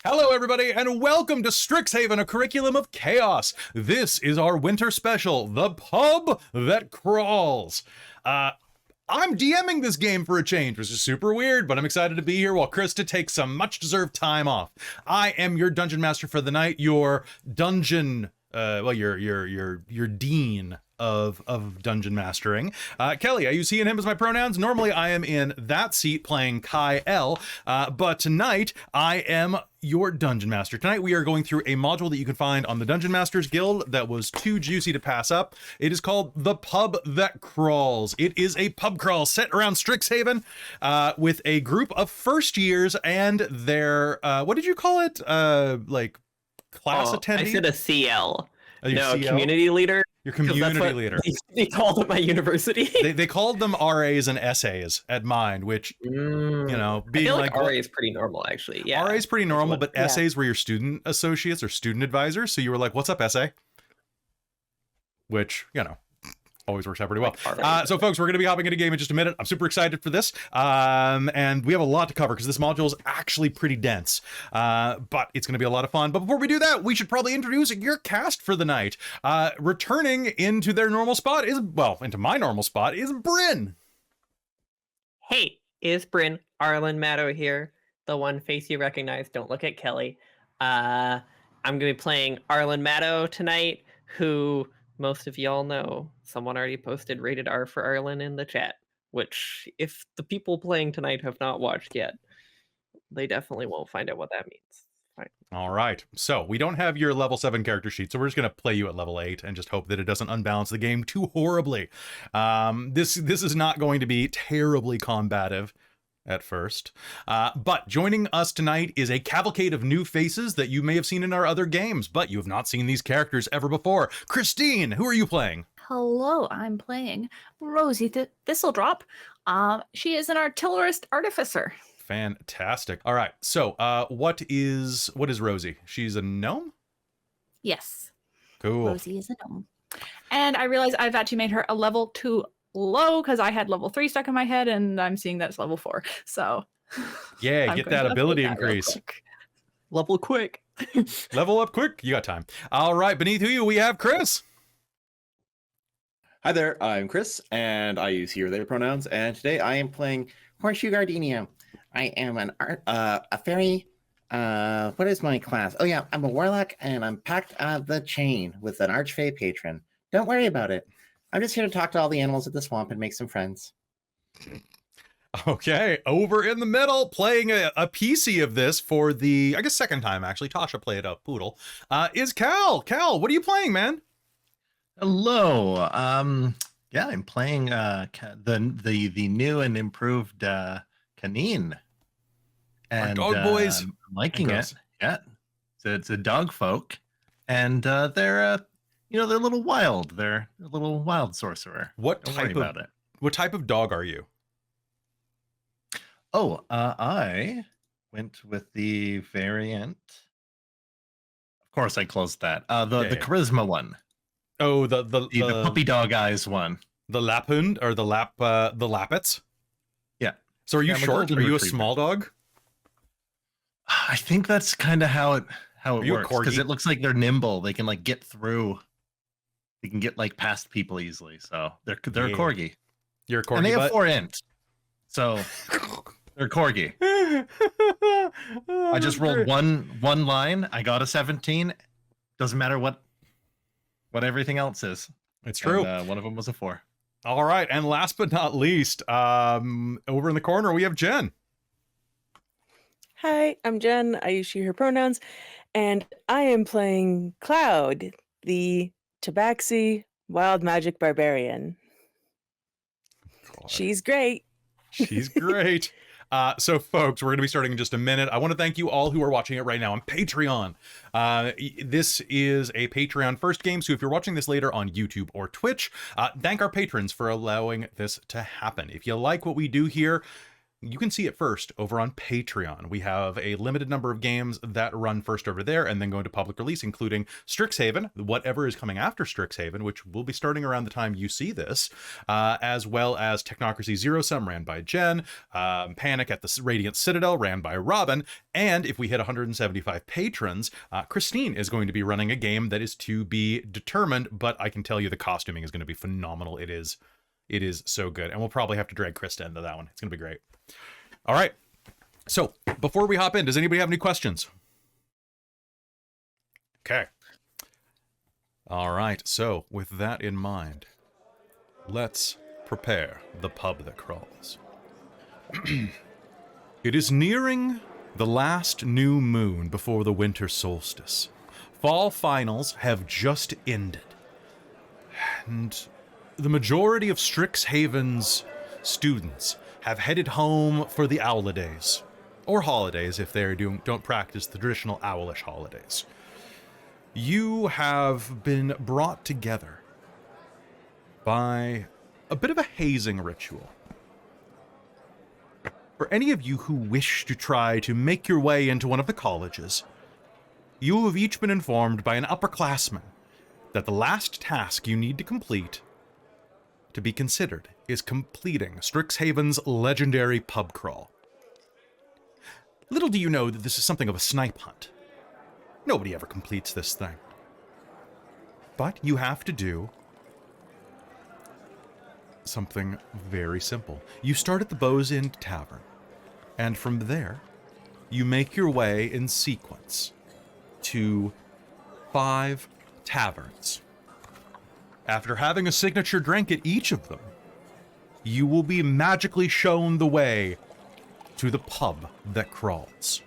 Hello, everybody, and welcome to Strixhaven, a curriculum of chaos. This is our winter special, The Pub That Crawls. I'm DMing this game for a change, which is super weird, but I'm excited to be here while Krista takes some much-deserved time off. I am your dungeon master for the night, your dungeon, your dean of dungeon mastering. Kelly, I use he and him as my pronouns. Normally I am in that seat playing Kai L, but tonight I am your dungeon master. Tonight we are going through a module that you can find on the Dungeon Masters Guild that was too juicy to pass up. It is called The Pub That Crawls. It is a pub crawl set around Strixhaven with a group of first years and their, what did you call it? Like class attendees? I said a CL. No, CL? Community leader. Your community leader. They called at my university. they called them RAs and SAs at mine, which, you know, being I feel like RA is pretty normal, actually. Yeah. RA is pretty normal, but SAs were your student associates or student advisors. So you were like, what's up, SA? Which, you know, always works out pretty well. So folks, we're going to be hopping into a game in just a minute. I'm super excited for this. And we have a lot to cover because this module is actually pretty dense. But it's going to be a lot of fun. But before we do that, we should probably introduce your cast for the night. Returning into their normal spot is, well, into my normal spot is Bryn. Hey, is Bryn. Arlynn Maddow here. The one face you recognize. Don't look at Kelly. I'm going to be playing Arlynn Maddow tonight, who most of y'all know. Someone already posted rated R for Arlynn in the chat, which if the people playing tonight have not watched yet, they definitely won't find out what that means. Right. All right. So we don't have your level 7 character sheet, so we're just going to play you at level 8 and just hope that it doesn't unbalance the game too horribly. This is not going to be terribly combative at first. But joining us tonight is a cavalcade of new faces that you may have seen in our other games, but you have not seen these characters ever before. Christine, who are you playing? Hello, I'm playing Rosie Thistledrop. She is an artillerist artificer. Fantastic. All right. So, what is Rosie? She's a gnome? Yes. Cool. Rosie is a gnome. And I realize I've actually made her a level 2 low because I had level 3 stuck in my head and I'm seeing that it's level 4. So yeah, get that ability increase. Level quick. Level up quick. You got time. All right. Beneath you, we have Chris. Hi there, I'm Chris, and I use he or they pronouns, and today I am playing Horseshoe Gardenia. I am a fairy, what is my class? Oh yeah, I'm a warlock, and I'm packed of the chain with an archfey patron. Don't worry about it. I'm just here to talk to all the animals at the swamp and make some friends. Okay, over in the middle, playing a PC of this for the, I guess, second time, actually. Tasha played a poodle, is Cal. Cal, what are you playing, man? Hello. Yeah, I'm playing the new and improved Canine. And our dog boys. I'm liking it. Yeah. So it's a dog folk. And they're they're a little wild. They're a little wild sorcerer. What Don't type worry about it. What type of dog are you? Oh, I went with the variant. Of course I closed that. The charisma one. Oh, the puppy dog eyes one. The Lapund or the Lappets? Yeah. So are you short? Are you a retriever. small dog? I think that's kind of how it works, because corgi? it looks like they're nimble. They can like get through. They can get like past people easily. So they're a corgi. You're a corgi, and they have but 4 int. So they're corgi. I just rolled one line. I got a 17. Doesn't matter what everything else is. It's true. And, one of them was a 4. All right, and last but not least, over in the corner we have Jen. Hi, I'm Jen. I use she, her pronouns, and I am playing Cloud, the Tabaxi Wild Magic Barbarian. God. She's great. She's great. So folks, we're going to be starting in just a minute. I want to thank you all who are watching it right now on Patreon. This is a Patreon first game, so if you're watching this later on YouTube or Twitch, thank our patrons for allowing this to happen. If you like what we do here, you can see it first over on Patreon. We have a limited number of games that run first over there and then go into public release, including Strixhaven, whatever is coming after Strixhaven, which will be starting around the time you see this, as well as Technocracy Zero Sum, ran by Jen, Panic at the Radiant Citadel, ran by Robin, and if we hit 175 patrons, Christine is going to be running a game that is to be determined, but I can tell you the costuming is going to be phenomenal. It is so good, and we'll probably have to drag Krista into that one. It's going to be great. All right. So before we hop in, does anybody have any questions? Okay. All right. So with that in mind, let's prepare the pub that crawls. It is nearing the last new moon before the winter solstice. Fall finals have just ended. And the majority of Strixhaven's students have headed home for the holidays, or holidays if they don't practice the traditional owlish holidays. You have been brought together by a bit of a hazing ritual. For any of you who wish to try to make your way into one of the colleges, you have each been informed by an upperclassman that the last task you need to complete to be considered is completing Strixhaven's legendary pub crawl. Little do you know that this is something of a snipe hunt. Nobody ever completes this thing. But you have to do something very simple. You start at the Bow's End Tavern, and from there, you make your way in sequence to 5 taverns. After having a signature drink at each of them, you will be magically shown the way to the pub that crawls.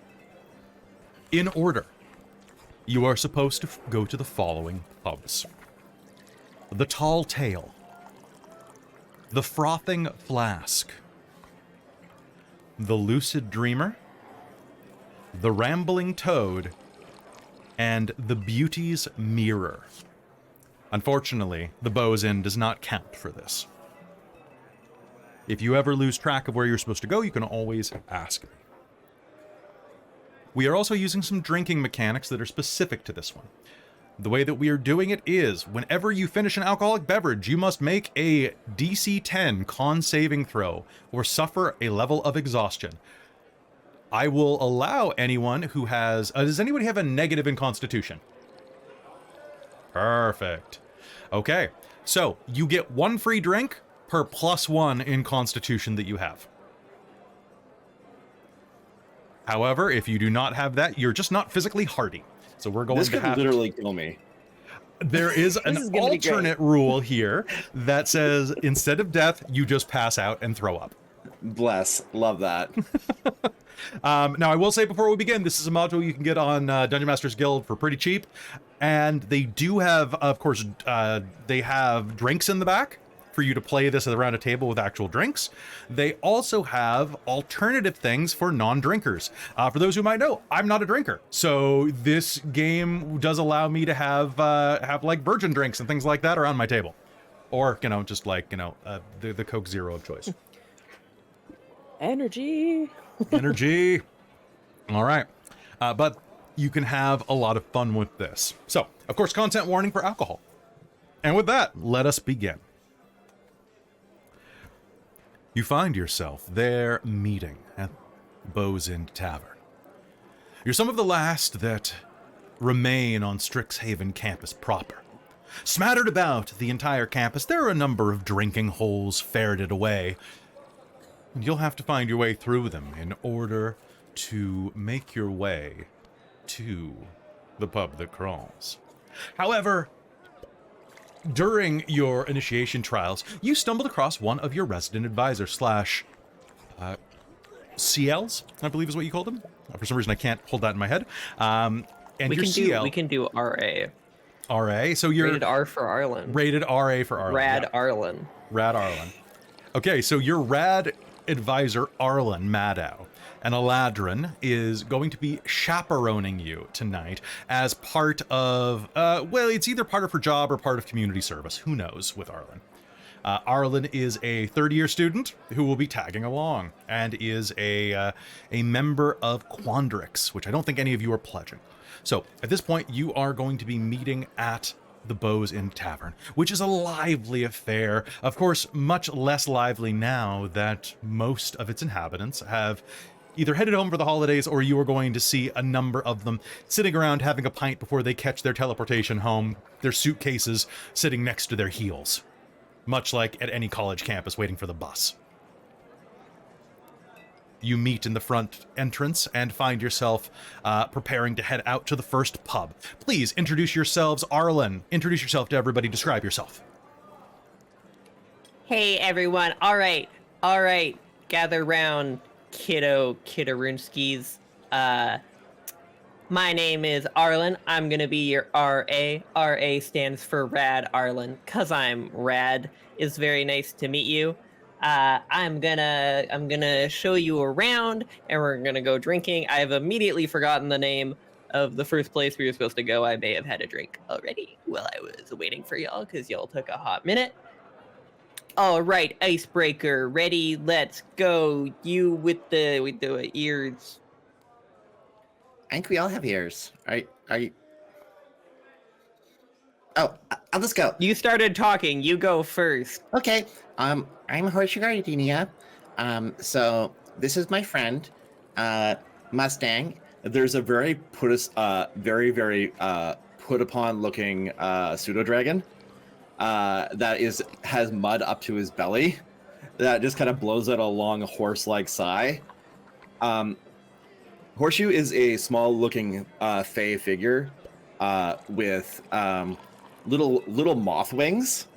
In order, you are supposed to go to the following pubs: the Tall Tale, the Frothing Flask, the Lucid Dreamer, the Rambling Toad, and the Beauty's Mirror. Unfortunately, the Bow's End does not count for this. If you ever lose track of where you're supposed to go, you can always ask me. We are also using some drinking mechanics that are specific to this one. The way that we are doing it is, whenever you finish an alcoholic beverage, you must make a DC 10 con saving throw or suffer a level of exhaustion. I will allow anyone who has... does anybody have a negative in Constitution? Perfect. Okay, so you get 1 free drink per +1 in Constitution that you have. However, if you do not have that, you're just not physically hardy. So we're going This to could have... literally kill me. There is an is gonna be great. alternate rule here that says instead of death, you just pass out and throw up. Bless. Love that. Now, I will say before we begin, this is a module you can get on Dungeon Masters Guild for pretty cheap. And they do have, of course, they have drinks in the back for you to play this around a table with actual drinks. They also have alternative things for non-drinkers. For those who might know, I'm not a drinker. So this game does allow me to have like virgin drinks and things like that around my table. Or, you know, just like, you know, the Coke Zero of choice. Energy. Energy. All right. But you can have a lot of fun with this. So, of course, content warning for alcohol. And with that, let us begin. You find yourself there meeting at Bow's End Tavern. You're some of the last that remain on Strixhaven campus proper. Smattered about the entire campus, there are a number of drinking holes ferreted away, and you'll have to find your way through them in order to make your way to the pub that crawls. However, during your initiation trials, you stumbled across one of your resident advisors slash CLs, I believe is what you called them. For some reason, I can't hold that in my head. And We your can CL, we can do RA. RA. So you're Rated R for Arlynn. rated RA for Arlynn. Rad Yeah. Arlynn. Rad Arlynn. Okay, so your rad advisor Arlynn Maddow, an Eladrin, is going to be chaperoning you tonight as part of, well, it's either part of her job or part of community service. Who knows with Arlynn. Arlynn is a third-year student who will be tagging along and is a member of Quandrix, which I don't think any of you are pledging. So at this point, you are going to be meeting at the Bows Inn Tavern, which is a lively affair. Of course, much less lively now that most of its inhabitants have either headed home for the holidays, or you are going to see a number of them sitting around having a pint before they catch their teleportation home, their suitcases sitting next to their heels, much like at any college campus waiting for the bus. You meet in the front entrance and find yourself preparing to head out to the first pub. Please introduce yourselves. Arlynn, introduce yourself to everybody. Describe yourself. Hey everyone! All right, gather round, kidderunskis. My name is Arlynn. I'm gonna be your RA. RA stands for Rad Arlynn, cause I'm rad. It's very nice to meet you. I'm gonna show you around, and we're gonna go drinking. I've immediately forgotten the name of the first place we were supposed to go. I may have had a drink already while I was waiting for y'all, cause y'all took a hot minute. All right, icebreaker, ready? Let's go. You with the ears. I think we all have ears. Are you? Oh, I'll just go. You started talking. You go first. Okay. I'm Horseshoe Gardenia. So this is my friend, Mustang. There's a very put upon looking pseudo dragon that has mud up to his belly that just kind of blows out a long horse-like sigh. Horseshoe is a small-looking fey figure with little moth wings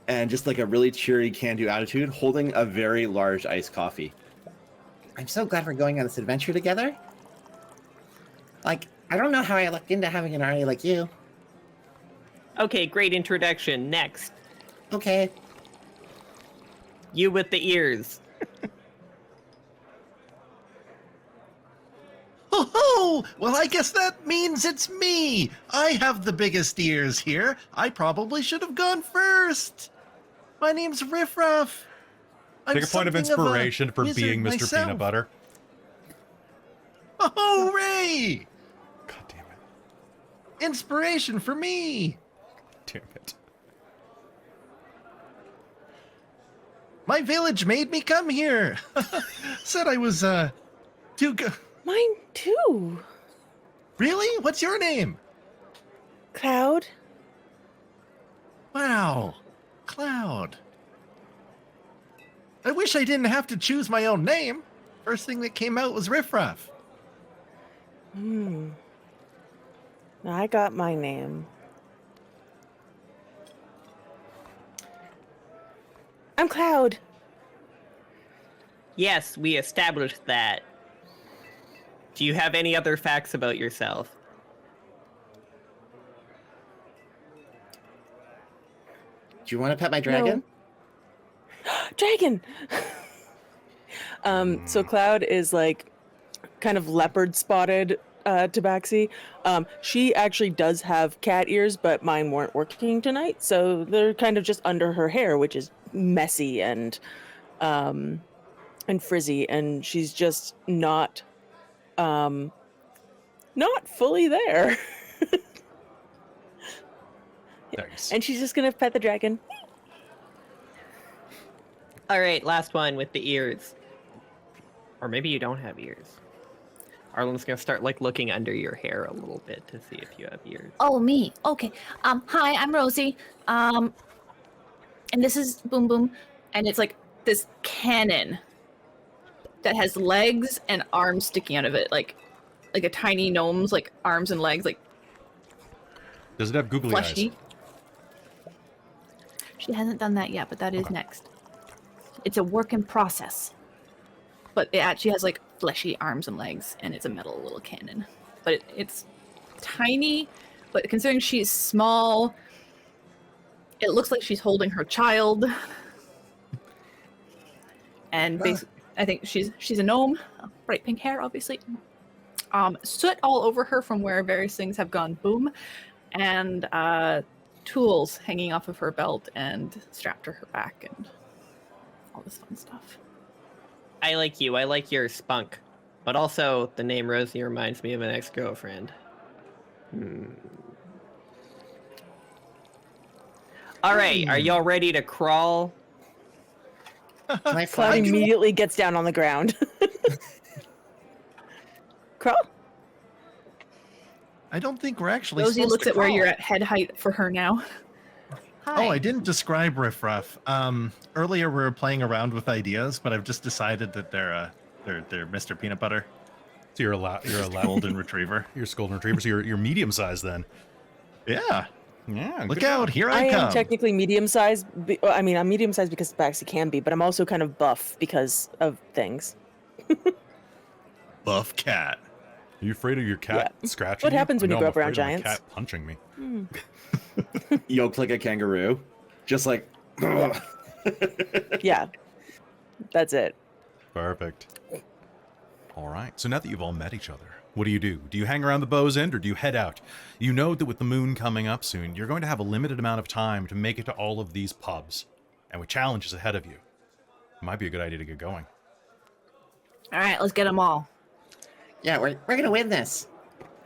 and just like a really cheery can-do attitude, holding a very large iced coffee. I'm so glad we're going on this adventure together. Like, I don't know how I lucked into having an RA like you. Okay, great introduction. Next. Okay. You with the ears. Oh, well, I guess that means it's me. I have the biggest ears here. I probably should have gone first. My name's Riff. Take a point of inspiration for being Mr. Peanut Butter. Oh, Ray! God damn it. Inspiration for me. Damn it. My village made me come here. Said I was too good. Mine too. Really? What's your name? Cloud. Wow. Cloud. I wish I didn't have to choose my own name. First thing that came out was Riff. I got my name. I'm Cloud. Yes, we established that. Do you have any other facts about yourself? Do you want to pet my dragon? No. Dragon! So Cloud is like kind of leopard spotted tabaxi. She actually does have cat ears, but mine weren't working tonight, so they're kind of just under her hair, which is messy and frizzy, and she's just not fully there. Thanks. And she's just gonna pet the dragon. All right, last one with the ears. Or maybe you don't have ears. Arlynn's gonna start like looking under your hair a little bit to see if you have ears. Oh, me. Okay. Hi, I'm Rosie. And this is Boom Boom, and it's like this cannon that has legs and arms sticking out of it, like a tiny gnome's like arms and legs, like Does it have googly fleshy. eyes? She hasn't done that yet, but that is Okay. next. It's a work in process. But it actually has like fleshy arms and legs, and it's a metal little cannon. But it's tiny, but considering she's small, it looks like she's holding her child. And basically, I think she's a gnome, bright pink hair, obviously. Soot all over her from where various things have gone boom, and tools hanging off of her belt and strapped to her back and all this fun stuff. I like you. I like your spunk. But also, the name Rosie reminds me of an ex-girlfriend. All right, are y'all ready to crawl? Can I Cloud fly? immediately gets down on the ground. Crawl. I don't think we're actually Rosie supposed looks to at where crawl. you're at head height for her now. Oh, I didn't describe Riff Ruff. Earlier we were playing around with ideas, but I've just decided that they're Mr. Peanut Butter, So you're a golden retriever. you're a golden retriever. So you're medium sized then. Yeah. Yeah. Look good out, job. here I I come. am technically medium-sized. I mean, I'm medium-sized because Tabaxi can be, but I'm also kind of buff because of things. Buff cat. Are you afraid of your cat scratching What you? happens when you No, grow I'm up around afraid of my giants? Cat punching me. Yoked like a kangaroo. Just like. Yeah, that's it. Perfect. All right. So now that you've all met each other, what do? Do you hang around the bow's end or do you head out? You know that with the moon coming up soon, you're going to have a limited amount of time to make it to all of these pubs. And with challenges ahead of you, it might be a good idea to get going. All right, let's get them all. Yeah, we're gonna win this.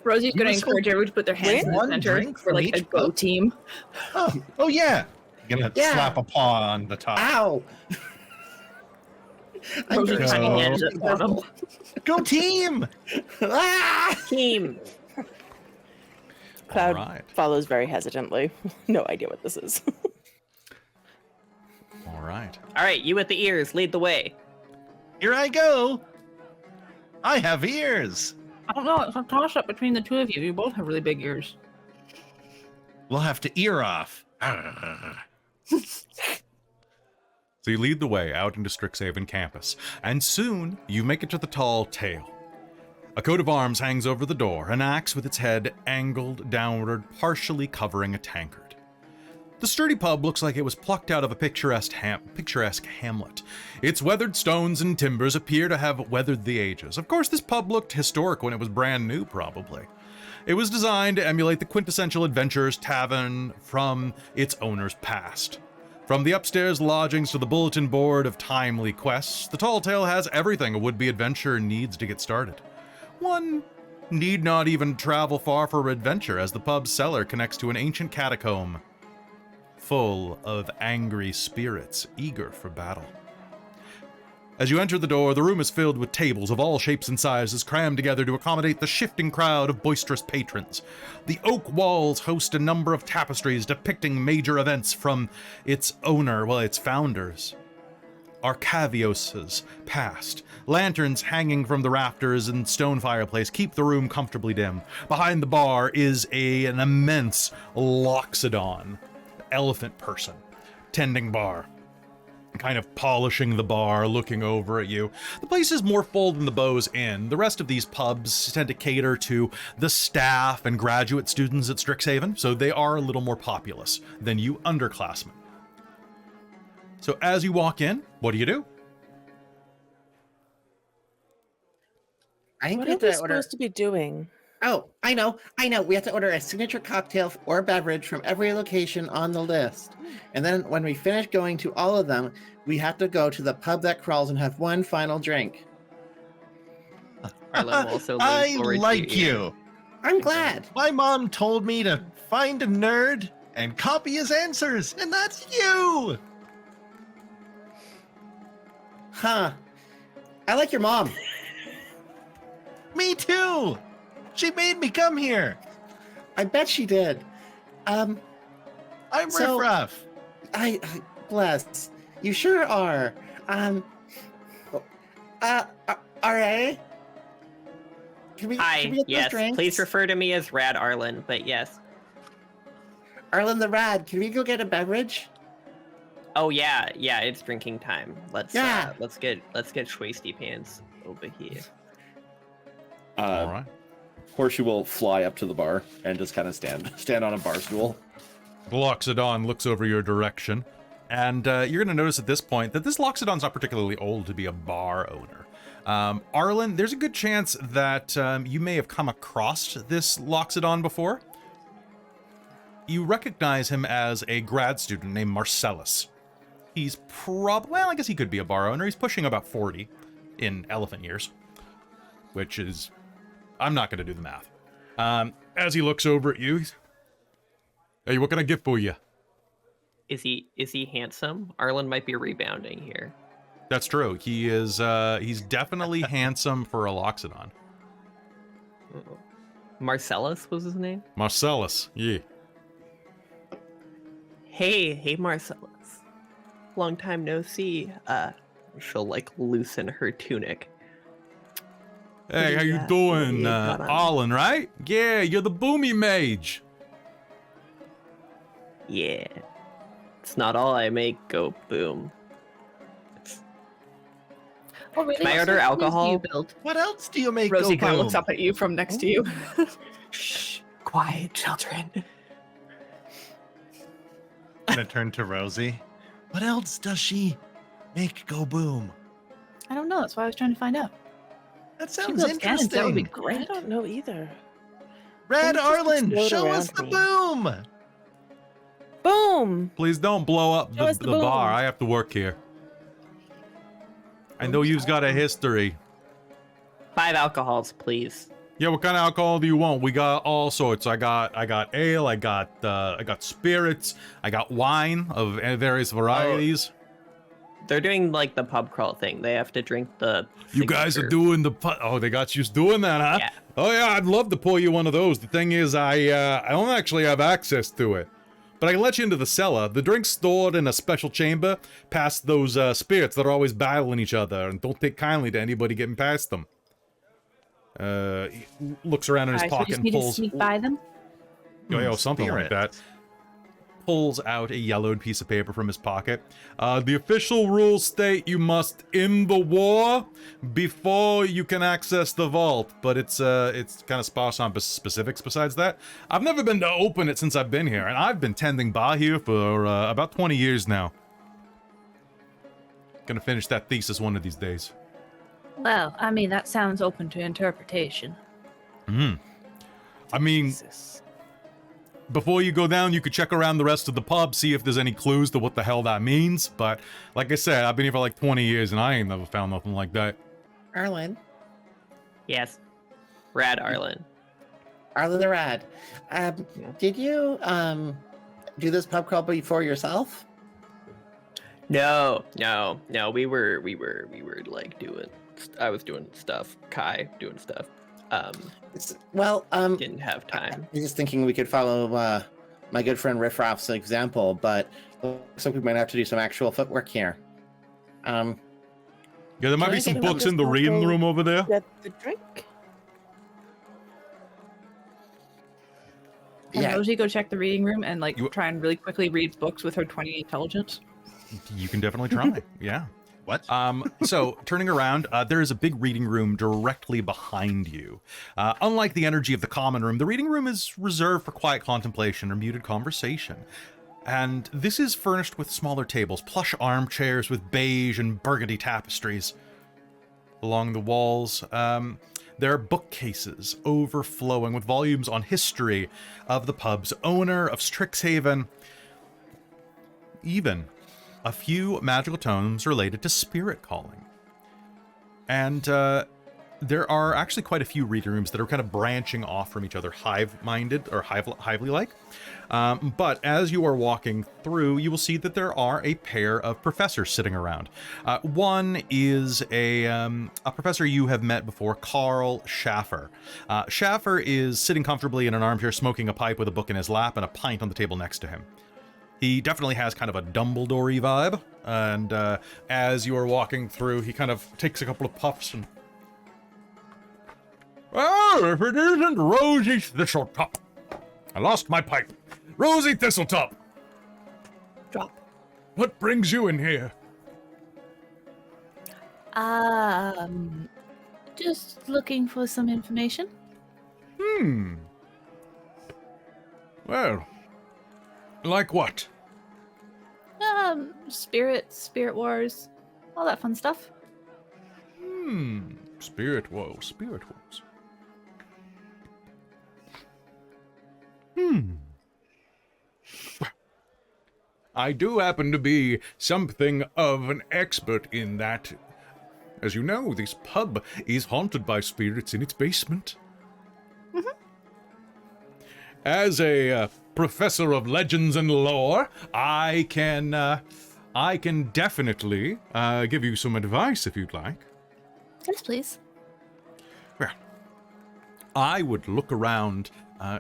Rosie's going to must encourage everyone to put their hands in the one center drink for from like a each go pub? team. Oh yeah. Gonna Yeah. slap a paw on the top. Ow! I'm Rosie's very tiny go. hands at the bottom. Go team! Ah! Team. Cloud right. follows very hesitantly. No idea what this is. All right. All right, you with the ears, lead the way. Here I go. I have ears. I don't know. It's a toss up between the two of you. You both have really big ears. We'll have to ear off. So you lead the way out into Strixhaven campus, and soon you make it to the tall tale. A coat of arms hangs over the door, an axe with its head angled downward, partially covering a tankard. The sturdy pub looks like it was plucked out of a picturesque hamlet. Its weathered stones and timbers appear to have weathered the ages. Of course, this pub looked historic when it was brand new, probably. It was designed to emulate the quintessential adventurer's tavern from its owner's past. From the upstairs lodgings to the bulletin board of timely quests, the Tall Tale has everything a would-be adventurer needs to get started. One need not even travel far for adventure, as the pub's cellar connects to an ancient catacomb full of angry spirits eager for battle. As you enter the door, the room is filled with tables of all shapes and sizes crammed together to accommodate the shifting crowd of boisterous patrons. The oak walls host a number of tapestries depicting major events from its founders. Arcavios's past. Lanterns hanging from the rafters and stone fireplace keep the room comfortably dim. Behind the bar is an immense loxodon, elephant person, tending bar, kind of polishing the bar, looking over at you. The place is more full than the Bow's Inn. The rest of these pubs tend to cater to the staff and graduate students at Strixhaven, so they are a little more populous than you underclassmen. So as you walk in, what do? I think What we are have we to order. supposed to be doing? Oh, I know. We have to order a signature cocktail or beverage from every location on the list. And then when we finish going to all of them, we have to go to the pub that crawls and have one final drink. Arlynn will also lean I forward to like your ear. you. I'm glad. My mom told me to find a nerd and copy his answers, and that's you. Huh. I like your mom. Me too. She made me come here. I bet she did. I'm So- Riff Ruff. I bless. You sure are. R.A.? Can we Hi, get those yes, drinks? please refer to me as Rad Arlynn, but yes. Arlynn the Rad, can we go get a beverage? Oh yeah, it's drinking time. Let's Yeah. let's get Schwasty Pants over here. All right. Horseshoe will fly up to the bar and just kind of stand on a bar stool. The Loxodon looks over your direction, and you're going to notice at this point that this Loxodon's not particularly old to be a bar owner. Arlynn, there's a good chance that you may have come across this Loxodon before. you recognize him as a grad student named Marcellus. He's well, I guess he could be a bar owner. He's pushing about 40 in elephant years, which is, I'm not going to do the math. As he looks over at you, hey, what can I get for you? Is he handsome? Arlynn might be rebounding here. That's true. He is, he's definitely handsome for a Loxodon. Marcellus was his name? Marcellus, yeah. Hey, Marcellus. Long time no see. She'll like loosen her tunic. Hey, how you doing? Arlynn, right? Yeah, you're the boomy mage. Yeah. It's not all I make go boom. Oh, really? Can I What order sort of things do alcohol? you build? What else do you make Rosie go kind of boom? looks up at you from next to you. Shh, quiet, children. I'm gonna turn to Rosie. What else does she make go boom? I don't know. That's why I was trying to find out. That She sounds builds cannons. That would be interesting. I great. don't know either. Red Things just Arlynn, explode show us around the me. boom. Boom! Please don't blow up Show us the the boom. bar. I have to work here. I know you've got a history. 5 alcohols, please. Yeah, what kind of alcohol do you want? We got all sorts. I got ale, I got spirits, I got wine of various varieties. They're doing like the pub crawl thing. They have to drink the. You guys are signature- doing oh, they got you doing that, huh? Yeah. Oh yeah, I'd love to pour you one of those. The thing is, I don't actually have access to it, but I can let you into the cellar. The drink's stored in a special chamber past those spirits that are always battling each other and don't take kindly to anybody getting past them. He looks around in his Alright, so we pocket just and need to pulls. sneak by them. Something like Spirit. that. Pulls out a yellowed piece of paper from his pocket. The official rules state you must end the war before you can access the vault, but it's kind of sparse on specifics besides that. I've never been to open it since I've been here, and I've been tending bar here for about 20 years now. Gonna finish that thesis one of these days. Well, I mean, that sounds open to interpretation. I mean, Jesus. before you go down, you could check around the rest of the pub, see if there's any clues to what the hell that means. But like I said, I've been here for like 20 years and I ain't never found nothing like that. Arlynn. Yes. Rad Arlynn. Arlynn the Rad. Did you do this pub crawl before yourself? No. We were like doing. I was doing stuff. Kai doing stuff. Didn't have time. I was just thinking we could follow my good friend Riff Ruff's example, but looks like we might have to do some actual footwork here. Yeah, there might Can be I some get books this in the reading photo? room over there. Get the drink? Can Yeah. Rosie go check the reading room and like You- try and really quickly read books with her 20 intelligence? You can definitely try. Yeah. What? So turning around, there is a big reading room directly behind you. Unlike the energy of the common room, the reading room is reserved for quiet contemplation or muted conversation. And this is furnished with smaller tables, plush armchairs with beige and burgundy tapestries. Along the walls, there are bookcases overflowing with volumes on history of the pub's owner, of Strixhaven, even a few magical tomes related to spirit calling. And there are actually quite a few reading rooms that are kind of branching off from each other, hive-minded or hively-like. But as you are walking through, you will see that there are a pair of professors sitting around. One is a professor you have met before, Carl Schaffer. Schaffer is sitting comfortably in an armchair, smoking a pipe with a book in his lap and a pint on the table next to him. He definitely has kind of a Dumbledore-y vibe, and as you are walking through, he kind of takes a couple of puffs and... Oh, if it isn't Rosie Thistletop! I lost my pipe. Rosie Thistletop! Drop. What brings you in here? Just looking for some information. Well, like what? Spirit wars, all that fun stuff. Spirit woes. I do happen to be something of an expert in that. As you know, this pub is haunted by spirits in its basement. As a professor of legends and lore, I can definitely give you some advice if you'd like. Yes, please. Well, I would look around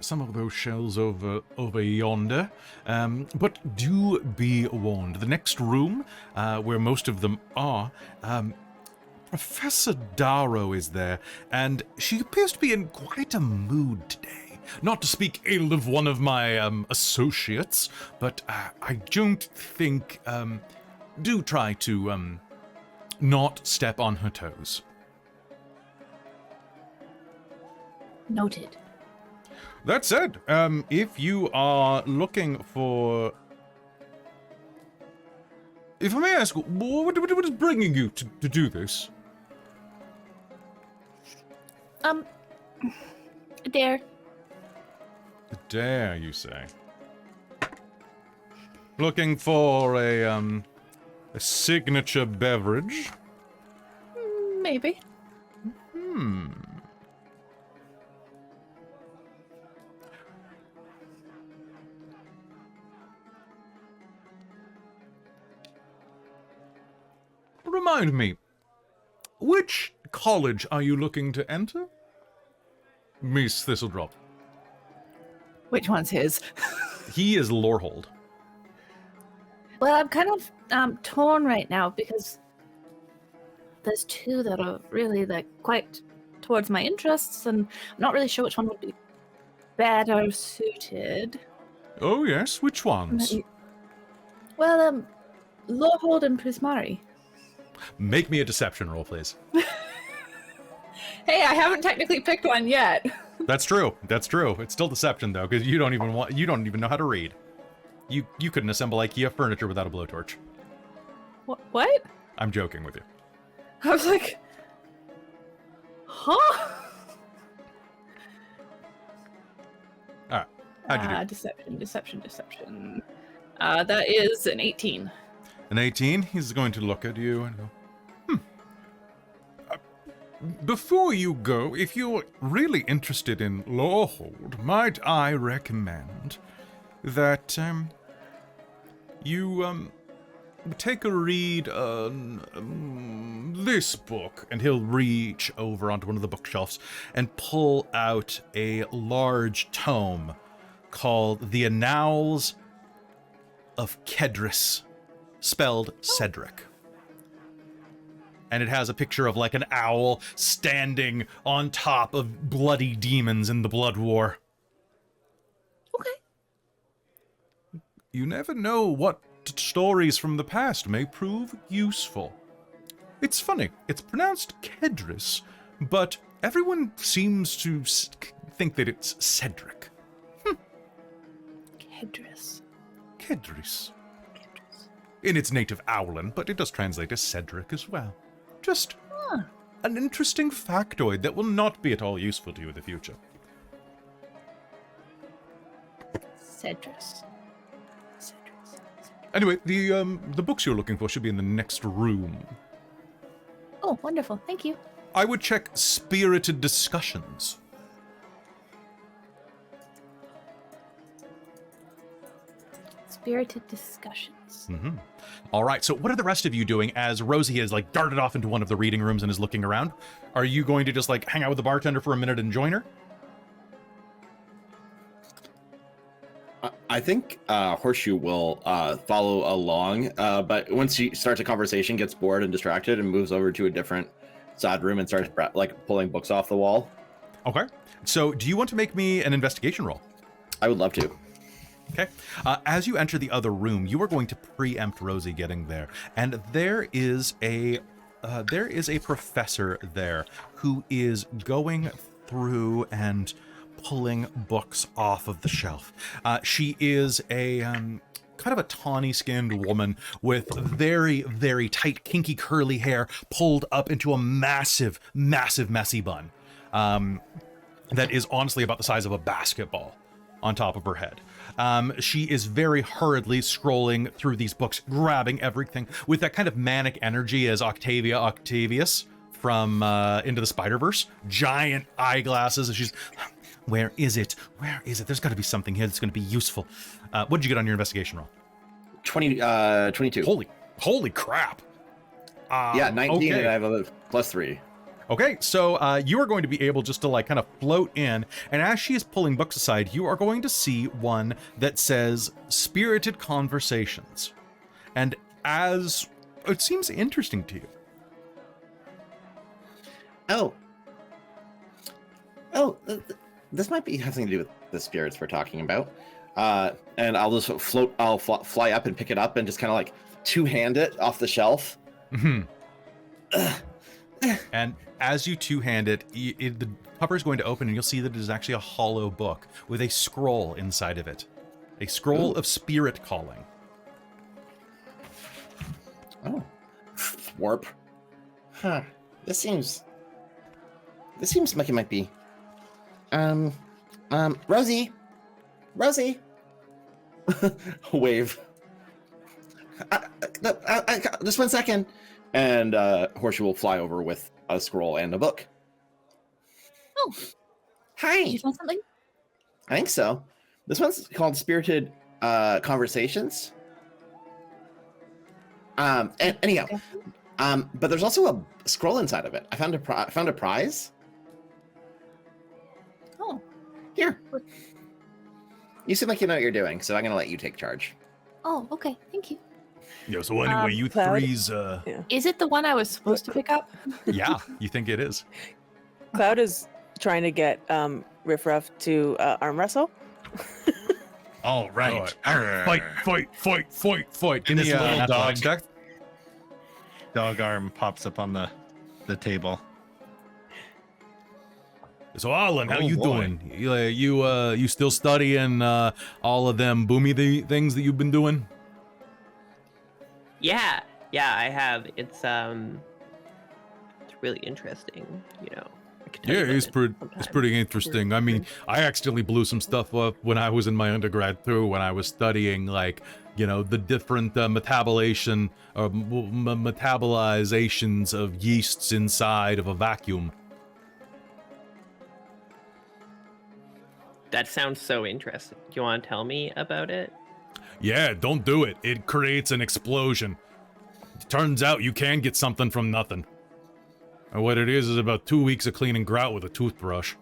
some of those shells over yonder, but do be warned. The next room, where most of them are, Professor Darrow is there, and she appears to be in quite a mood today. Not to speak ill of one of my associates, but I don't think... do try to not step on her toes. Noted. That said, if you are looking for... If I may ask, what is bringing you to do this? Dare. Dare, you say? Looking for a signature beverage? Maybe. Remind me, which college are you looking to enter? Miss Thistledrop. Which one's his? He is Lorehold. Well, I'm kind of torn right now because there's two that are really quite towards my interests, and I'm not really sure which one would be better suited. Oh yes, which ones? Well, Lorehold and Prismari. Make me a deception roll, please. Hey, I haven't technically picked one yet. That's true. That's true. It's still deception though, because you don't even know how to read. You couldn't assemble IKEA furniture without a blowtorch. What? I'm joking with you. I was like, huh? Alright. How'd you do? Deception. That is an 18. An 18, he's going to look at you and go, before you go, if you're really interested in Lorehold, might I recommend that you take a read on this book, and he'll reach over onto one of the bookshelves and pull out a large tome called The Annals of Kedris, spelled Cedric. And it has a picture of like an owl standing on top of bloody demons in the Blood War. Okay. You never know what stories from the past may prove useful. It's funny, it's pronounced Kedris, but everyone seems to think that it's Cedric. Kedris. Kedris. In its native Owlin, but it does translate as Cedric as well. Just an interesting factoid that will not be at all useful to you in the future. Cedris. Anyway, the books you're looking for should be in the next room. Oh, wonderful. Thank you. I would check Spirited Discussions. Spirited Discussions. Mm-hmm. All right, so what are the rest of you doing as Rosie has like darted off into one of the reading rooms and is looking around? Are you going to just like hang out with the bartender for a minute and join her? I think Horseshoe will follow along, but once she starts a conversation, gets bored and distracted and moves over to a different side room and starts like pulling books off the wall. Okay, so do you want to make me an investigation roll? I would love to. Okay. As you enter the other room, you are going to preempt Rosie getting there, and there is a professor there who is going through and pulling books off of the shelf. She is a kind of a tawny-skinned woman with very, very tight, kinky, curly hair pulled up into a massive, massive, messy bun that is honestly about the size of a basketball. on top of her head. She is very hurriedly scrolling through these books, grabbing everything with that kind of manic energy as Octavius from Into the Spider-Verse. Giant eyeglasses, and she's, where is it? Where is it? There's got to be something here that's going to be useful. What did you get on your investigation roll? 22. Holy crap. Yeah, 19, okay. and I have a +3. Okay, so you are going to be able just to like kind of float in, and as she is pulling books aside, you are going to see one that says Spirited Conversations. And as it seems interesting to you. This might be have something to do with the spirits we're talking about. And I'll just fly up and pick it up and just kind of like two-hand it off the shelf. Mm-hmm. And as you two-hand it, the cover is going to open and you'll see that it is actually a hollow book with a scroll inside of it. A scroll of spirit calling. Oh. Warp. Huh. This seems like it might be. Rosie. Wave. Just 1 second. And Horseshoe will fly over with a scroll and a book. Oh. Hi. Did you find something? I think so. This one's called Spirited Conversations. And anyhow, Okay. but there's also a scroll inside of it. I found a prize. Oh. Here. You seem like you know what you're doing, so I'm gonna let you take charge. Oh, okay. Thank you. Yeah, so anyway, you Cloud? threes, Is it the one I was supposed to pick up? yeah, you think it is. Cloud is trying to get Riff Ruff to arm wrestle. All right. Fight. Give This me a little athletics dog. check. Dog arm pops up on the table. So Arlynn, how Oh, you boy. doing? You still studying all of them boomy things that you've been doing? Yeah, I have. It's really interesting, you know. I could tell Yeah, you about it's it pretty sometime. interesting. I mean, I accidentally blew some stuff up when I was in my undergrad too, when I was studying like, you know, the different metabolizations of yeasts inside of a vacuum. That sounds so interesting. Do you want to tell me about it? Yeah, don't do it. It creates an explosion. Turns out you can get something from nothing. And what it is about 2 weeks of cleaning grout with a toothbrush.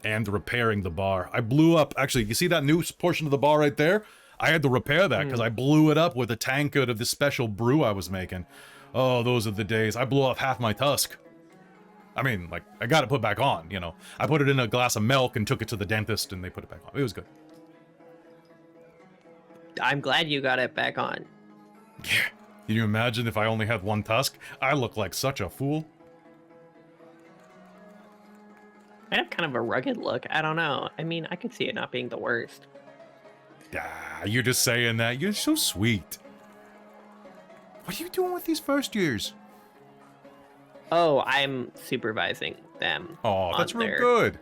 And repairing the bar. I blew up, actually, you see that new portion of the bar right there? I had to repair that because I blew it up with a tankard of this special brew I was making. Oh, those are the days. I blew off half my tusk. I mean, like, I got it put back on, you know. I put it in a glass of milk and took it to the dentist and they put it back on. It was good. I'm glad you got it back on. Yeah. Can you imagine if I only had one tusk? I look like such a fool. I have kind of a rugged look. I don't know. I mean, I could see it not being the worst. Ah, you're just saying that. You're so sweet. What are you doing with these first years? Oh, I'm supervising them. Oh, that's on real their- good.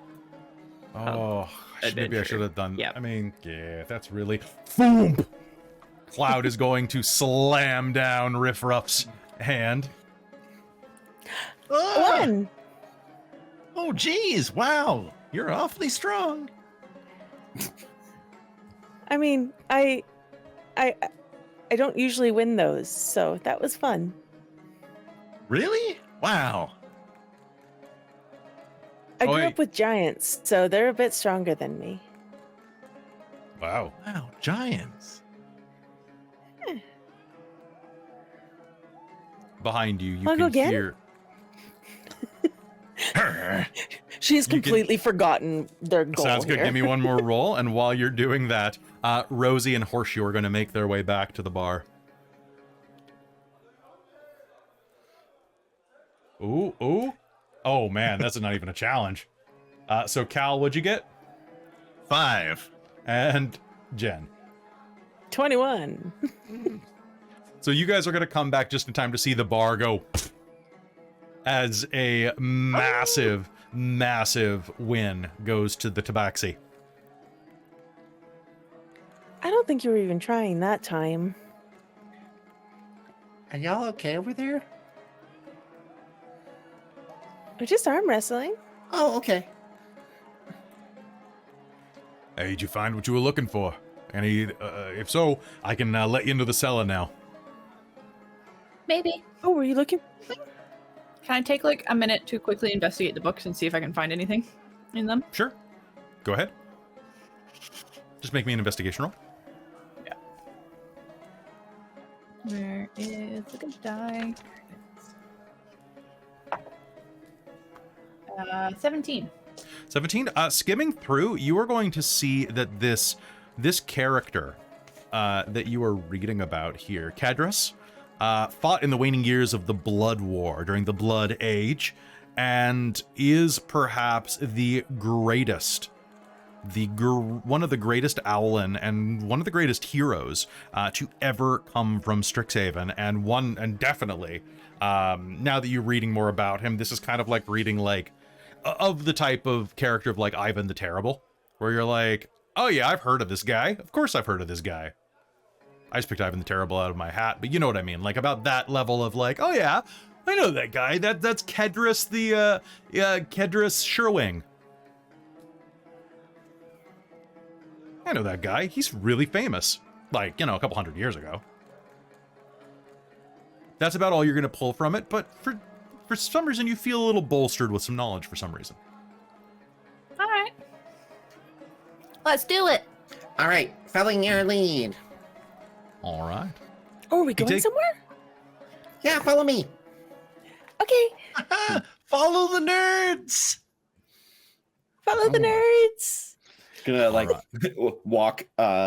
Oh, maybe I adventure. should have done. Yep. I mean, yeah, that's really. Boom! Cloud is going to slam down Riff Ruff's hand. One. Oh, geez. Wow. You're awfully strong. I mean, I don't usually win those, so that was fun. Really? Wow. I Oh, grew wait. up with giants, so they're a bit stronger than me. Wow. Wow. Giants. Behind you, you Wanna go can again? hear. She's You can- completely forgotten their goal. Sounds good. here. Give me one more roll, and while you're doing that, Rosie and Horseshoe are going to make their way back to the bar. Ooh, ooh. Oh, man, that's not even a challenge. So, Cal, what'd you get? 5. And Jen. 21. So you guys are going to come back just in time to see the bar go as a massive, massive win goes to the tabaxi. I don't think you were even trying that time. Are y'all okay over there? We're just arm wrestling. Oh, okay. Hey, did you find what you were looking for? And if so, I can let you into the cellar now. Maybe. Oh, were you looking? Can I take like a minute to quickly investigate the books and see if I can find anything in them? Sure. Go ahead. Just make me an investigation roll. Where is the good die? 17. 17. Skimming through, you are going to see that this character that you are reading about here, Cadrus, fought in the waning years of the Blood War during the Blood Age, and is perhaps the greatest, one of the greatest Owlin and one of the greatest heroes to ever come from Strixhaven, and definitely now that you're reading more about him, this is kind of like reading like of the type of character of like Ivan the Terrible, where you're like, oh yeah, I've heard of this guy. Of course I've heard of this guy. I just picked Ivan the Terrible out of my hat, but you know what I mean. Like about that level of like, oh yeah, I know that guy. That's Kedrus Kedrus Sherwing. I know that guy. He's really famous. Like, you know, a couple hundred years ago. That's about all you're going to pull from it, but for some reason you feel a little bolstered with some knowledge for some reason. All right. Let's do it. All right, following your lead. All right. Oh, are we going somewhere? Yeah, follow me. Okay, Follow the nerds. follow the nerds. Gonna like walk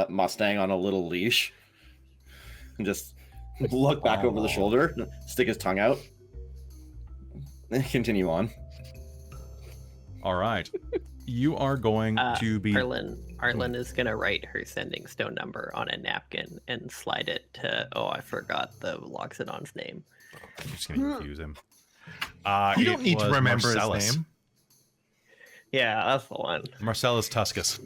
Mustang on a little leash and just look back over the shoulder, stick his tongue out, and continue on. All right. You are going to be... Arlynn is gonna write her sending stone number on a napkin and slide it to, oh, I forgot the Loxodon's name. I'm just going to confuse him. You don't need to remember Marcellus. his name. Yeah, that's the one. Marcellus Tuscus.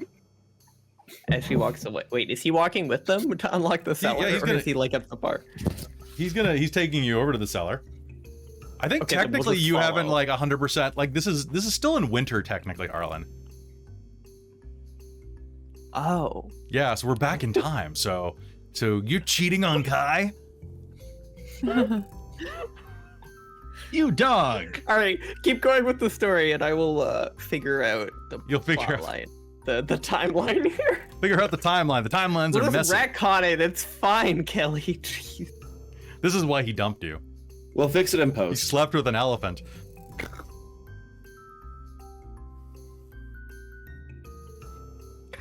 As she walks away. Wait, is he walking with them to unlock the cellar, he's or gonna- is he like at the bar? He's taking you over to the cellar. I think Okay, then we'll technically just you haven't follow. like 100%, like this is still in winter technically, Arlynn. Oh. Yeah, so we're back in time. So you're cheating on Kai? You dog. All right, keep going with the story, and I will figure out the You'll figure out- plotline, the timeline here. Figure out the timeline. The timelines We'll are just messy. retcon it. It's fine, Kelly. Jeez. This is why he dumped you. We'll fix it in He post. slept with an elephant.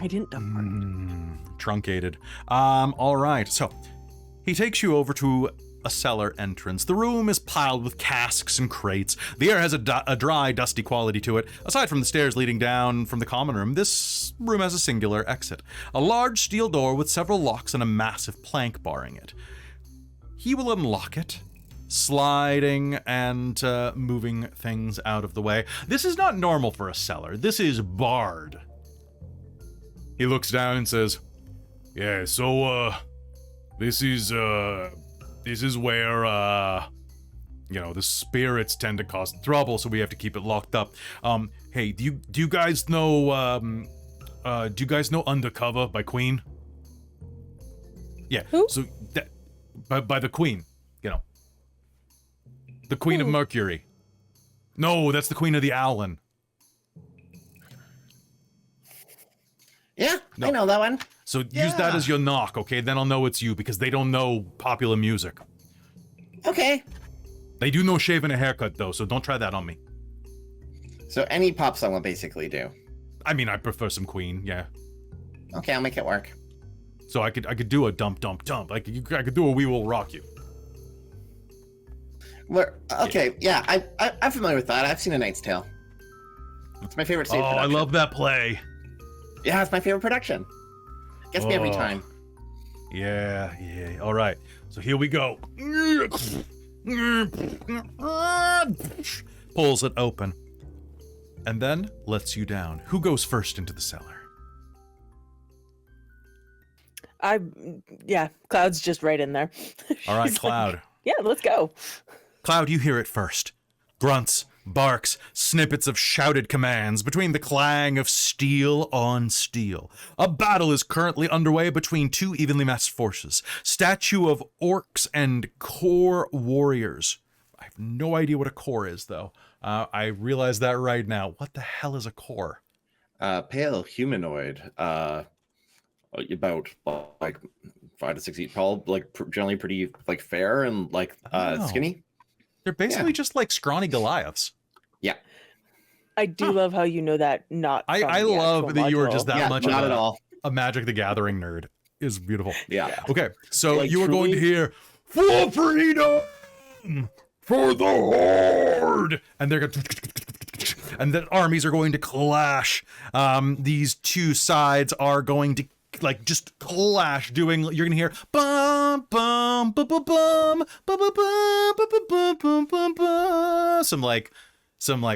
I didn't dump her. Truncated. All right. So he takes you over to a cellar entrance. The room is piled with casks and crates. The air has a dry, dusty quality to it. Aside from the stairs leading down from the common room, this room has a singular exit. A large steel door with several locks and a massive plank barring it. He will unlock it, sliding and moving things out of the way. This is not normal for a cellar. This is barred. He looks down and says, yeah, so, this is where, you know, the spirits tend to cause trouble, so we have to keep it locked up. Hey, do you guys know, Undercover by Queen? Yeah. Who? So, that, by the Queen, you know. The Queen of Mercury. No, that's the Queen of the Owlin. Yeah, No. I know that one. So use that as your knock, okay? Then I'll know it's you, because they don't know popular music. Okay. They do know shaving a haircut, though, so don't try that on me. So any pop song will basically do. I mean, I prefer some Queen, yeah. Okay, I'll make it work. So I could do a dump, dump, dump. I could do a We Will Rock You. Okay, yeah, I'm familiar with that. I've seen A Knight's Tale. It's my favorite stage Oh, I production. love that play. Yeah, it's my favorite production. Gets me every Oh. time. Yeah. All right. So here we go. pulls it open, and then lets you down. Who goes first into the cellar? Yeah, Cloud's just right in there. All right, She's like, Cloud. yeah, let's go. Cloud, you hear it first. Grunts, barks, snippets of shouted commands between the clang of steel on steel. A battle is currently underway between two evenly matched forces. Statue of orcs and core warriors. I have no idea what a core is, though. I realize that right now. What the hell is a core? Pale humanoid. About like 5 to 6 feet tall, like generally pretty like fair and like Oh. skinny. They're basically just like scrawny Goliaths. Yeah. I do love how you know that. Not. I from the love actual that you were module. just that Yeah, much not of at all. a Magic the Gathering nerd. Is beautiful. Yeah. Okay, so Like, you are going to truly? hear "For freedom, for the horde," and they're going to, and the armies are going to clash. These two sides are going to like just clash. Doing, you're going to hear bum bum bum bum bum bum bum bum bum bum bum bum, some like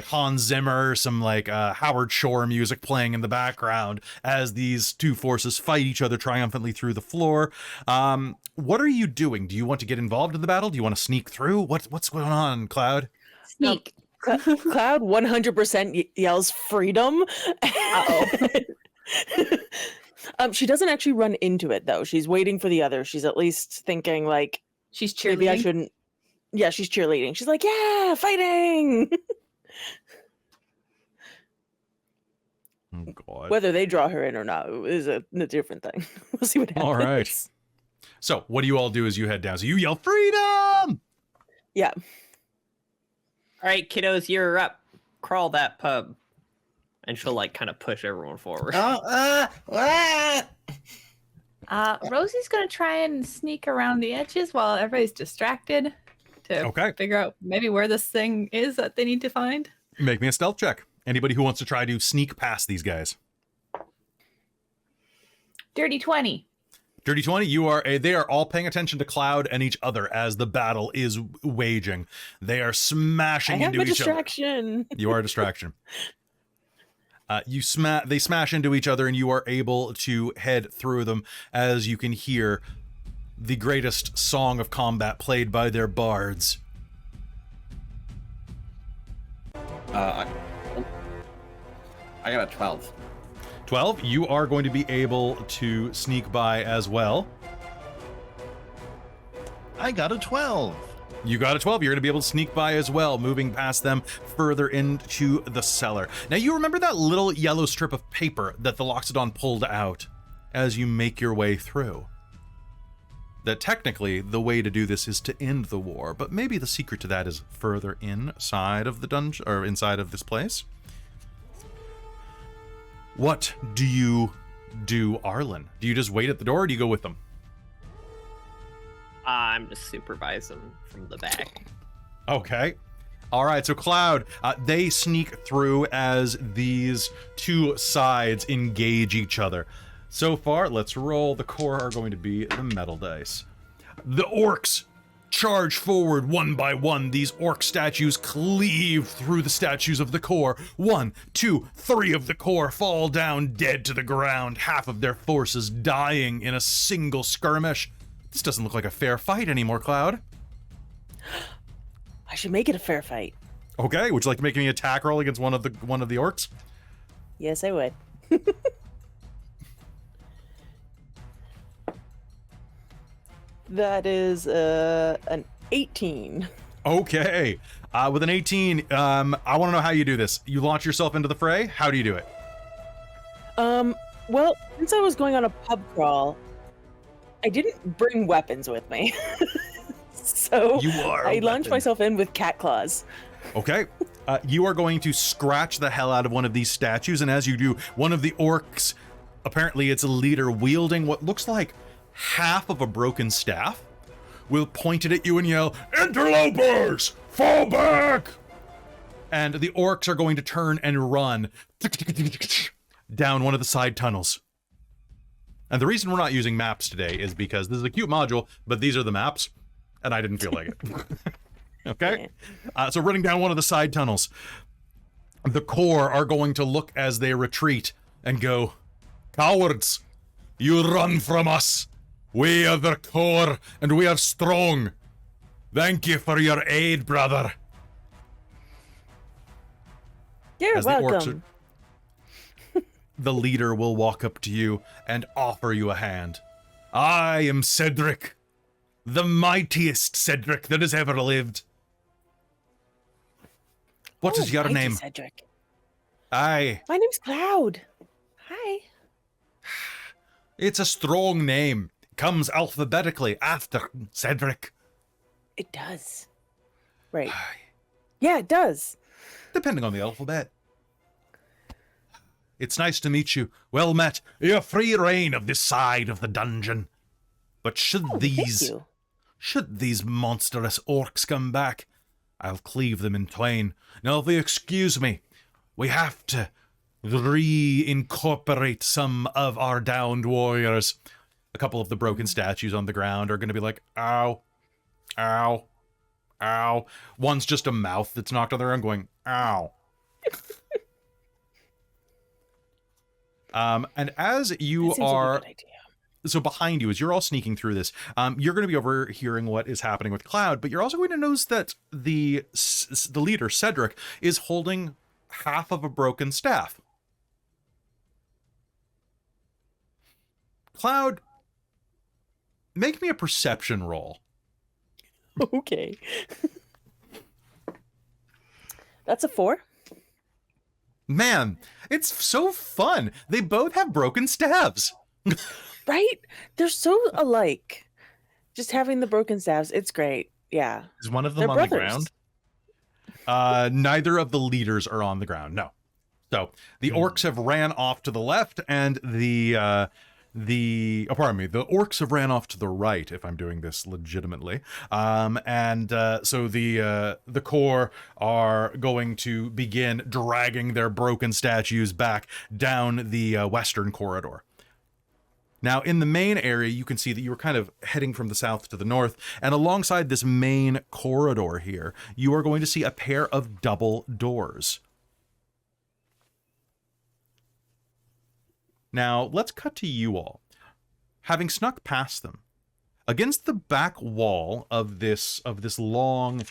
Hans Zimmer, some like Howard Shore music playing in the background as these two forces fight each other triumphantly through the floor. What are you doing? Do you want to get involved in the battle? Do you want to sneak through? What's going on, Cloud? Sneak. Cloud 100% yells freedom. She doesn't actually run into it though. She's waiting for the other. She's at least thinking like, She's maybe I cheerleading. shouldn't. Yeah, she's cheerleading. She's like, yeah, fighting. Oh God. Whether they draw her in or not is a different thing. We'll see what happens. All right. So what do you all do as you head down? So you yell freedom. Yeah. All right, kiddos, you're up. Crawl that pub. And she'll like kind of push everyone forward. Rosie's gonna try and sneak around the edges while everybody's distracted to Okay. figure out maybe where this thing is that they need to find. Make me a stealth check. Anybody who wants to try to sneak past these guys. Dirty 20. Dirty 20, they are all paying attention to Cloud and each other as the battle is waging. They are I smashing have into a each other. distraction. You are a distraction. They smash into each other, and you are able to head through them as you can hear the greatest song of combat played by their bards. I got a 12. 12, you are going to be able to sneak by as well. I got a 12. You got a 12. You're going to be able to sneak by as well, moving past them further into the cellar. Now, you remember that little yellow strip of paper that the Loxodon pulled out as you make your way through? That technically, the way to do this is to end the war, but maybe the secret to that is further inside of the dungeon, or inside of this place. What do you do, Arlynn? Do you just wait at the door, or do you go with them? I'm just supervise them from the back. Okay. All right, so Cloud, they sneak through as these two sides engage each other. So far, let's roll. The core are going to be the metal dice. The orcs charge forward one by one. These orc statues cleave through the statues of the core. 1, 2, 3 of the core fall down dead to the ground, half of their forces dying in a single skirmish. This doesn't look like a fair fight anymore, Cloud. I should make it a fair fight. Okay, would you like to make me an attack roll against one of the orcs? Yes, I would. That is an 18. Okay. With an 18, I want to know how you do this. You launch yourself into the fray? How do you do it? Well, since I was going on a pub crawl, I didn't bring weapons with me. So You are a I launched weapon. myself in with cat claws. Okay. You are going to scratch the hell out of one of these statues, and as you do, one of the orcs, apparently it's a leader, wielding what looks like half of a broken staff, will point it at you and yell, "Interlopers, fall back!" And the orcs are going to turn and run down one of the side tunnels. And the reason we're not using maps today is because this is a cute module, but these are the maps, and I didn't feel like it. Okay? So running down one of the side tunnels, the core are going to look as they retreat and go, "Cowards, you run from us. We are the core, and we are strong. Thank you for your aid, brother." You're As the orcs welcome. The leader will walk up to you and offer you a hand. "I am Cedric, the mightiest Cedric that has ever lived. What is your thank you, name?" Cedric. Aye, My name's Cloud. Hi. it's a strong name. Comes alphabetically after Cedric. It does. Right. Yeah, it does. Depending on the alphabet. It's nice to meet you. Well met. You have free reign of this side of the dungeon. But should Thank you. these monstrous orcs come back, I'll cleave them in twain. Now, if you excuse me, we have to reincorporate some of our downed warriors. A couple of the broken statues on the ground are going to be like, ow, ow, ow. One's just a mouth that's knocked on their own going, ow. And as you That seems like a are... good idea. So behind you, as you're all sneaking through this, you're going to be overhearing what is happening with Cloud, but you're also going to notice that the leader, Cedric, is holding half of a broken staff. Cloud, make me a perception roll. Okay. That's a 4. Man, it's so fun. They both have broken staves. Right? They're so alike. Just having the broken staves, it's great. Yeah. Is one of They're them on the brothers. ground? Neither of the leaders are on the ground. No. So the orcs have ran off to the left, and the orcs have ran off to the right, if I'm doing this legitimately. So the core are going to begin dragging their broken statues back down the western corridor. Now, in the main area, you can see that you were kind of heading from the south to the north, and alongside this main corridor here, you are going to see a pair of double doors. Now, let's cut to you all. Having snuck past them, against the back wall of this long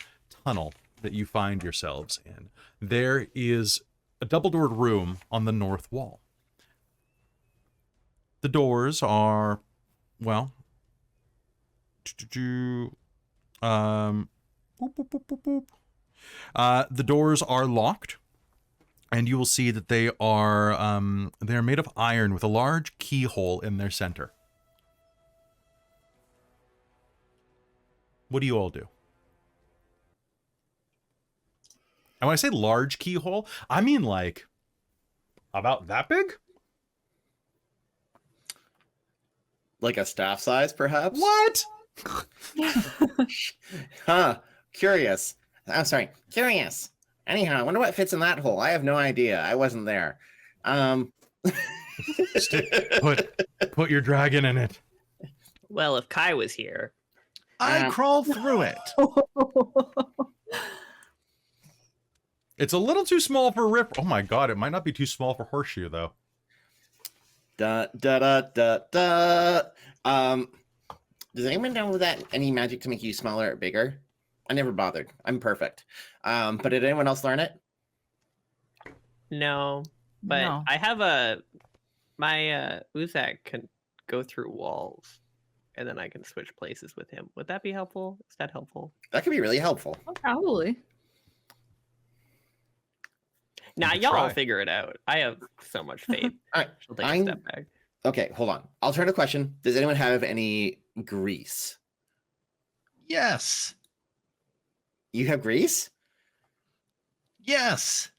tunnel that you find yourselves in, there is a double-doored room on the north wall. The doors are, well, the doors are locked, and you will see that they are made of iron with a large keyhole in their center. What do you all do? And when I say large keyhole, I mean like about that big? Like a staff size, perhaps? What? Huh. Curious. I'm sorry. Curious. Anyhow, I wonder what fits in that hole. I have no idea. I wasn't there. Put your dragon in it. Well, if Kai was here, I crawled through it. It's a little too small for Riff. Oh my god, it might not be too small for Horseshoe, though. Da da da da da. Does anyone know that any magic to make you smaller or bigger? I never bothered. I'm perfect. But did anyone else learn it? no. But No. I have my Uzak can go through walls, and then I can switch places with him. Would that be helpful? Is that helpful? That could be really helpful. Probably. Nah, can y'all try. will figure it out. I have so much faith. All right. She'll take I'm- a step back. Okay, hold on. Alternative question. Does anyone have any grease? Yes. You have grease? Yes.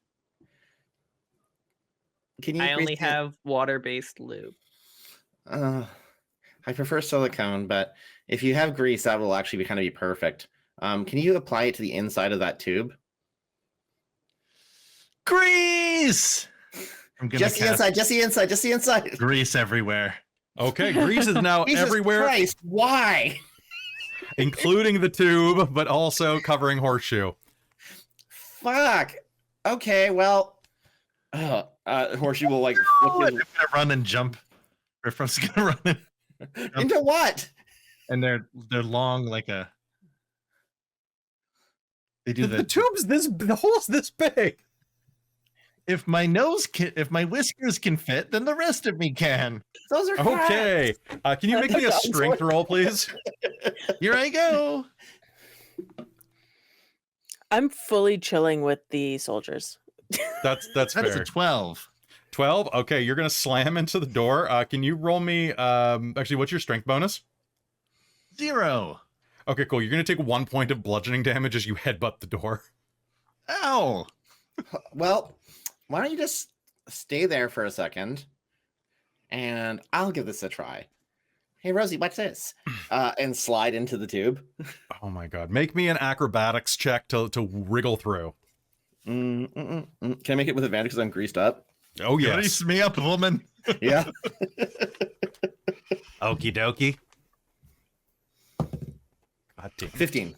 Can you I only grease it? have water-based lube. I prefer silicone, but if you have grease, that will actually be perfect. Can you apply it to the inside of that tube? Grease. I'm gonna Just the cast inside, just the inside, just the inside. grease everywhere. Okay, grease is now Jesus everywhere. Christ, why? including the tube, but also covering Horseshoe. Fuck. Okay, well, Horseshoe will like I'm flip gonna run and jump. Riff's gonna run into what? and they're long like a. They do The tube's the hole's this big. If my whiskers can fit, then the rest of me can. Those are Okay. Can you make me a strength roll, please? Here I go. I'm fully chilling with the soldiers. That's That's fair. a 12. 12. Okay, you're gonna slam into the door. Can you roll me? Actually, what's your strength bonus? 0. Okay, cool. You're gonna take 1 point of bludgeoning damage as you headbutt the door. Ow. Well, why don't you just stay there for a second, and I'll give this a try. Hey, Rosie, what's this? And slide into the tube. Oh my god! Make me an acrobatics check to wriggle through. Can I make it with advantage because I'm greased up? Oh yes. Grease me up, woman. Yeah. Okie dokie. God damn. 15.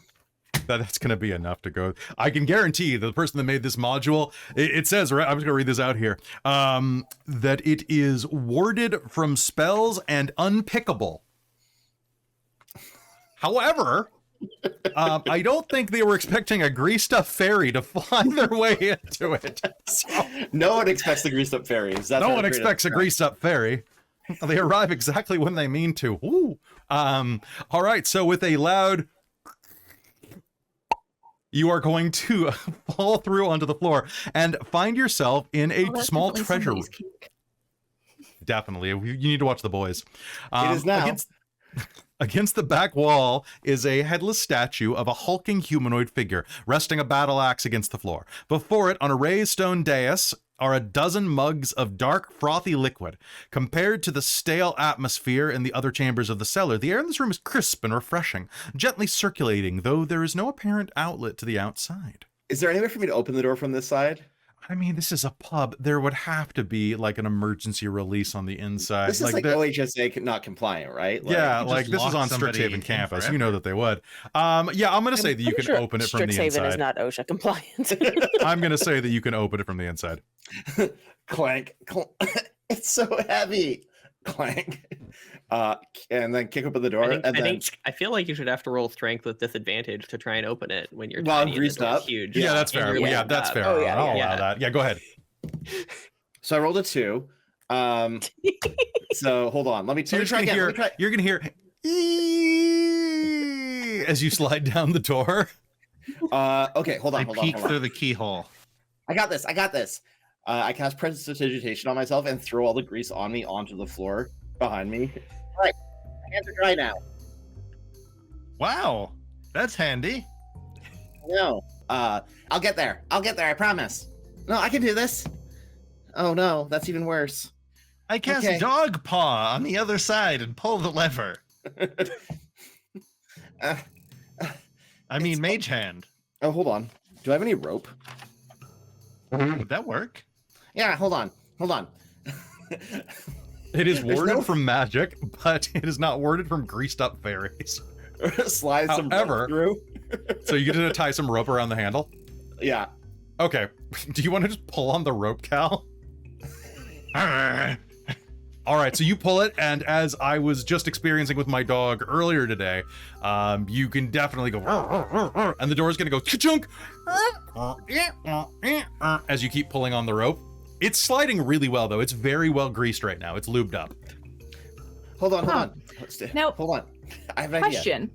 That's going to be enough to go. I can guarantee that the person that made this module, it says, right, I'm just going to read this out here, that it is warded from spells and unpickable. However, I don't think they were expecting a greased up fairy to find their way into it. So, No one expects the greased up fairies. That's no how one great expects a it is. greased up fairy. They arrive exactly when they mean to. Ooh. All right, so with a loud, you are going to fall through onto the floor and find yourself in a Oh, that's small definitely treasure room. somebody's kink. Definitely, you need to watch The Boys. It is now. Against the back wall is a headless statue of a hulking humanoid figure, resting a battle axe against the floor. Before it, on a raised stone dais, are a dozen mugs of dark, frothy liquid. Compared to the stale atmosphere in the other chambers of the cellar, the air in this room is crisp and refreshing, gently circulating, though there is no apparent outlet to the outside. Is there any way for me to open the door from this side? I mean, this is a pub. There would have to be like an emergency release on the inside. This is like the- OHSA not compliant, right? yeah, you like just this is lock on somebody Strixhaven in campus. forever. You know that they would. Yeah, I'm gonna say that you Pretty can sure open it from the Strixhaven inside. is not OSHA compliant. I'm gonna say that you can open it from the inside. Clank. It's so heavy. Clank. And then kick open the door. I feel like you should have to roll strength with disadvantage to try and open it when you're Well, I'm tiny and the greased door's up. huge. Yeah, that's and fair. you're Yeah, locked that's up. fair. Oh, yeah, I'll yeah. allow that. Yeah, go ahead. So I rolled a 2. So hold on. Let me So try again. Let me try. you're gonna hear "Eeeeee" as you slide down the door. Okay, hold I on. peek through the keyhole. I got this. I cast Prestidigitation on myself and throw all the grease on me onto the floor behind me. All right, my hands are dry now. Wow, that's handy. No, I'll get there. I promise. No, I can do this. Oh no, that's even worse. I cast Okay. dog paw on the other side and pull the lever. Uh, I mean, mage hand. oh, hold on. Do I have any rope? Would that work? Yeah, hold on. It is There's warded no- from magic, but it is not warded from greased up fairies. Slide some However- rope through. So you're gonna tie some rope around the handle. Yeah. Okay. Do you want to just pull on the rope, Cal? All right, so you pull it, and as I was just experiencing with my dog earlier today, you can definitely go, and the door is going to go ka-chunk as you keep pulling on the rope. It's sliding really well, though. It's very well greased right now. It's lubed up. Hold on. Now- Hold on. I have an idea. Question: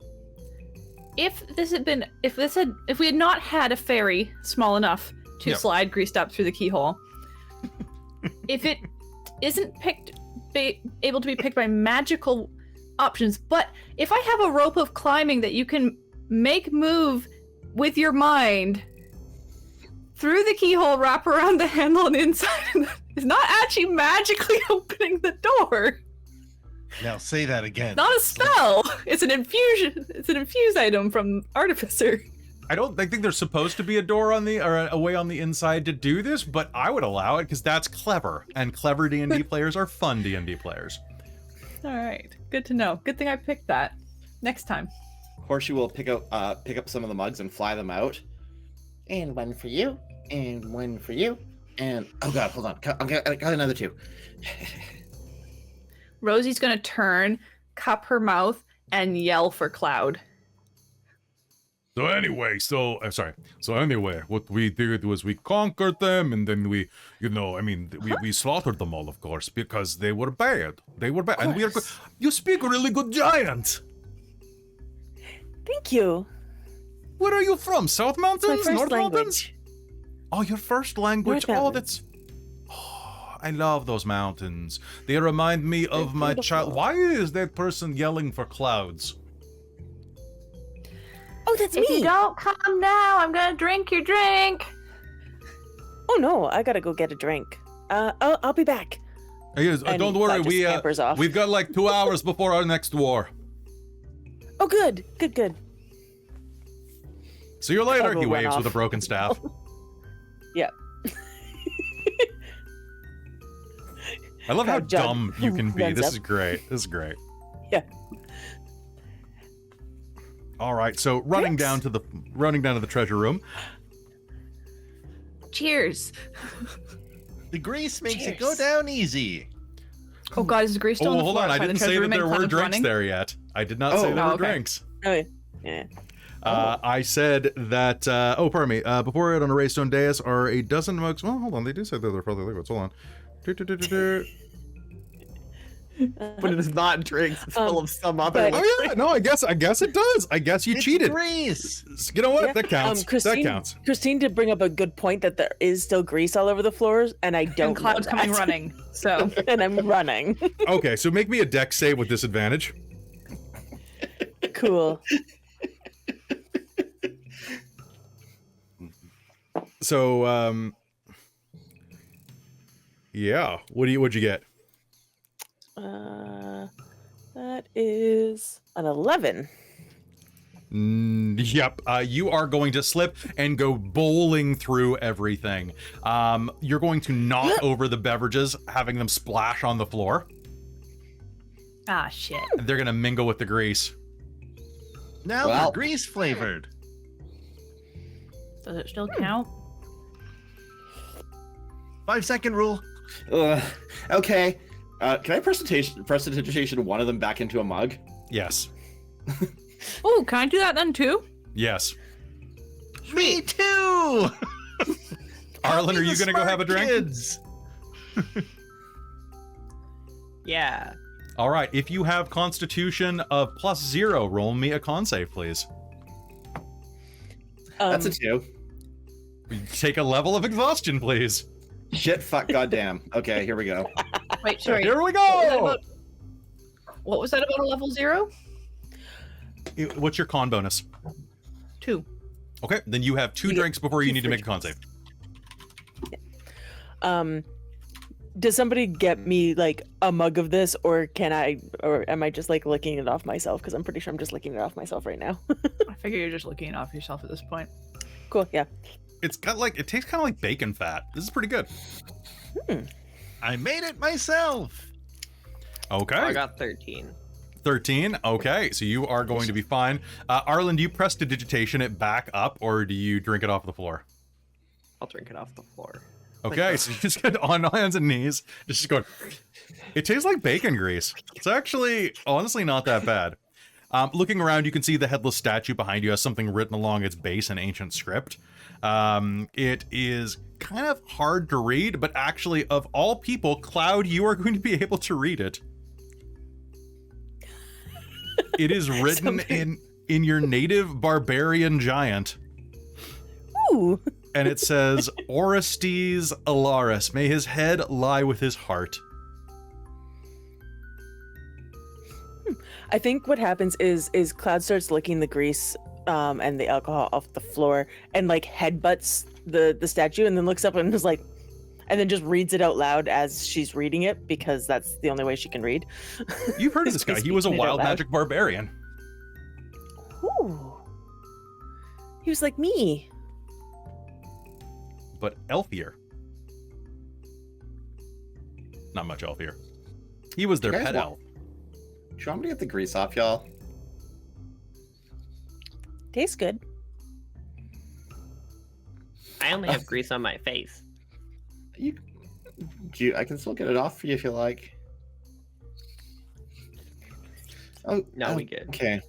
if we had not had a fairy small enough to Yep. slide greased up through the keyhole, if it isn't able to be picked by magical options, but if I have a rope of climbing that you can make move with your mind through the keyhole, wrap around the handle and inside, it's not actually magically opening the door. Now say that again. Not a spell. It's an infusion. It's an infuse item from Artificer. I think there's supposed to be a door on the or a way on the inside to do this, but I would allow it because that's clever, and clever D&D players are fun D&D players. All right. Good to know. Good thing I picked that. Next time. Horseshoe will pick up some of the mugs and fly them out. And one for you, and one for you, and oh god, hold on, I got another 2. Rosie's gonna turn, cup her mouth, and yell for Cloud. So anyway, what we did was we conquered them, and then we slaughtered them all, of course, because they were bad. They were bad, and we are good. You speak really good giant. Thank you. Where are you from? South It's my Mountains? first North Mountains? language. Oh, your first language. North Oh, Mountains. I love those mountains. They remind me of my child. Why is that person yelling for clouds? Oh, that's If you me. don't come now, I'm gonna drink your drink. Oh no, I gotta go get a drink. I'll be back. Yes, And don't worry. Cloud just scampers off. We've got like 2 hours before our next war. Oh, good. See you later. will He run waves with a off. broken staff. Yep. I love how Proud Judd dumb you can be. runs This up. is great. This is great. Yeah. All right. So running down to the treasure room. Cheers. The grease makes it go Cheers. down easy. Oh God, is the grease still Oh, on the hold floor on. I outside the didn't say treasure that room and there Cloud were is drinks running? there yet. I did not say there Oh, were okay. drinks. Oh yeah. I said that. Pardon me. Before it on a Raystone dais are a dozen mugs. Well, hold on. They do say that they're probably liquids. Hold on. But it is not drinks. It's full of some other. but- Oh yeah. No, I guess it does. I guess you It's cheated. grease. You know what? Yeah. That counts. Christine, That counts. Christine did bring up a good point that there is still grease all over the floors, and I don't. And Cloud's know coming that. running. So and I'm running. Okay, so make me a dex save with disadvantage. Cool. So, yeah. What'd you get? That is an 11. Yep. You are going to slip and go bowling through everything. You're going to knock over the beverages, having them splash on the floor. ah shit. They're gonna mingle with the grease. Now Well- they're grease flavored. Does it still count? 5-second rule. Okay. Can I prestidigitation one of them back into a mug? Yes. Oh, can I do that then too? Yes. Me too. Arlynn, are you gonna go have a drink? Kids. Yeah. All right. If you have Constitution of +0, roll me a con save, please. That's a 2. Take a level of exhaustion, please. Shit, fuck, goddamn. Okay, here we go. Wait, sorry. Here we What was that go. about- What was that about a level 0? What's your con bonus? 2. Okay, then you have 2 Yeah, drinks before you two need to free make a con save. Does somebody get me like a mug of this, or am I just like licking it off myself? Because I'm pretty sure I'm just licking it off myself right now. I figure you're just looking off yourself at this point. Cool. Yeah. It tastes kind of like bacon fat. This is pretty good. I made it myself. Okay. I got 13. 13. Okay, so you are going to be fine. Arlynn, do you prestidigitation it back up, or do you drink it off the floor? I'll drink it off the floor. Okay, so you just get on hands and knees, just going. It tastes like bacon grease. It's actually, honestly, not that bad. Looking around, you can see the headless statue behind you has something written along its base in ancient script. It is kind of hard to read, but actually, of all people, Cloud, you are going to be able to read it. It is written in your native barbarian giant. Ooh. And it says, Orestes Alaris, may his head lie with his heart. I think what happens is Cloud starts licking the grease and the alcohol off the floor and like headbutts the statue and then looks up and is like, and then just reads it out loud as she's reading it because that's the only way she can read. You've heard of this guy. He was a Speaking it out wild loud. magic barbarian. Ooh. He was like me. But elfier. Not much elfier. He was their You guys pet want- elf. Do you want me to get the grease off, y'all? Tastes good. I only have grease on my face. I can still get it off for you if you like. Oh No, we good. Okay.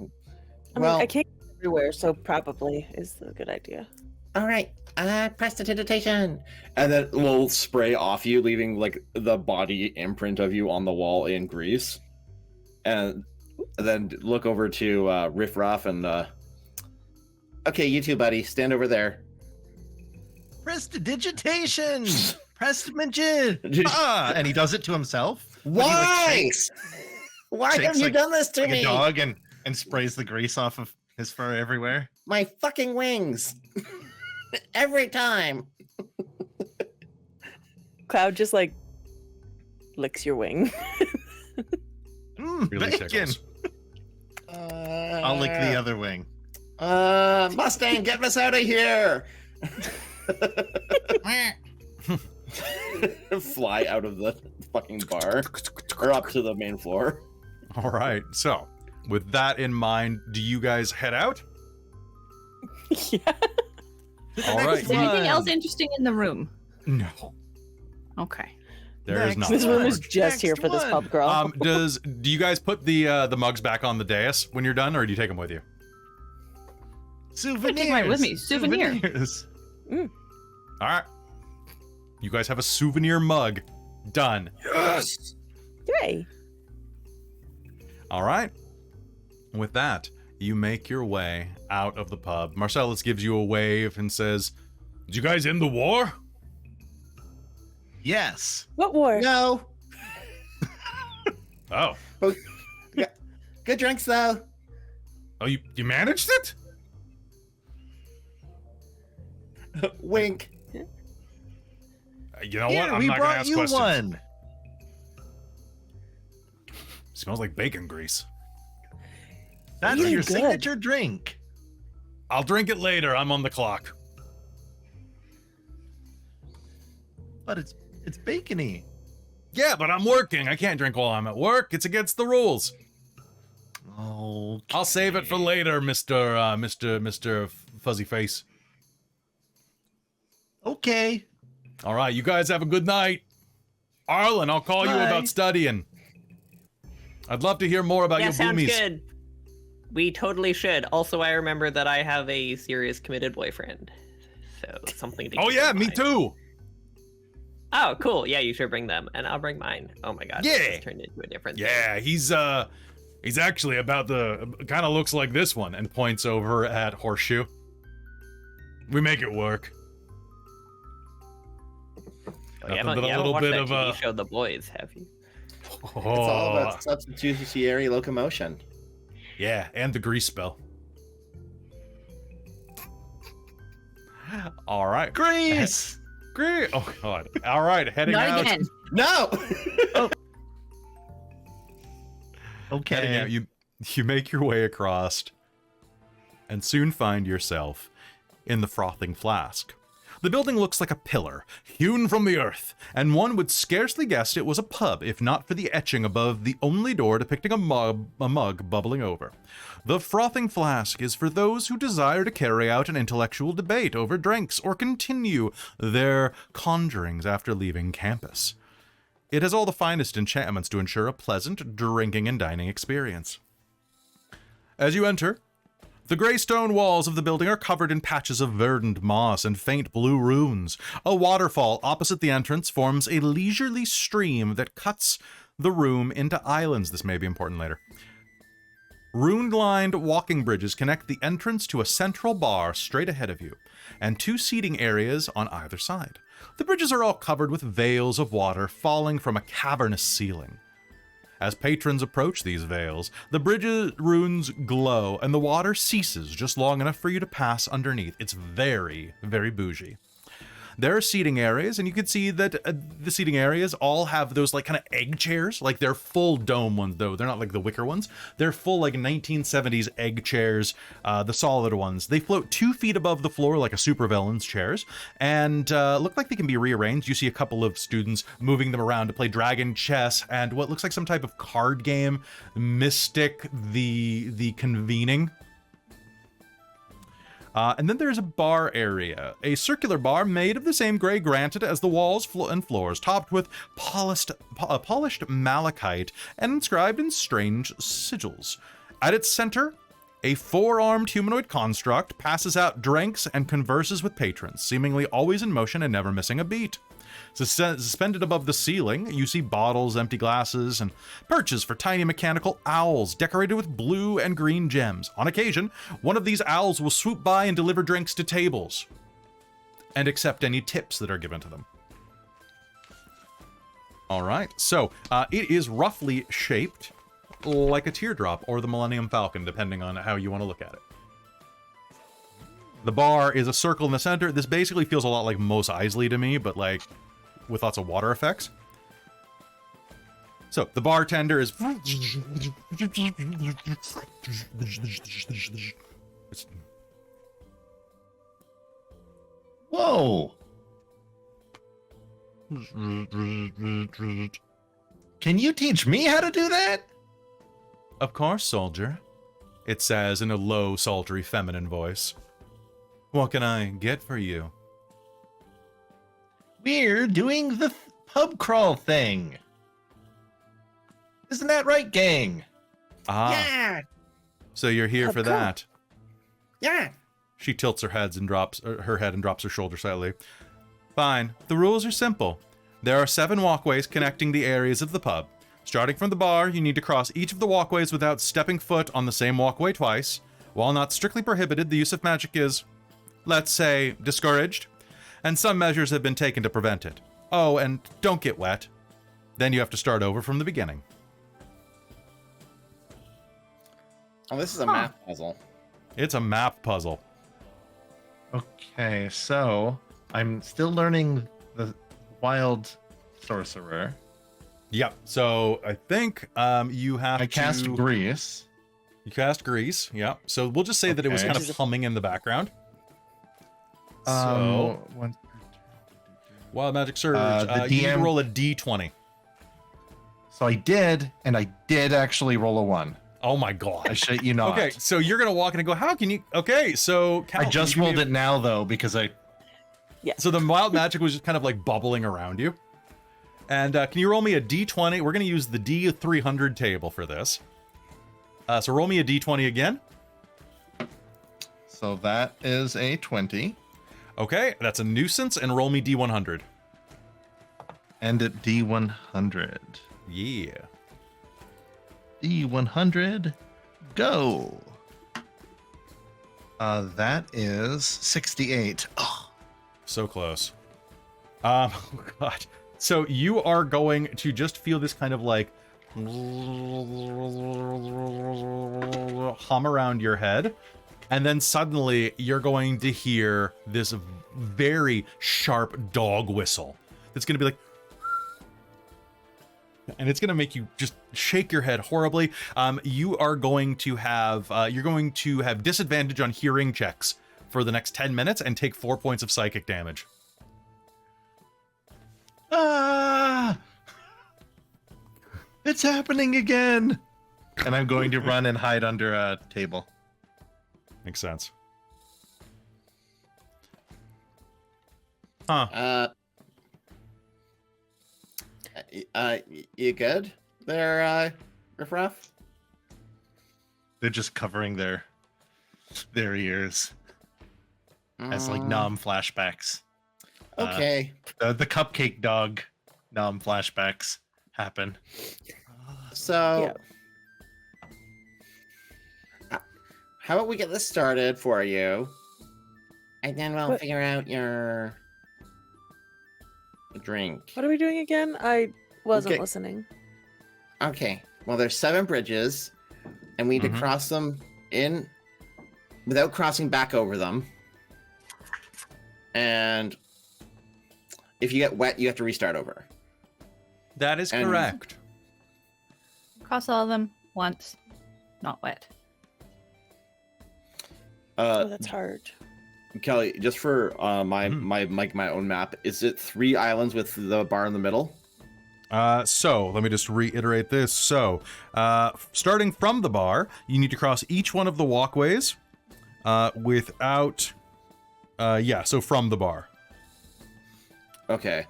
I mean, I can't go everywhere, so probably is a good idea. All right. Prestidigitation. And then we'll spray off you, leaving like the body imprint of you on the wall in grease. And then look over to Riff Ruff and okay, you two, buddy, stand over there. Prestidigitation! Prestidigit! And he does it to himself. But he, Why? shakes Why have you like- done this to like me? a dog and sprays the grease off of his fur everywhere. My fucking wings. Every time. Cloud just like licks your wing. Really Bacon! tickles. I'll lick the other wing. Mustang, get us out of here. Fly out of the fucking bar or up to the main floor. All right. So, with that in mind, do you guys head out? Yeah. All right. Is there anything else interesting in the room? No, Okay. there is not. This room is Next just here for this one. pub crawl. Do you guys put the mugs back on the dais when you're done, or do you take them with you? Souvenirs! take mine with me. Souvenir. Souvenirs. Mm. All right. You guys have a souvenir mug. Done. Yes. Yay. All right. With that, you make your way out of the pub. Marcellus gives you a wave and says, "Did you guys end the war?" Yes. What war? No. Oh. Good drinks though. Oh, you managed it? Wink. You know Here, what? I'm we not gonna brought ask you questions. one. Smells like bacon grease. That's Really your good. signature drink. I'll drink it later. I'm on the clock. But it's bacony. Yeah, but I'm working. I can't drink while I'm at work. It's against the rules. Oh, I'll save it for later, Mr. Fuzzy Face. okay. All right, you guys have a good night. Arlynn, I'll call you Bye. about studying. I'd love to hear more about Yeah, your sounds boomies. good. We totally should. Also, I remember that I have a serious committed boyfriend. So, something to Oh keep yeah, in me mind. too. Oh, cool. Yeah, you should bring them. And I'll bring mine. Oh my god. Yeah. This has turned into a different thing. Yeah, he's actually about the kind of looks like this one and points over at Horseshoe. We make it work. Oh, yeah, Nothing but a you haven't little watched bit that of TV a show The Boys, have you? It's all about substitutionary locomotion. Yeah, and the grease spell. All right. Grease. Great. Oh god. All right, heading Not out. again. No. Okay. Heading out. You make your way across and soon find yourself in the Frothing Flask. The building looks like a pillar, hewn from the earth, and one would scarcely guess it was a pub if not for the etching above the only door depicting a mug bubbling over. The Frothing Flask is for those who desire to carry out an intellectual debate over drinks or continue their conjurings after leaving campus. It has all the finest enchantments to ensure a pleasant drinking and dining experience. As you enter, the grey stone walls of the building are covered in patches of verdant moss and faint blue runes. A waterfall opposite the entrance forms a leisurely stream that cuts the room into islands. This may be important later. Rune-lined walking bridges connect the entrance to a central bar straight ahead of you, and two seating areas on either side. The bridges are all covered with veils of water falling from a cavernous ceiling. As patrons approach these veils, the bridge's runes glow and the water ceases just long enough for you to pass underneath. It's very, very bougie. There are seating areas, and you can see that the seating areas all have those like kind of egg chairs. Like they're full dome ones, though. They're not like the wicker ones. They're full like 1970s egg chairs, the solid ones. They float 2 feet above the floor like a supervillain's chairs, and look like they can be rearranged. You see a couple of students moving them around to play dragon chess and what looks like some type of card game, Mystic the Convening. And then there's a bar area, a circular bar made of the same gray granite as the walls and floors, topped with polished malachite and inscribed in strange sigils. At its center, a four-armed humanoid construct passes out drinks and converses with patrons, seemingly always in motion and never missing a beat. Suspended above the ceiling, you see bottles, empty glasses, and perches for tiny mechanical owls decorated with blue and green gems. On occasion, one of these owls will swoop by and deliver drinks to tables and accept any tips that are given to them. All right, so it is roughly shaped like a teardrop or the Millennium Falcon, depending on how you want to look at it. The bar is a circle in the center. This basically feels a lot like Mos Eisley to me, but like with lots of water effects. So the bartender is... Whoa! Can you teach me how to do that? Of course, soldier, it says in a low, sultry, feminine voice. What can I get for you? We're doing the pub crawl thing. Isn't that right, gang? Ah, Yeah. so you're here Pub for crawl. that. Yeah. She tilts her head and drops her shoulder slightly. Fine. The rules are simple. There are 7 walkways connecting the areas of the pub. Starting from the bar, you need to cross each of the walkways without stepping foot on the same walkway twice. While not strictly prohibited, the use of magic is, let's say, discouraged, and some measures have been taken to prevent it. Oh, and don't get wet. Then you have to start over from the beginning. Oh, this is a math puzzle. It's a map puzzle. Okay, so I'm still learning the wild sorcerer. Yep. So I think you have I cast to... Grease. You cast Grease. Yep. So we'll just say that it was Okay. kind of humming in the background. So, One, Wild Magic Surge. the You need to DM roll a d20. so I did, and I did actually roll a 1. Oh my god. I shit you not. Okay, so you're gonna walk in and go, how can you... Okay, so... Cal, I can just you give rolled me it now, though, because I... So the Wild Magic was just kind of like bubbling around you. And can you roll me a d20? We're gonna use the d300 table for this. So roll me a d20 again. So that is a 20. Okay, that's a nuisance, and roll me d100. And at D100. Yeah. D100, go. That is 68. Oh, So close. Oh god. So you are going to just feel this kind of like hum around your head, and then suddenly you're going to hear this very sharp dog whistle that's going to be like, and it's going to make you just shake your head horribly. You are going to have disadvantage on hearing checks for the next 10 minutes and take 4 points of psychic damage. ah! It's happening again. And I'm going to run and hide under a table. Makes sense. Huh. You good there, Ruff? They're just covering their ears as like Mm, nom flashbacks. Okay. The cupcake dog nom flashbacks happen. So, how about we get this started for you, and then we'll What? figure out your drink. What are we doing again? I wasn't Okay. listening. Okay. Well, there's 7 bridges, and we need Mhm. to cross them in without crossing back over them. And if you get wet, you have to restart over. That is And- correct. Cross all of them once. Not wet. Oh, that's hard. Kelly, just for my Mhm. my own map, is it 3 islands with the bar in the middle? So let me just reiterate this. So, starting from the bar, you need to cross each one of the walkways without, yeah, so from the bar. Okay.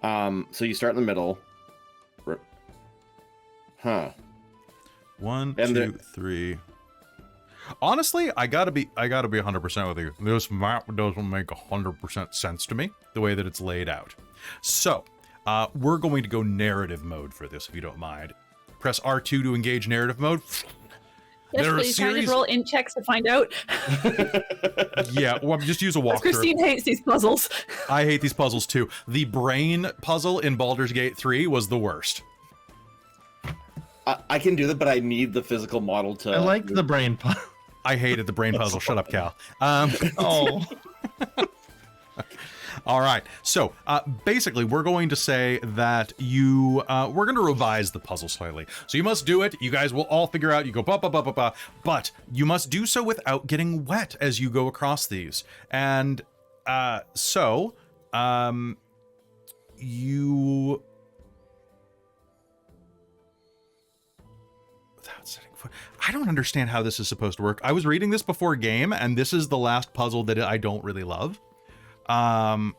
So you start in the middle. Huh. 1, And 2, 3. Honestly, I gotta be 100% with you. This map doesn't make 100% sense to me, the way that it's laid out. So, we're going to go narrative mode for this, if you don't mind. Press R2 to engage narrative mode. Yes, There are a please. Can I series- just roll in checks to find out? Yeah, well, just use a walkthrough. Christine hates these puzzles. I hate these puzzles too. The brain puzzle in Baldur's Gate 3 was the worst. I can do that, but I need the physical model to. I like the brain puzzle. I hated the brain puzzle. Shut up, Cal. Oh. All right. So basically, we're going to say that we're going to revise the puzzle slightly. So you must do it. You guys will all figure out. You go ba ba ba ba ba, but you must do so without getting wet as you go across these. And you. Without setting foot. I don't understand how this is supposed to work. I was reading this before game, and this is the last puzzle that I don't really love. I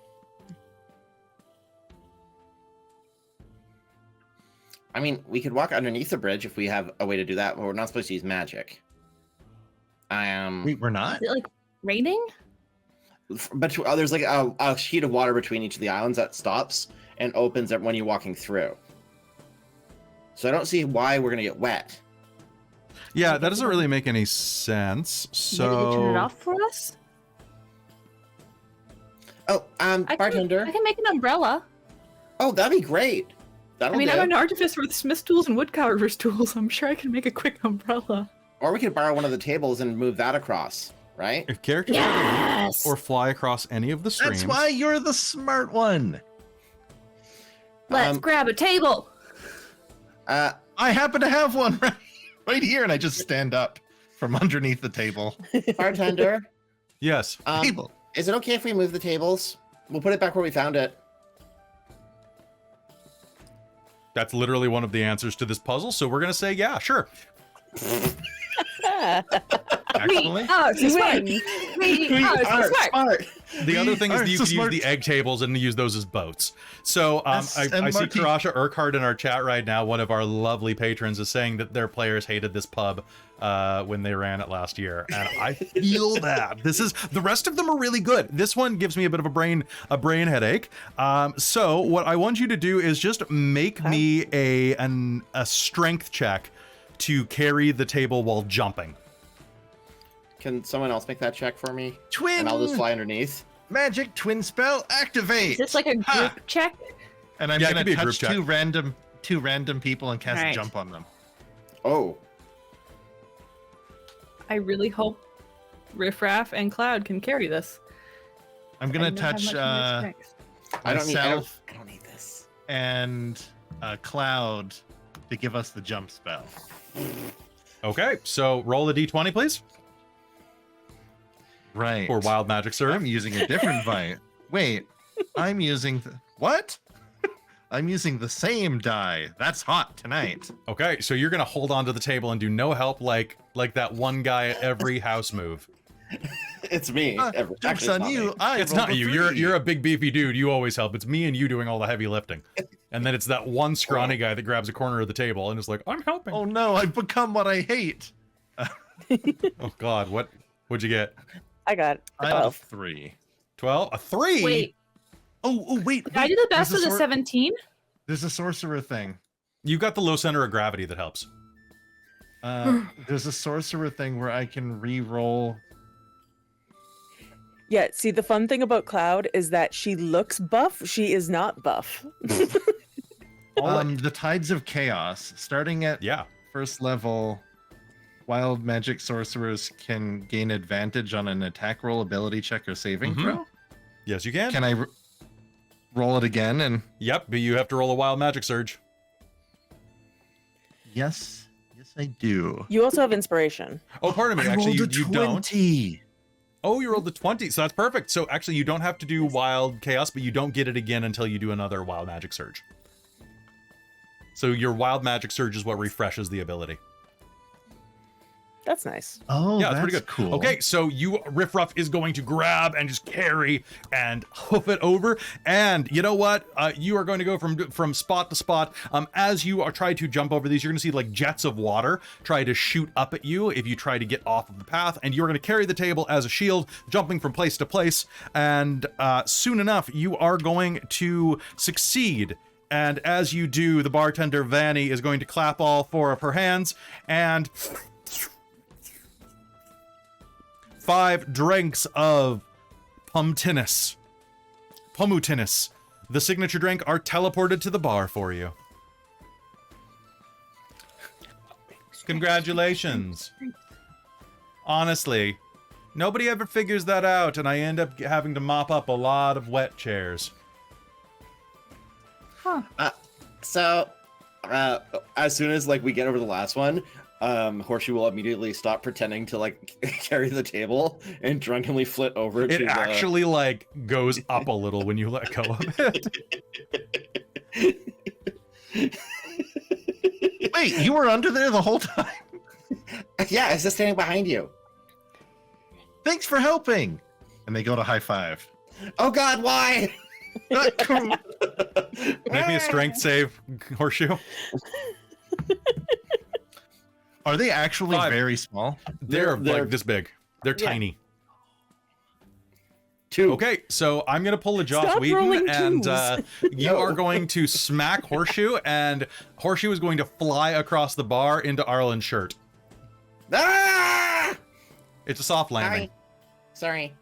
mean, we could walk underneath the bridge if we have a way to do that, but we're not supposed to use magic. Wait, we're not? Is it like raining? But there's like a sheet of water between each of the islands that stops and opens when you're walking through. So I don't see why we're gonna get wet. Yeah, that doesn't really make any sense. So Maybe they turn it off for us? Oh, bartender. I can make an umbrella. Oh, that'd be great. That'll I mean, do. I'm an artificer with smith tools and woodcarver's tools. I'm sure I can make a quick umbrella. Or we could borrow one of the tables and move that across, right? if characters Yes! or fly across any of the streams, That's why you're the smart one. Let's grab a table. I happen to have one right here, and I just stand up from underneath the table. Bartender, yes. Table. is it okay if we move the tables? We'll put it back where we found it. That's literally one of the answers to this puzzle. So we're gonna say, yeah, sure. Actually, Oh, it's smart. Smart. The other thing is that you so can use smart. the egg tables and use those as boats. So Yes, I and see Marty- Karasha Urquhart in our chat right now. One of our lovely patrons is saying that their players hated this pub when they ran it last year, and I feel that. The rest of them are really good. This one gives me a bit of a brain headache. So what I want you to do is just make me a strength check to carry the table while jumping. Can someone else make that check for me? twin And I'll just fly underneath. magic twin spell activate. Is this like a group Ha! check? And I'm Yeah, it gonna could be a group touch check. two random people and cast Alright. jump on them. Oh, I really hope Riff Raff and Cloud can carry this. I'm gonna I don't have touch much in their strength. I don't myself need this. and Cloud to give us the jump spell. Okay, so roll a d20, please, Right. for wild magic surge. I'm using a different vine. Wait, I'm using what? I'm using the same die. That's hot tonight. Okay, so you're gonna hold on to the table and do no help like that one guy at every house move. It's me. Joke's Actually, on it's you. not me. I It's rolled not a you. 3. You're a big beefy dude. You always help. It's me and you doing all the heavy lifting. And then it's that one scrawny guy that grabs a corner of the table and is like, "I'm helping." Oh no, I've become what I hate. Oh God, what'd you get? I got I have a 12. 3. 12? A 3? Wait, Oh wait. did I do the best there's of a the 17? There's a sorcerer thing. You got the low center of gravity that helps. There's a sorcerer thing where I can re-roll. Yeah, see, the fun thing about Cloud is that she looks buff. She is not buff. The Tides of Chaos. Starting at Yeah. first level, wild magic sorcerers can gain advantage on an attack roll, ability check, or saving Mhm. throw. Yes, you can. Can I roll it again? And Yep, but you have to roll a wild magic surge. yes, I do. You also have inspiration. Oh, pardon me. Actually, rolled a you don't. 20. Oh, you rolled the 20, so that's perfect. So actually, you don't have to do wild chaos, but you don't get it again until you do another wild magic surge. So your wild magic surge is what refreshes the ability. That's nice. Oh, Yeah, it's that's pretty good. cool. Okay, so Riff Ruff is going to grab and just carry and hoof it over. And you know what? You are going to go from spot to spot. As you are trying to jump over these, you're going to see like jets of water try to shoot up at you if you try to get off of the path. And you're going to carry the table as a shield, jumping from place to place. And soon enough, you are going to succeed. And as you do, the bartender Vanny is going to clap all 4 of her hands and 5 drinks of Pumutinus, the signature drink, are teleported to the bar for you. Congratulations. Honestly, nobody ever figures that out, and I end up having to mop up a lot of wet chairs. Huh. So, as soon as like we get over the last one, Horseshoe will immediately stop pretending to like carry the table and drunkenly flit over It to the... actually like goes up a little when you let go of it. Wait, you were under there the whole time? Yeah, it's just standing behind you. Thanks for helping. And they go to high five. Oh God, why? Make me a strength save, Horseshoe. Are they actually 5. very small? They're They're- like this big. They're Yeah. tiny. 2. Okay, so I'm gonna pull a Joss Stop Whedon, rolling and twos. you No. are going to smack Horseshoe, and Horseshoe is going to fly across the bar into Arlynn's shirt. Ah! It's a soft landing. Sorry.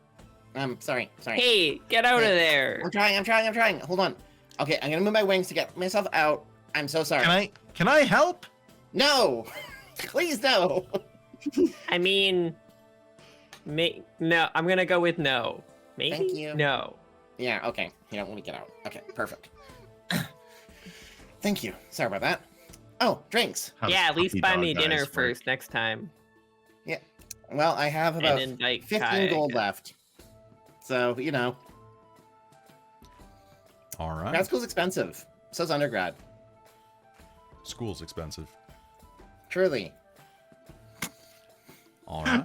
Sorry. Hey, get out of there. I'm trying. Hold on. Okay, I'm gonna move my wings to get myself out. I'm so sorry. Can I help? No! Please no! I mean, no, I'm gonna go with no. Maybe? Thank you. No. Yeah, okay. Let me get out. Okay, perfect. Thank you. Sorry about that. Oh, drinks. How's Yeah, at least puppy buy dog me guys dinner work? first next time. Well, I have about And invite 15 Kai gold again. left. So, All right. grad school's expensive. So's undergrad. School's expensive. Truly. All right.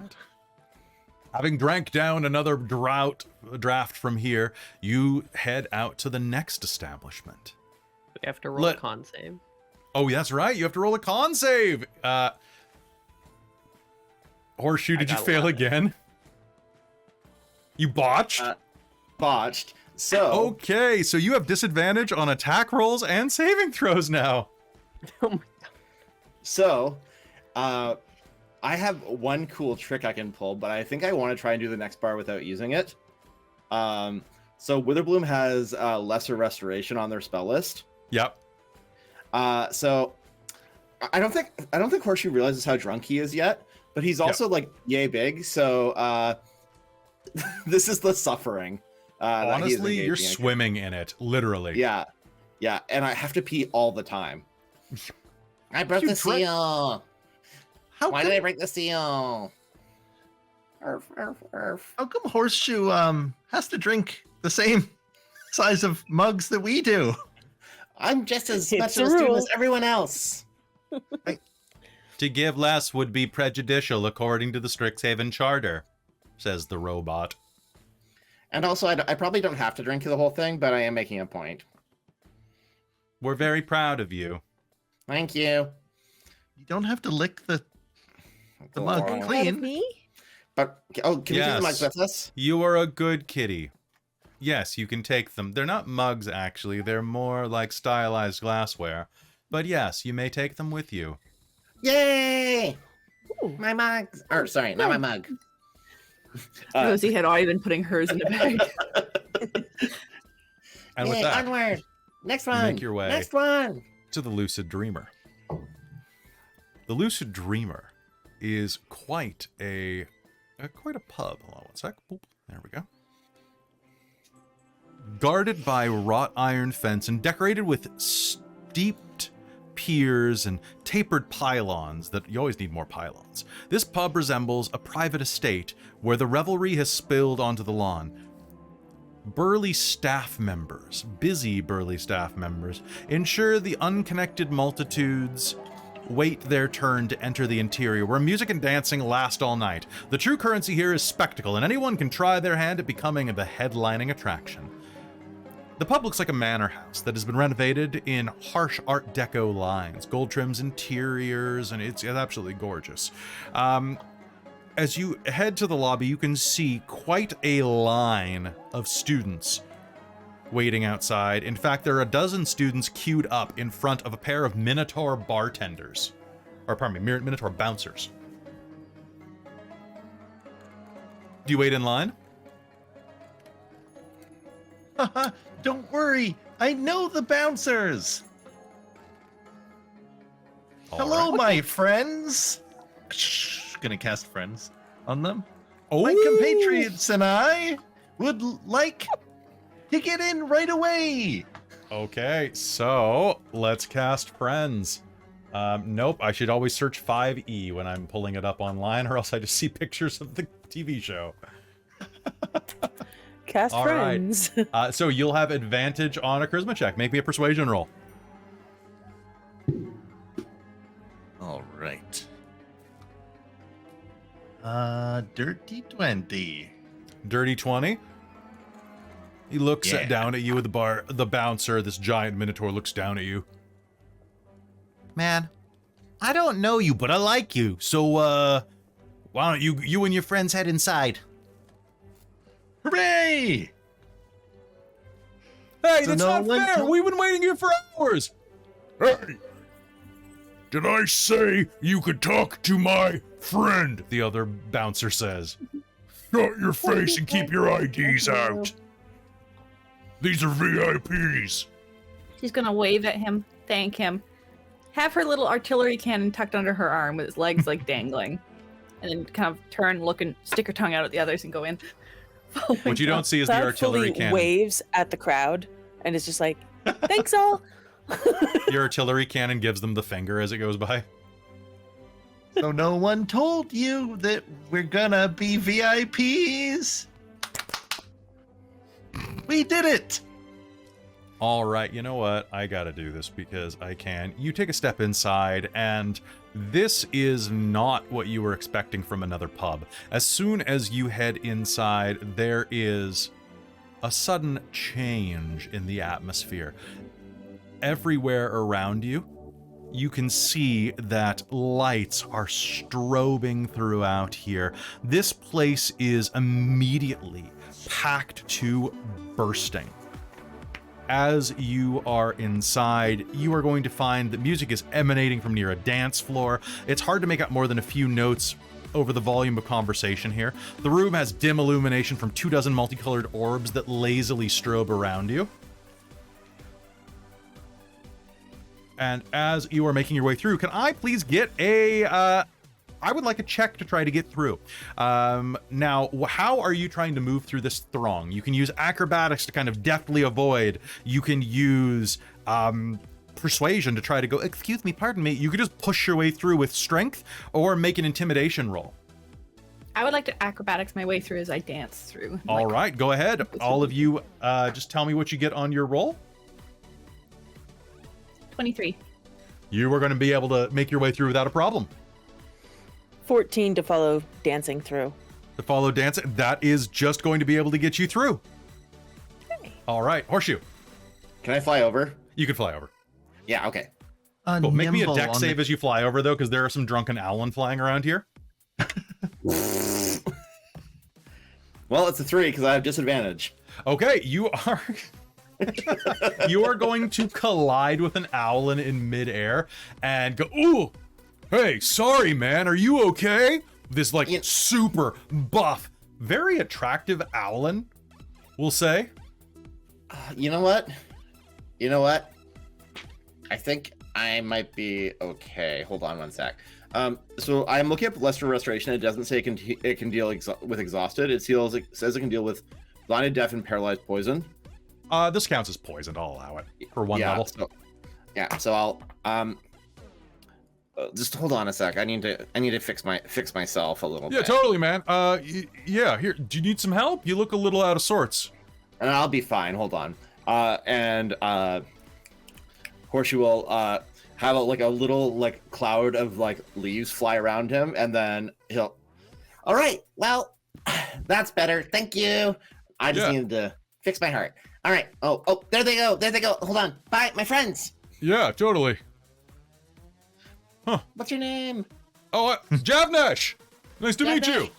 Having drank down another draft from here, you head out to the next establishment. We have to roll a con save. Oh, that's right. You have to roll a con save. Horseshoe, did you got fail 11. again? You botched? Botched. So, Okay, so you have disadvantage on attack rolls and saving throws now. So, I have one cool trick I can pull, but I think I want to try and do the next bar without using it. So Witherbloom has lesser restoration on their spell list. Yep. So I don't think Horseshoe realizes how drunk he is yet, but he's also like yay big. So this is the suffering. that he is Honestly, you're engaging in. swimming in it, literally. Yeah, and I have to pee all the time. I broke You the seal. Why did I break the seal? Arf, arf, arf. How come Horseshoe has to drink the same size of mugs that we do? I'm just as It's much a of a student rule. as everyone else. To give less would be prejudicial according to the Strixhaven Charter, says the robot. And also, I probably don't have to drink the whole thing, but I am making a point. We're very proud of you. Thank you. You don't have to lick the mug Wow. clean. Me? But can we take Yes. the mugs with us? You are a good kitty. Yes, you can take them. They're not mugs, actually. They're more like stylized glassware. But yes, you may take them with you. Yay! Ooh. My mugs. Or sorry, not my mug. Rosie had already been putting hers in the bag. And with Yay, that, onward. Next you one. make your way. Next one. to the Lucid Dreamer. The Lucid Dreamer is quite a pub. Hold on one sec. Boop. There we go. Guarded by wrought iron fence and decorated with steeped piers and tapered pylons that you always need more pylons. This pub resembles a private estate where the revelry has spilled onto the lawn. Busy staff members, ensure the unconnected multitudes wait their turn to enter the interior, where music and dancing last all night. The true currency here is spectacle, and anyone can try their hand at becoming the headlining attraction. The pub looks like a manor house that has been renovated in harsh Art Deco lines, gold trims interiors, and it's absolutely gorgeous. As you head to the lobby, you can see quite a line of students waiting outside. In fact, there are a dozen students queued up in front of a pair of Minotaur bartenders. Or, pardon me, Minotaur bouncers. Do you wait in line? Haha, don't worry. I know the bouncers. Hello, my friends. Gonna cast friends on them. Oh, My compatriots and I would like to get in right away. Okay, so let's cast friends. Nope, I should always search 5e when I'm pulling it up online, or else I just see pictures of the TV show. Cast All right. friends. So you'll have advantage on a charisma check. Make me a persuasion roll. All right. Dirty 20. Dirty 20. He looks Yeah. down at you with the bouncer. This giant minotaur looks down at you. Man, I don't know you, but I like you. So, why don't you and your friends head inside? Hooray! Hey, So that's no not one fair. told- We've been waiting here for hours. Hey, did I say you could talk to my friend? The other bouncer says. Shut your face and keep your IDs out. These are VIPs. She's gonna wave at him, thank him, have her little artillery cannon tucked under her arm with its legs like dangling, and then kind of turn, look, and stick her tongue out at the others and go in. What you don't see is the Cloud artillery fully cannon. waves at the crowd and it's just like, thanks all. Your artillery cannon gives them the finger as it goes by. So no one told you that we're gonna be VIPs? We did it! All right, you know what? I gotta do this because I can. You take a step inside, and this is not what you were expecting from another pub. As soon as you head inside, there is a sudden change in the atmosphere. Everywhere around you, you can see that lights are strobing throughout here. This place is immediately packed to bursting. As you are inside, you are going to find that music is emanating from near a dance floor. It's hard to make out more than a few notes over the volume of conversation here. The room has dim illumination from 24 multicolored orbs that lazily strobe around you. And as you are making your way through, can I please get a, I would like a check to try to get through. Now, how are you trying to move through this throng? You can use acrobatics to kind of deftly avoid. You can use persuasion to try to go, excuse me, pardon me. You could just push your way through with strength or make an intimidation roll. I would like to acrobatics my way through as I dance through. All right, go ahead. All of you, just tell me what you get on your roll. 23. You are going to be able to make your way through without a problem. 14 to follow dancing through. To follow dance, that is just going to be able to get you through. All right, Horseshoe. Can I fly over? You can fly over. Yeah, okay. Cool. Make me a deck save as you fly over, though, because there are some drunken owlin flying around here. Well, it's a 3 because I have disadvantage. Okay, you are... you are going to collide with an owlin in midair and go, ooh, hey, sorry, man, are you okay? This, like, super buff, very attractive owlin, we'll say. You know what? I think I might be okay. Hold on one sec. So I'm looking up Lesser Restoration. It doesn't say it can deal with exhausted. It says it can deal with blinded, deaf, and paralyzed poison. This counts as poisoned. I'll allow it for one level. So I'll just hold on a sec. I need to fix myself a little bit. Yeah, totally, man. Yeah, here. Do you need some help? You look a little out of sorts. And I'll be fine. Hold on. And Horseshoe will have a little like cloud of like leaves fly around him, and then he'll. All right, well, that's better. Thank you. I just needed to fix my heart. All right. Oh, there they go. There they go. Hold on. Bye, my friends. Yeah, totally. Huh. What's your name? Oh, Javnesh. Nice to meet you.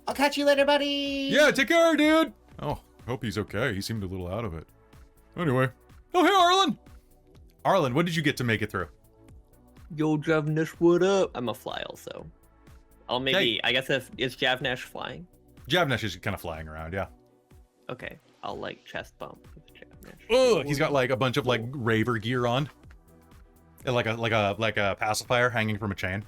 I'll catch you later, buddy. Yeah, take care, dude. Oh, hope he's okay. He seemed a little out of it. Anyway. Oh, hey, Arlynn. Arlynn, what did you get to make it through? Yo, Javnesh, what up? I'm a fly also. I'll maybe, Hey. I guess is Javnesh flying? Javnesh is kind of flying around, yeah. Okay, I'll like chest bump with Javnesh. Oh, he's got like a bunch of like raver gear on. And like a pacifier hanging from a chain.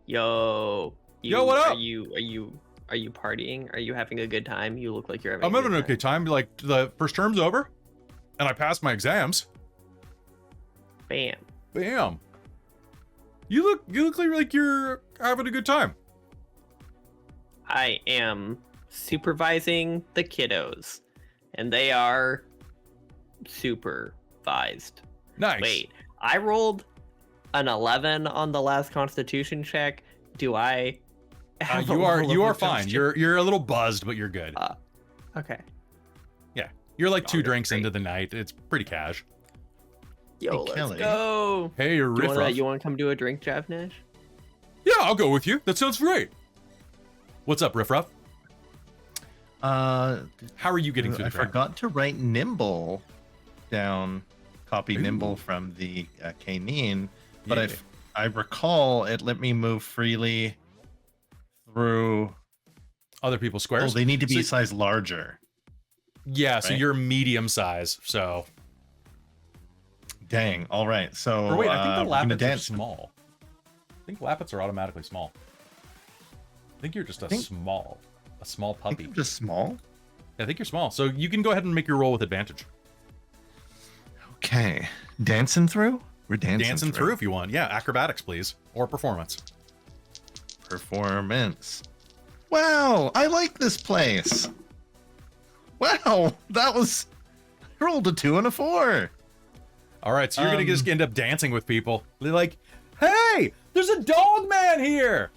Yo, Yo, what up? Are you partying? Are you having a good time? You look like you're having. I'm having an okay time. Like the first term's over, and I passed my exams. Bam. Bam. You look like you're having a good time. I am supervising the kiddos, and they are supervised. Nice. Wait, I rolled an 11 on the last Constitution check. Do I? Have a you level are of fine. adjustment? You're a little buzzed, but you're good. Okay. Yeah, you're like 2 Oh, drinks great. into the night. It's pretty cash. Yo, Hey, let's Kelly. go. Hey, you're Do Riff. Ruff. you want to come do a drink, Javnesh? Yeah, I'll go with you. That sounds great. What's up, Riff Ruff? How are you getting through I the crowd? forgot to write nimble down. Copy nimble from the canine, but Yeah. if I recall, it let me move freely through. Other people's Oh, squares? they need to be So- a size larger. Yeah, so right? you're medium size. So, Dang. All right. So or wait, I think we're the gonna lappets are dance. small. I think lappets are automatically small. I think you're just a think- small I think puppy. I'm just small. I think you're small. So you can go ahead and make your roll with advantage. Okay. Dancing through? We're Dancing through if you want. Yeah, acrobatics, please. Or performance. Performance. Wow, I like this place. Wow, that was. I rolled a 2 and a 4. All right, so you're going to just end up dancing with people. They're like, hey, there's a dog man here.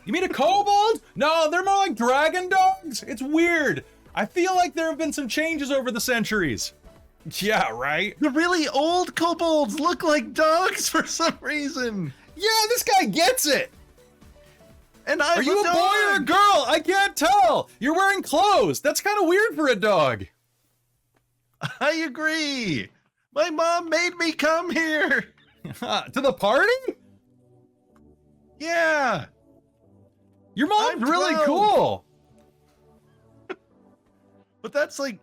You mean a kobold? No, they're more like dragon dogs. It's weird. I feel like there have been some changes over the centuries. Yeah, right? The really old kobolds look like dogs for some reason. Yeah, this guy gets it. And I'm Are you a boy or a girl? I can't tell. You're wearing clothes. That's kind of weird for a dog. I agree. My mom made me come here. To the party? Yeah. Your mom's I'm really 12. cool. But that's like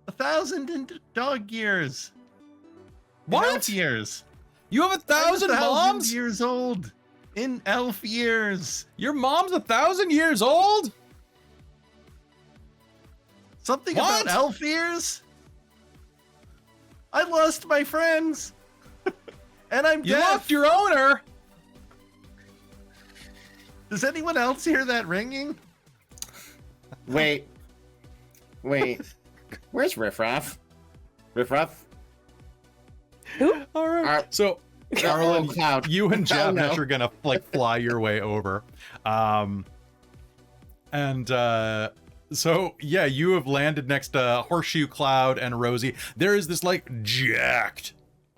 1,000 in dog years. In What? elf years. You have 1,000 moms? years old. In elf years. Your mom's 1,000 years old? Something What? about elf years? I lost my friends. And I'm You deaf. lost your owner. Does anyone else hear that ringing? Wait. Where's Riff Raff? Riff Raff? All right. Ar- So, Arlynn, Cloud. you and Oh, Javnesh no. are gonna like fly your way over. So yeah, you have landed next to Horseshoe, Cloud, and Rosie. There is this like jacked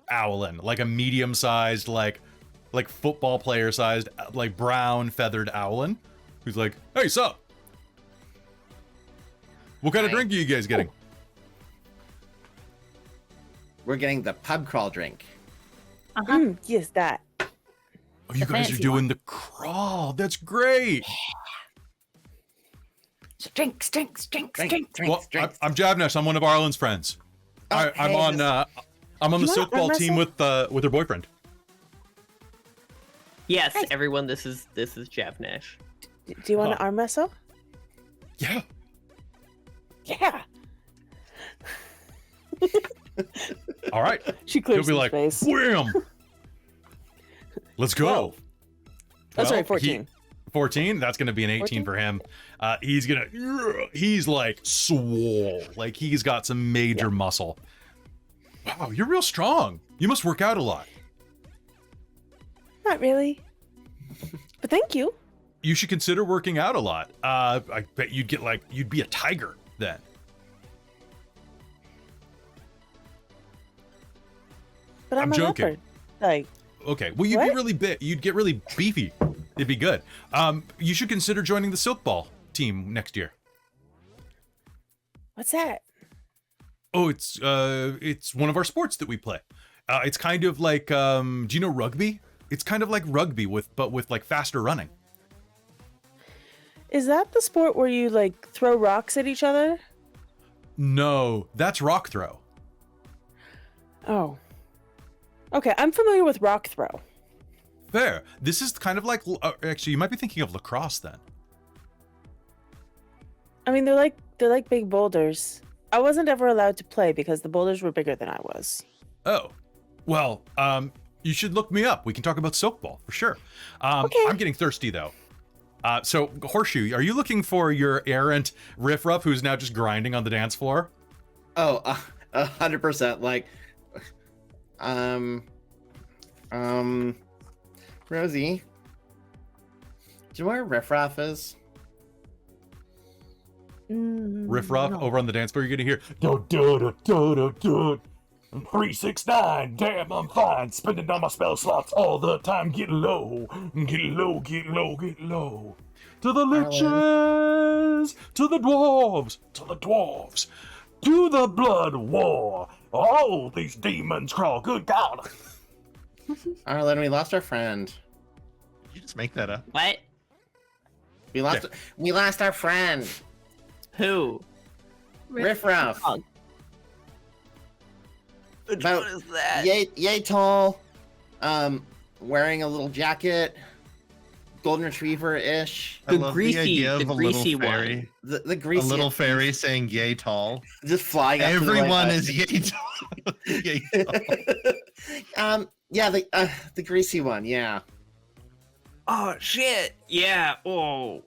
owlin, like a medium-sized, like football player-sized, like brown feathered owlin, who's like, "Hey, sup? What kind of Hi. drink are you guys getting?" We're getting the pub crawl drink. Yes, that. Oh, you The guys are fancy doing one. the crawl. That's great. Drinks. Well, I'm Javnesh. I'm one of Arlynn's friends. I'm hey, on I'm on the you wanna softball arm team wrestle? with her boyfriend. Yes, everyone. This is Javnesh. Do you want Huh. to arm wrestle? Yeah. Yeah. All right. She He'll clears be some like, space. wham. Let's go. 12. Oh, sorry, 12. 14. 14. That's gonna be an 18 14? for him. He's like swole. Like he's got some major muscle. Wow, you're real strong. You must work out a lot. Not really. But thank you. You should consider working out a lot. I bet you'd be a tiger then. But I'm a joking. leopard. Like, Okay, well, you'd be What? really big. You'd get really beefy. It'd be good. You should consider joining the silk ball team next year. what's that? Oh, it's one of our sports that we play. It's kind of like, do you know rugby? It's kind of like rugby but with like faster running. Is that the sport where you like throw rocks at each other? No, that's rock throw. Oh. Okay, I'm familiar with rock throw. Fair. This is kind of like, actually, you might be thinking of lacrosse then. I mean, they're like big boulders. I wasn't ever allowed to play because the boulders were bigger than I was. Oh, well, you should look me up. We can talk about soapball for sure. Okay. I'm getting thirsty though. So Horseshoe, are you looking for your errant Riff Ruff who's now just grinding on the dance floor? Oh, 100%. Like, Rosie, do you know where Riff Raff is? Riff Ruff No. over on the dance floor. You're gonna hear do do do do do do. 369, damn, I'm fine. Spending all my spell slots all the time. Get low, get low, get low, get low. To the liches, to the dwarves, to the dwarves, to the blood war. All these demons crawl. Good God. Arlynn, we lost our friend. Did you just make that up? What? We lost our friend. Who? Riff Raff. Oh. Which About one is that? Yay tall, wearing a little jacket, golden retriever-ish. I The love greasy- the idea of the a little greasy one. fairy. The A greasy little fairy saying yay tall. just flying up to the Everyone right is yay tall. Yay tall. Yeah, the greasy one, yeah. Oh shit! Yeah. Oh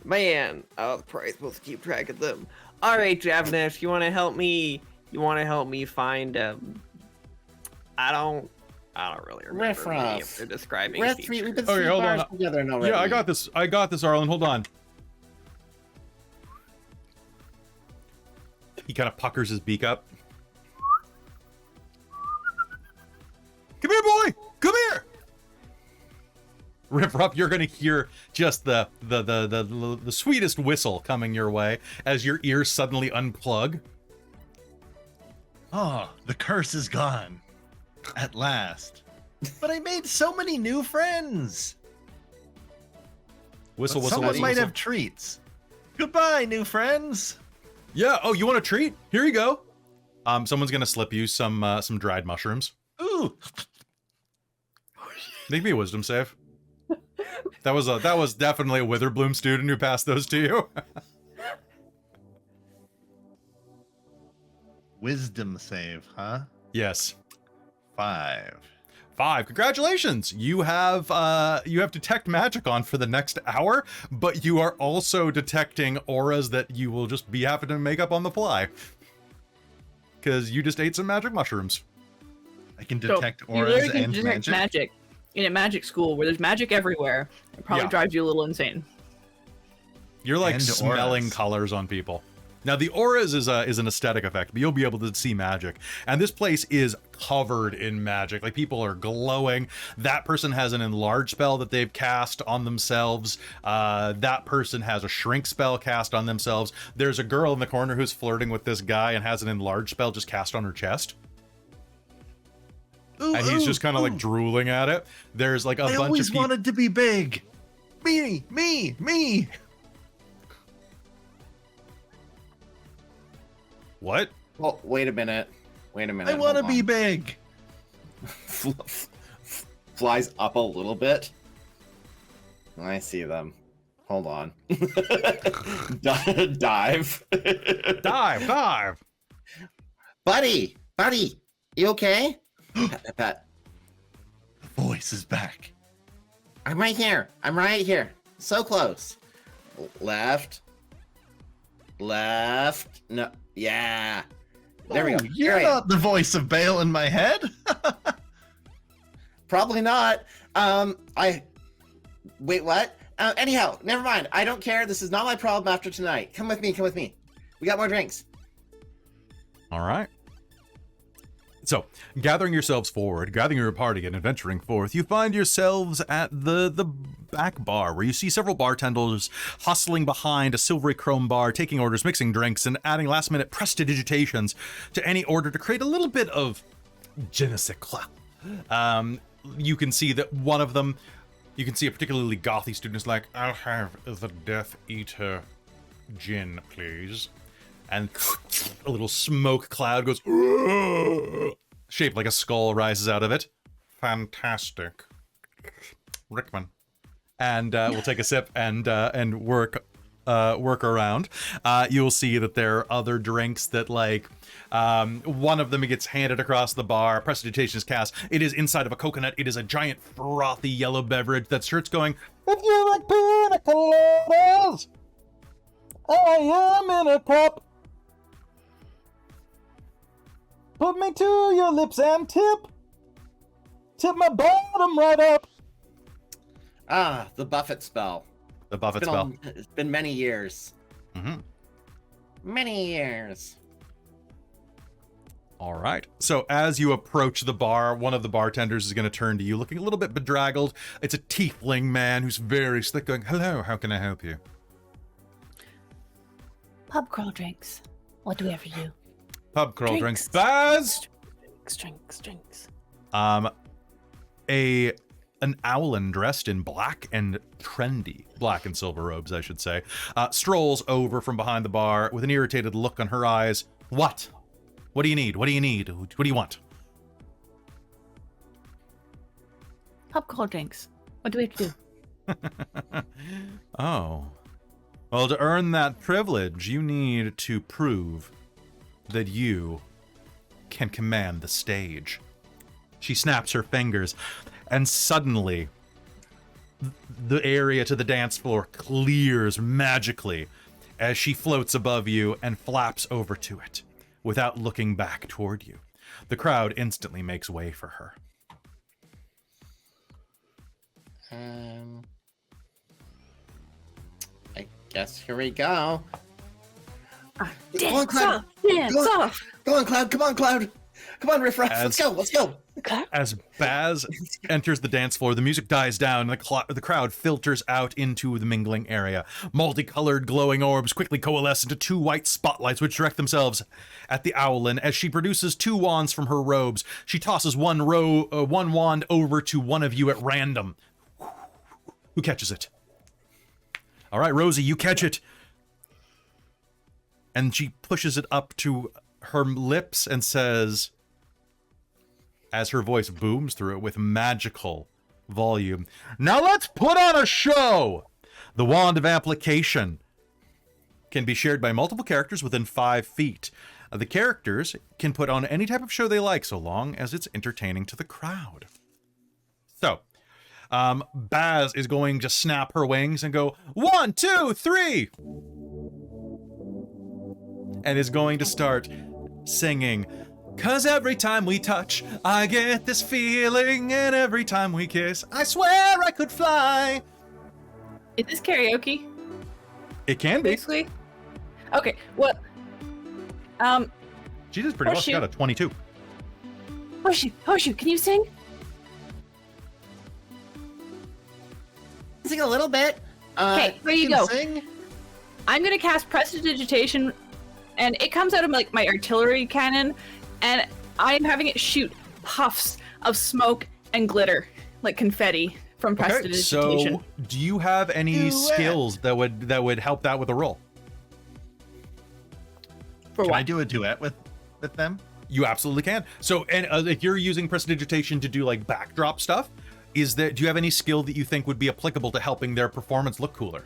man, I was probably supposed to keep track of them. All right, Javnesh, you want to help me? You want to help me find? I don't really remember Riff many Raff. of their describing We've features. been Okay, three hold on. bars together now. Yeah, I got this, Arlen. Hold on. He kind of puckers his beak up. Come here, boy! Come here! Riff Ruff, you're gonna hear just the sweetest whistle coming your way as your ears suddenly unplug. Oh, the curse is gone. At last. But I made so many new friends. Whistle, whistle, Someone whistle, might whistle. have treats. Goodbye, new friends. Yeah. Oh, you want a treat? Here you go. Someone's gonna slip you some dried mushrooms. Ooh. Make me a wisdom save. That was definitely a Witherbloom student who passed those to you. Wisdom save, huh? Yes. 5. 5. Congratulations. You have detect magic on for the next hour, but you are also detecting auras that you will just be happy to make up on the fly. Because you just ate some magic mushrooms. I can So, detect you auras literally can and detect magic. in a magic school where there's magic everywhere. It probably Yeah. drives you a little insane. You're like And smelling auras. colors on people. Now the auras is an aesthetic effect, but you'll be able to see magic. And this place is covered in magic. Like people are glowing. That person has an enlarge spell that they've cast on themselves. That person has a shrink spell cast on themselves. There's a girl in the corner who's flirting with this guy and has an enlarge spell just cast on her chest. Ooh, And he's ooh, just kind of like ooh. drooling at it. There's like a I bunch of always people. wanted to be big. Me. What? Well, wait a minute. I hold want to on. be big. Flies up a little bit. I see them. Hold on. Dive. Dive. Buddy, you okay? Pat, The voice is back. I'm right here. So close. Left. No, yeah. There we go. You're Here I am. not the voice of Bale in my head. Probably not. Wait, what? Anyhow, never mind. I don't care. This is not my problem after tonight. Come with me. Come with me. We got more drinks. All right. So, gathering yourselves forward, gathering your party and adventuring forth, you find yourselves at the back bar, where you see several bartenders hustling behind a silvery chrome bar, taking orders, mixing drinks, and adding last-minute prestidigitations to any order to create a little bit of je ne sais quoi. You can see that one of them, you can see a particularly gothy student is like, I'll have the Death Eater gin, please. And a little smoke cloud goes, shaped like a skull rises out of it. Fantastic. Rickman. And we'll take a sip and work around. You'll see that there are other drinks that, like, one of them gets handed across the bar. Prestidigitation is cast. It is inside of a coconut. It is a giant frothy yellow beverage that starts going, if you like pina coladas, I am in a cup. Put me to your lips and tip my bottom right up. Ah, the Buffett spell. The Buffett spell. It's been many years. Mm-hmm. Many years. All right. So as you approach the bar, one of the bartenders is going to turn to you, looking a little bit bedraggled. It's a tiefling man who's very slick, going, hello, how can I help you? Pub crawl drinks. What do we have for you? Pub crawl drinks. Baz! Drinks. An Arlynn dressed in black and trendy, black and silver robes, I should say, strolls over from behind the bar with an irritated look on her eyes. What? What do you need? What do you need? What do you want? Pub crawl drinks. What do we have to do? Oh. Well, to earn that privilege, you need to prove that you can command the stage. She snaps her fingers, and suddenly the area to the dance floor clears magically as she floats above you and flaps over to it without looking back toward you. The crowd instantly makes way for her. I guess here we go. Dance Cloud. off! Dance off! Go on, Cloud. Come on, Cloud. Come on, Riff. Let's go. As Baz enters the dance floor, the music dies down, and the crowd filters out into the mingling area. Multicolored glowing orbs quickly coalesce into two white spotlights which direct themselves at the Arlynn. As she produces two wands from her robes, she tosses one wand over to one of you at random. Who catches it? All right, Rosie, you catch it. And she pushes it up to her lips and says, as her voice booms through it with magical volume, now let's put on a show! The wand of application can be shared by multiple characters within 5 feet. The characters can put on any type of show they like, so long as it's entertaining to the crowd. So, Baz is going to snap her wings and go, 1, 2, 3! And is going to start singing, 'cause every time we touch, I get this feeling, and every time we kiss, I swear I could fly. Is this karaoke? It can be. Basically? Okay, well, She did pretty well. She Horseshoe. got a 22. Horseshoe, can you sing? Sing a little bit. Okay, here you can go. Sing. I'm gonna cast Prestidigitation, and it comes out of like my artillery cannon, and I'm having it shoot puffs of smoke and glitter, like confetti from Okay, Prestidigitation. so do you have any skills that would help that with a roll? For Can what? I do a duet with them? You absolutely can. So, and if you're using Prestidigitation to do like backdrop stuff, do you have any skill that you think would be applicable to helping their performance look cooler?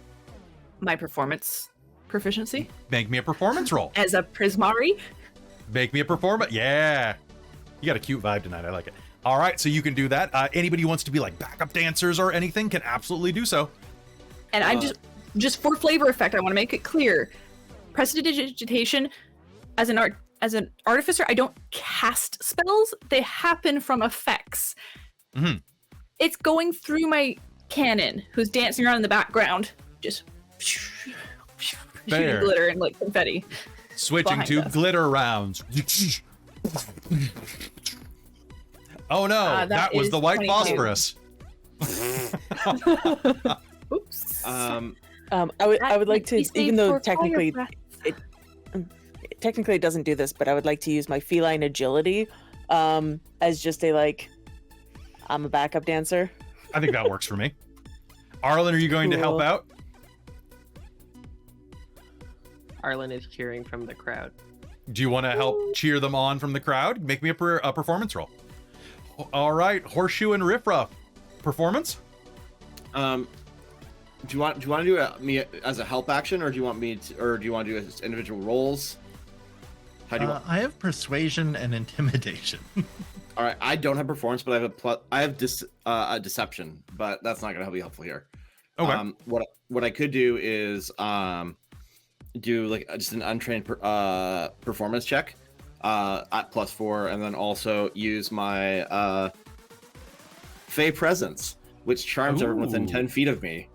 My performance proficiency Make me a performance roll. as a Prismari. Make me a performance. Yeah. You got a cute vibe tonight. I like it. All right, so you can do that. Anybody who wants to be like backup dancers or anything can absolutely do so. And I'm just for flavor effect, I want to make it clear. Prestidigitation as an as an artificer, I don't cast spells. They happen from effects. Mhm. It's going through my cannon, who's dancing around in the background, just shooting Fair. glitter and like confetti. Switching behind to us. glitter rounds. Oh no, that was is the white 22. phosphorus. Oops. I would like to, That even is though for technically fire technically it doesn't do this, but I would like to use my feline agility as just a like, I'm a backup dancer. I think that works for me. Arlynn, are you going to help Cool. out? Arlynn is cheering from the crowd. Do you want to help cheer them on from the crowd? Make me a performance roll. All right, Horseshoe and Riff Ruff. Performance? Do you want to do me as a help action, or do you want me to, or do you want to do it as individual roles? How do you want? I have persuasion and intimidation. All right, I don't have performance, but I have deception, but that's not going to be helpful here. Okay. What I could do is do like just an untrained performance check at +4, and then also use my Fey Presence, which charms everyone within Ooh. 10 feet of me.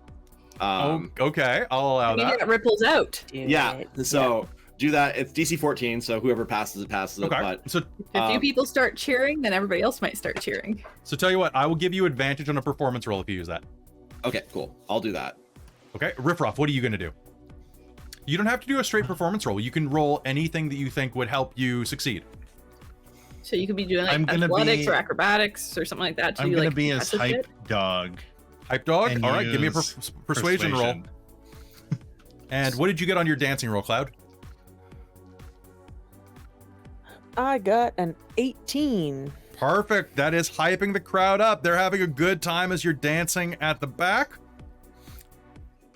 Okay, I'll allow I mean, that. it ripples out. Yeah, so do that. It's DC 14, so whoever passes it passes it. Okay, But so If you people start cheering, then everybody else might start cheering. tell you what, I will give you advantage on a performance roll if you use that. okay, cool. I'll do that. Okay, Riff Ruff, what are you going to do? You don't have to do a straight performance roll. You can roll anything that you think would help you succeed. So you could be doing like I'm gonna athletics be- or acrobatics or something like that. To I'm do, gonna like, be as impressive hype shit. dog. Hype dog? and All right, give me a use persuasion roll. And what did you get on your dancing roll, Cloud? I got an 18. Perfect. That is hyping the crowd up. They're having a good time as you're dancing at the back.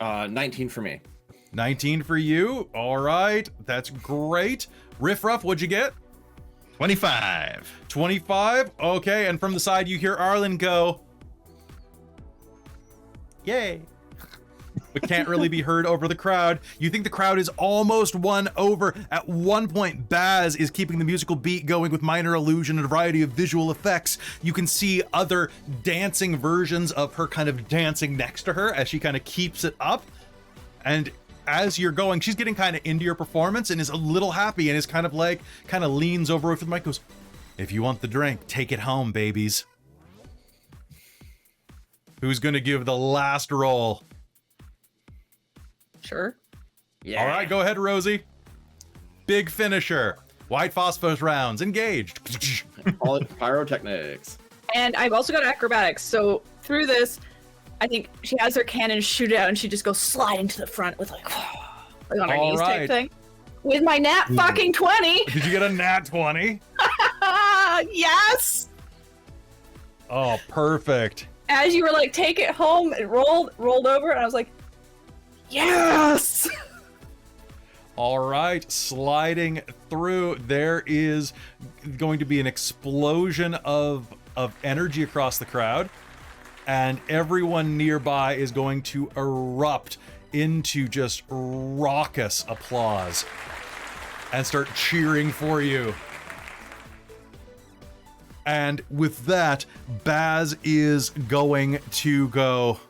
19 for me. 19 for you. All right. That's great. Riff Ruff, what'd you get? 25. 25. Okay. And from the side, you hear Arlynn go, yay. But can't really be heard over the crowd. You think the crowd is almost won over. At one point, Baz is keeping the musical beat going with minor illusion and a variety of visual effects. You can see other dancing versions of her kind of dancing next to her as she kind of keeps it up. And as you're going, she's getting kind of into your performance and is a little happy and is kind of leans over with the mic, goes, if you want the drink, take it home, babies. Who's going to give the last roll? Sure. Yeah. All right, go ahead, Rosie. Big finisher. White phosphorus rounds. Engaged. All pyrotechnics. And I've also got acrobatics. So through this, I think she has her cannon shoot out and she just goes sliding to the front with like on her All knees right. type thing. With my nat fucking 20. Did you get a nat 20? Yes. Oh, perfect. As you were like, take it home, it rolled over, and I was like, yes. All right, sliding through. There is going to be an explosion of energy across the crowd, and everyone nearby is going to erupt into just raucous applause and start cheering for you. And with that, Baz is going to go,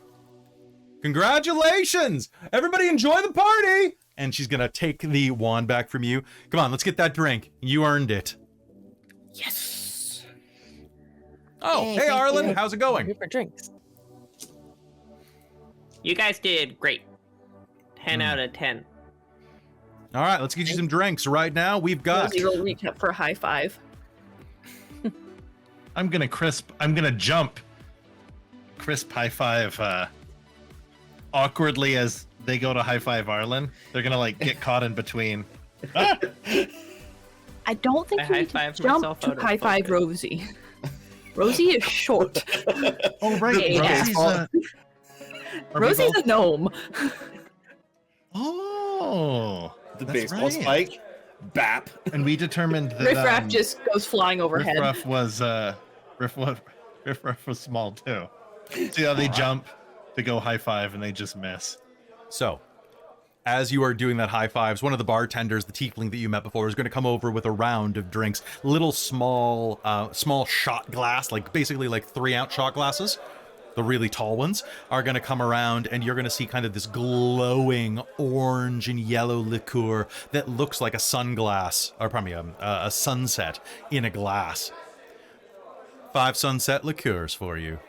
congratulations! Everybody enjoy the party! And she's gonna take the wand back from you. Come on, let's get that drink. You earned it. Yes. Oh, hey Arlynn, how's it going? Here for drinks. You guys did great. 10 out of 10. All right, let's get you some drinks. Right now, we've got... Rosie will reach up for a high five. I'm gonna jump. Crisp high five awkwardly as they go to high five Arlynn. They're gonna like get caught in between. I don't think I you need high-fived to jump myself to out of High five focus. Rosie. Rosie is short. Oh right, Yeah. Rosie's Are we Rosie's both- a gnome. Oh, the that's baseball right. spike. Bap. And we determined that Riff Raff just goes flying overhead. Riff Raff was small too. See how they jump to go high five and they just miss. So, as you are doing that high fives, one of the bartenders, the tiefling that you met before, is going to come over with a round of drinks. Little small shot glass, like basically like 3-ounce shot glasses. The really tall ones are going to come around, and you're going to see kind of this glowing orange and yellow liqueur that looks like a sunglass, or pardon me, a sunset in a glass. 5 sunset liqueurs for you.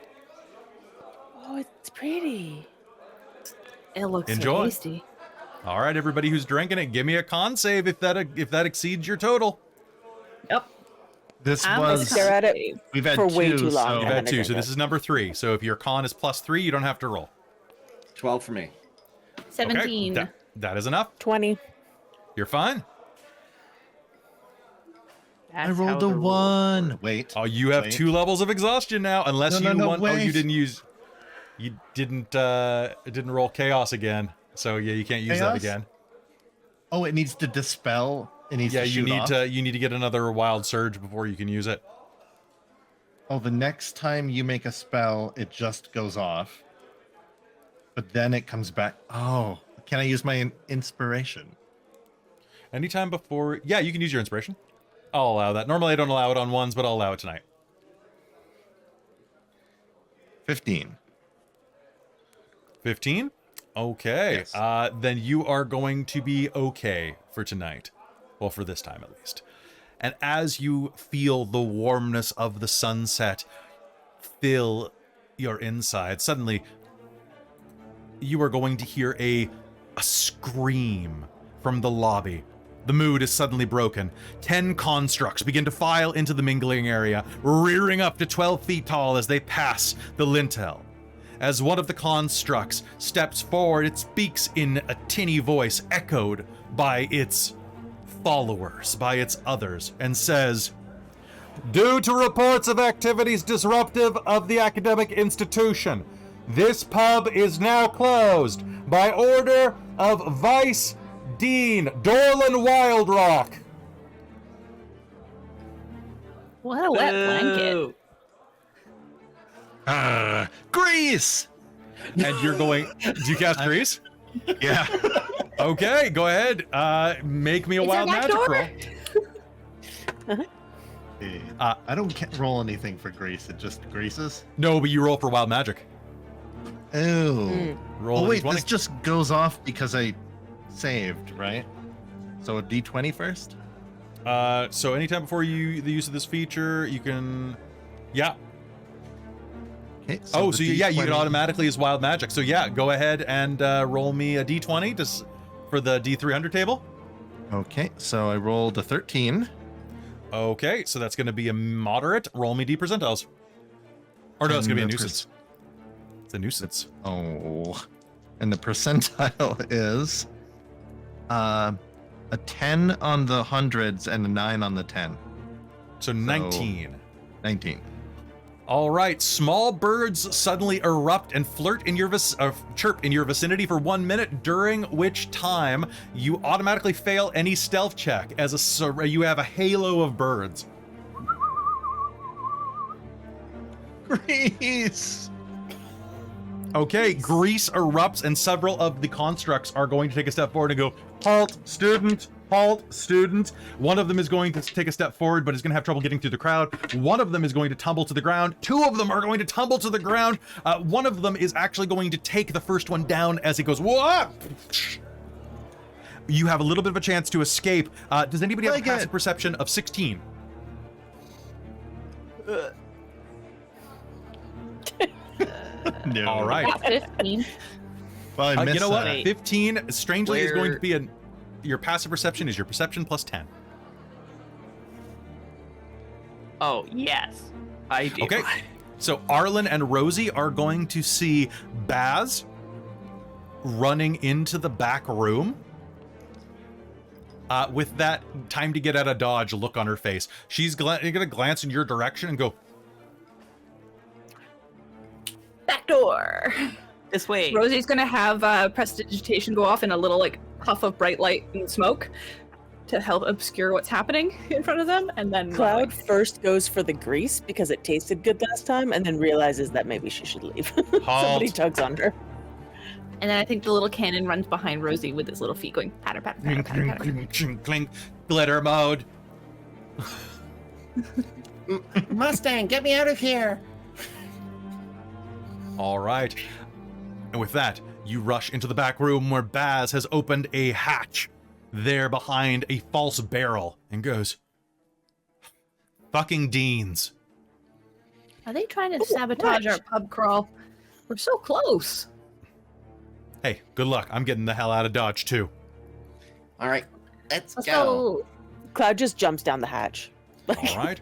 Oh, it's pretty. It looks Enjoy. so tasty. All right, everybody who's drinking it, give me a con save if that exceeds your total. Yep. This I'm was gonna Stare at it we've had for way two, too long. so- You've I'm had gonna 2, drink so it. this is number 3. So if your con is +3, you don't have to roll. 12 for me. Okay, 17. that is enough. 20. You're fine. I That's rolled how a the rules 1. work. Wait. Oh, you have wait. 2 levels of exhaustion now, unless No, you no, want. Oh, you wait. didn't use. You didn't roll chaos again. So yeah, you can't use that Chaos? again. Oh, it needs to dispel. It needs Yeah, to you shoot need off. to get another wild surge before you can use it. Oh, the next time you make a spell, it just goes off. But then it comes back. Oh, can I use my inspiration? Anytime before. Yeah, you can use your inspiration. I'll allow that. Normally I don't allow it on ones, but I'll allow it tonight. 15. 15? Okay. Yes. Then you are going to be okay for tonight. Well, for this time at least. And as you feel the warmness of the sunset fill your inside, suddenly you are going to hear a scream from the lobby. The mood is suddenly broken. 10 constructs begin to file into the mingling area, rearing up to 12 feet tall as they pass the lintel. As one of the constructs steps forward, it speaks in a tinny voice echoed by its followers, by its others, and says, "Due to reports of activities disruptive of the academic institution, this pub is now closed by order of Vice Dean Dorlin Wildrock." What a wet blanket. Boo. Grease! And you're going, do you cast Grease? Yeah. Okay, go ahead. Make me a Is wild there magic back roll. I don't roll anything for grease. It just greases. No, but you roll for wild magic. Oh. Roll Oh a wait, d20. this just goes off because I saved, right? So a d20 first? So anytime before the use of this feature, you can, yeah. Okay. Oh, the so yeah, you can D20 automatically use wild magic. So yeah, go ahead and roll me a d20 for the d300 table. Okay, so I rolled a 13. Okay, so that's going to be a moderate. Roll me d percentiles. Or no, it's going to be a And the nuisance. It's a nuisance. Oh. And the percentile is a 10 on the hundreds and a 9 on the 10. So 19. 19. All right, small birds suddenly erupt and flirt in your chirp in your vicinity for 1 minute, during which time you automatically fail any stealth check as you have a halo of birds. Grease! Okay, Grease erupts, and several of the constructs are going to take a step forward and go, "Halt, student! Halt, student!" One of them is going to take a step forward, but is going to have trouble getting through the crowd. One of them is going to tumble to the ground. 2 of them are going to tumble to the ground. One of them is actually going to take the first one down as it goes, "Whoa!" You have a little bit of a chance to escape. Does anybody have a passive perception of 16? No. All right. 15. Well, I missed You know what? that. 15, strangely, is going to Where- be your passive perception is your perception plus 10. Oh, yes. I do. Okay. So Arlynn and Rosie are going to see Baz running into the back room with that time to get out of dodge look on her face. She's going to glance in your direction and go, Back door. This way. Rosie's gonna have prestidigitation go off in a little like puff of bright light and smoke to help obscure what's happening in front of them, and then Cloud first goes for the grease because it tasted good last time, and then realizes that maybe she should leave. Somebody Halt. tugs on her. And then I think the little cannon runs behind Rosie with its little feet going patter, patter, patter, patter, patter. Clink, clink, clink. Glitter mode. Mustang, get me out of here! All right. And with that, you rush into the back room where Baz has opened a hatch there behind a false barrel and goes, fucking Deans. Are they trying to sabotage our pub crawl? We're so close. Hey, good luck. I'm getting the hell out of Dodge, too. All right, let's go. So, Cloud just jumps down the hatch. All right.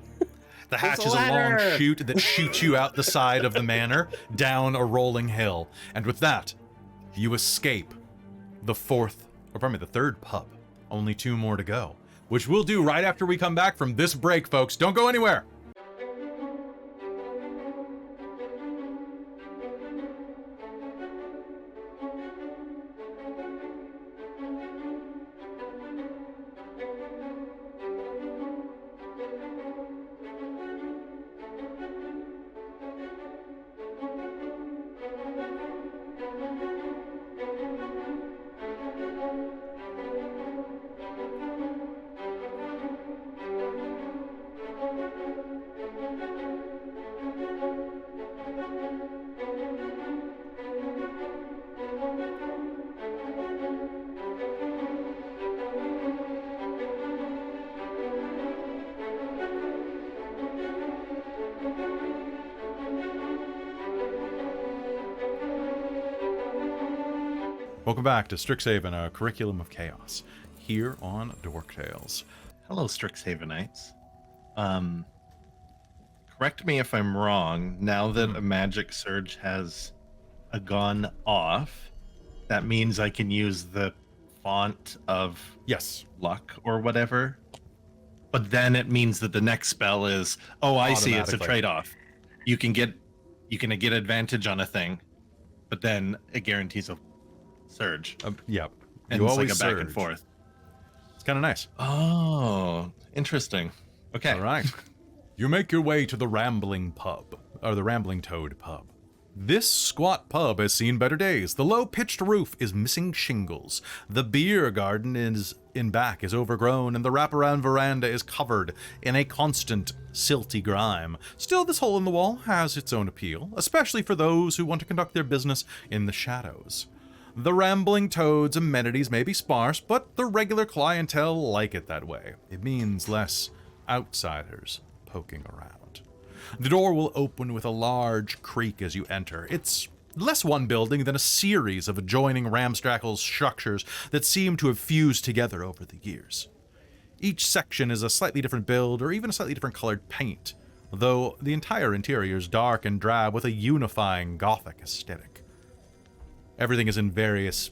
The hatch There's is a a long ladder. chute that shoots you out the side of the manor, down a rolling hill. And with that, you escape the third pub. Only 2 more to go, which we'll do right after we come back from this break, folks. Don't go anywhere. Welcome back to Strixhaven, a curriculum of chaos, here on Dork Tales. Hello, Strixhavenites. Correct me if I'm wrong. Now that a magic surge has gone off, that means I can use the font of Yes. luck or whatever. But then it means that the next spell is, oh, I see, it's a Automatically. trade-off. You can get advantage on a thing, but then it guarantees a surge. Yeah. And You it's like always a back and surge. forth. It's kind of nice. Oh, interesting. Okay. All right. You make your way to the Rambling Pub, or the Rambling Toad Pub. This squat pub has seen better days. The low-pitched roof is missing shingles. The beer garden in back is overgrown, and the wraparound veranda is covered in a constant silty grime. Still, this hole in the wall has its own appeal, especially for those who want to conduct their business in the shadows. The Rambling Toad's amenities may be sparse, but the regular clientele like it that way. It means less outsiders poking around. The door will open with a large creak as you enter. It's less one building than a series of adjoining ramstrackle structures that seem to have fused together over the years. Each section is a slightly different build or even a slightly different colored paint, though the entire interior is dark and drab with a unifying Gothic aesthetic. Everything is in various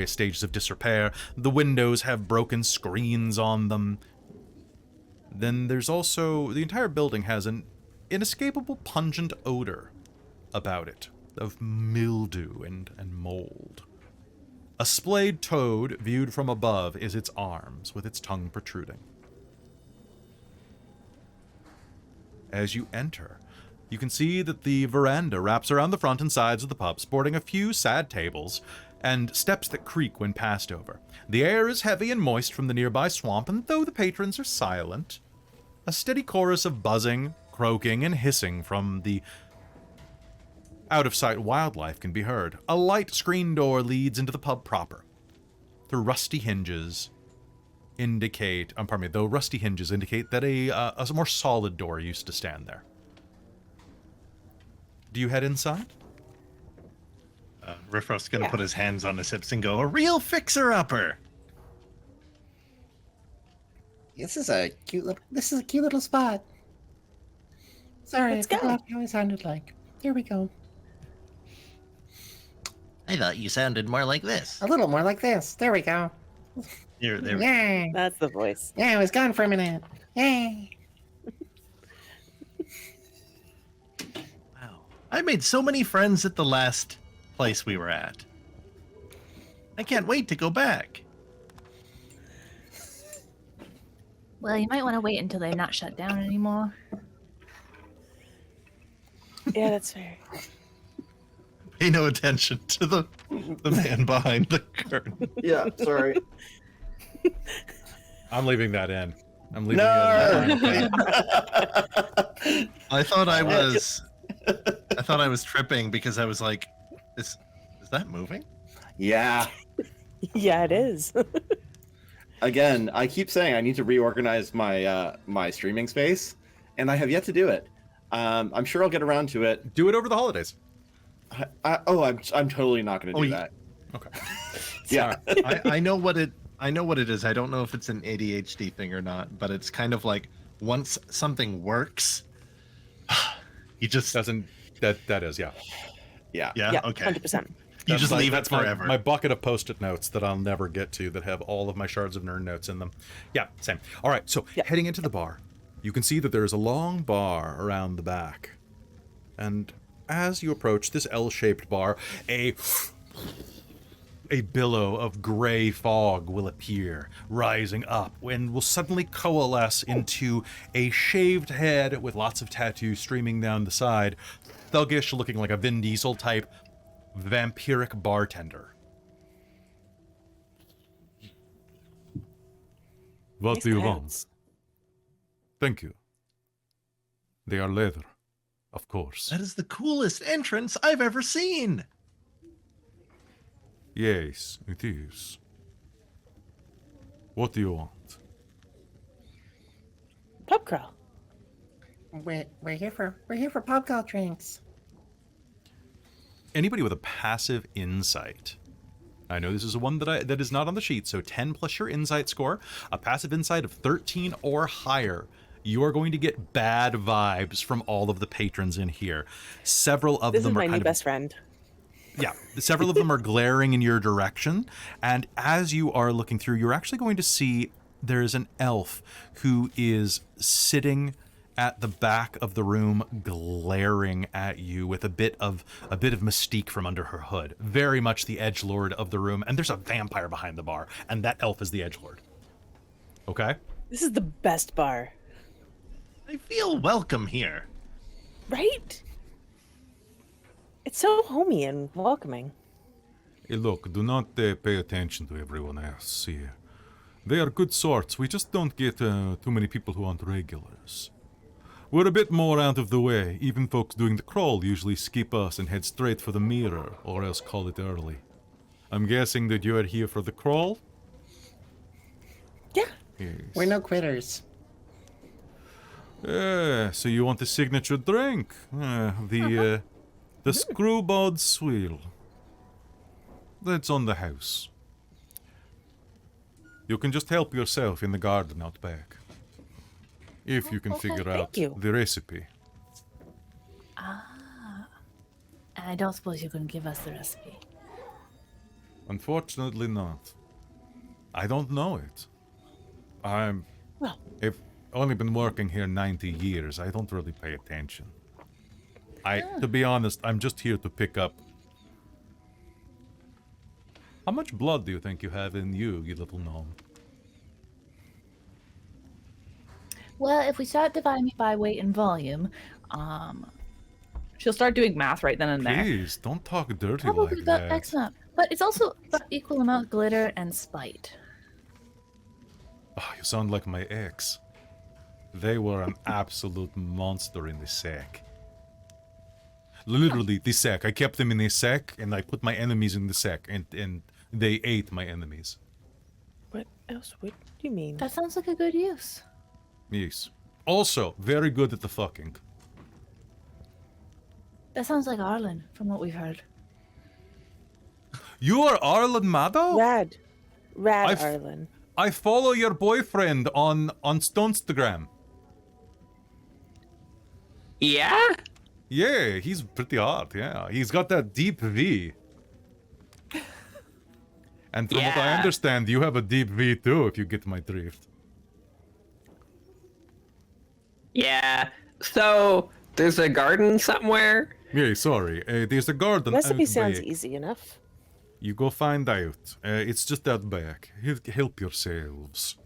stages of disrepair. The windows have broken screens on them. Then there's also, the entire building has an inescapable pungent odor about it, of mildew and mold. A splayed toad, viewed from above, is its arms, with its tongue protruding. As you enter, you can see that the veranda wraps around the front and sides of the pub, sporting a few sad tables and steps that creak when passed over. The air is heavy and moist from the nearby swamp, and though the patrons are silent, a steady chorus of buzzing, croaking, and hissing from the out-of-sight wildlife can be heard. A light screen door leads into the pub proper. Though rusty hinges indicate that a more solid door used to stand there. Do you head inside? Riff's gonna put his hands on his hips and go, a real fixer-upper! This is a cute little spot. Sorry, Let's I forgot go. how it sounded like. There we go. I thought you sounded more like this. A little more like this. There we go. Here, there. Yay! That's the voice. Yeah, I was gone for a minute. Yay! Wow. I made so many friends at the last place we were at. I can't wait to go back. Well, you might want to wait until they're not shut down anymore. Yeah, that's fair. Pay no attention to the man behind the curtain. Yeah, sorry. I'm leaving that in. I'm leaving No. it in. I thought I was tripping because I was like, is that moving? Yeah. Yeah, it is. Again, I keep saying I need to reorganize my my streaming space, and I have yet to do it. I'm sure I'll get around to it. Do it over the holidays. I'm totally not going to do that. Okay. Yeah. I know what it is. I don't know if it's an ADHD thing or not, but it's kind of like once something works, you just Doesn't that is, yeah. Yeah. yeah okay. 100%. You just leave it That's forever. My bucket of post-it notes that I'll never get to that have all of my shards of nerd notes in them. Yeah, same. All right, so heading into the bar, you can see that there is a long bar around the back. And as you approach this L-shaped bar, a billow of gray fog will appear, rising up, and will suddenly coalesce into a shaved head with lots of tattoos streaming down the side, thuggish, looking like a Vin Diesel type vampiric bartender. What Nice do you pants. want? Thank you. They are leather, of course. That is the coolest entrance I've ever seen. Yes, it is. What do you want? Pub crawl. We're here for pub crawl drinks. Anybody with a passive insight. I know this is one that is not on the sheet, so 10 plus your insight score, a passive insight of 13 or higher. You are going to get bad vibes from all of the patrons in here. Several of This them is are my kind new of best friend. Yeah, several of them are glaring in your direction, and as you are looking through, you're actually going to see there is an elf who is sitting at the back of the room, glaring at you with a bit of mystique from under her hood. Very much the edgelord of the room, and there's a vampire behind the bar, and that elf is the edgelord. Okay? This is the best bar. I feel welcome here. Right? It's so homey and welcoming. Hey, look, do not pay attention to everyone else here. They are good sorts. We just don't get too many people who aren't regulars. We're a bit more out of the way. Even folks doing the crawl usually skip us and head straight for the mirror, or else call it early. I'm guessing that you are here for the crawl? Yeah. Yes. We're no quitters. So you want the signature drink? The Screwbald Swill. That's on the house. You can just help yourself in the garden out back. If you can figure out you. the recipe. And I don't suppose you can give us the recipe. Unfortunately not. I don't know it. I've only been working here 90 years. I don't really pay attention. To be honest, I'm just here to pick up. How much blood do you think you have in you, you little gnome? Well, if we start dividing it by weight and volume, She'll start doing math right then and there. Please, don't talk dirty probably like about that. X amount. But it's also about equal amount glitter and spite. Oh, you sound like my ex. They were an absolute monster in the sack. Literally, the sack. I kept them in a sack, and I put my enemies in the sack, and they ate my enemies. What else would you mean? That sounds like a good use. Yes. Also, very good at the fucking. That sounds like Arlynn, from what we've heard. You are Arlynn Maddow? Rad. I've- Arlynn. I follow your boyfriend on Stonestagram. Yeah? Yeah, he's pretty hot, yeah. He's got that deep V. And from what I Yeah. understand, you have a deep V too, if you get my drift. Yeah. So, there's a garden somewhere? Yeah, sorry. There's a garden Recipe out sounds back. easy enough. You go find out. It's just out back. Help yourselves.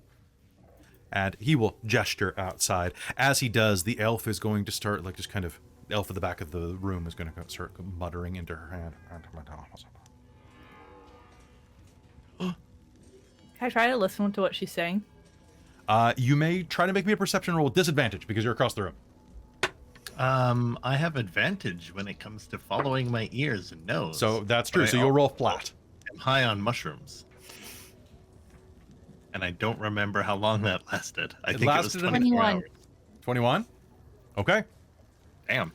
And he will gesture outside. As he does, the elf is going to start, like, just kind of elf at the back of the room is going to start muttering into her hand. Can I try to listen to what she's saying? You may try to make me a perception roll with disadvantage because you're across the room. I have advantage when it comes to following my ears and nose. So that's true. But So I you'll roll also flat. am high on mushrooms. And I don't remember how long that lasted. I think it was lasted 24 21. hours. 21? Okay. Damn.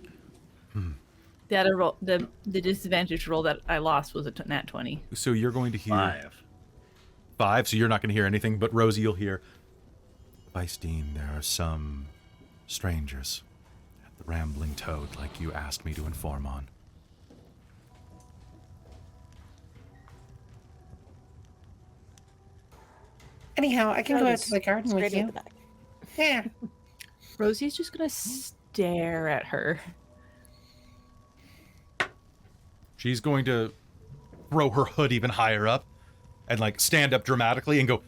The other roll, the disadvantage roll that I lost was a nat 20. So you're going to hear 5. 5, so you're not going to hear anything, but Rosie, you'll hear, Weisstein, there are some strangers at the Rambling Toad like you asked me to inform on. Anyhow, I can go out to the garden with Straight out you. the back. Yeah. Rosie's just gonna stare at her. She's going to throw her hood even higher up and like stand up dramatically and go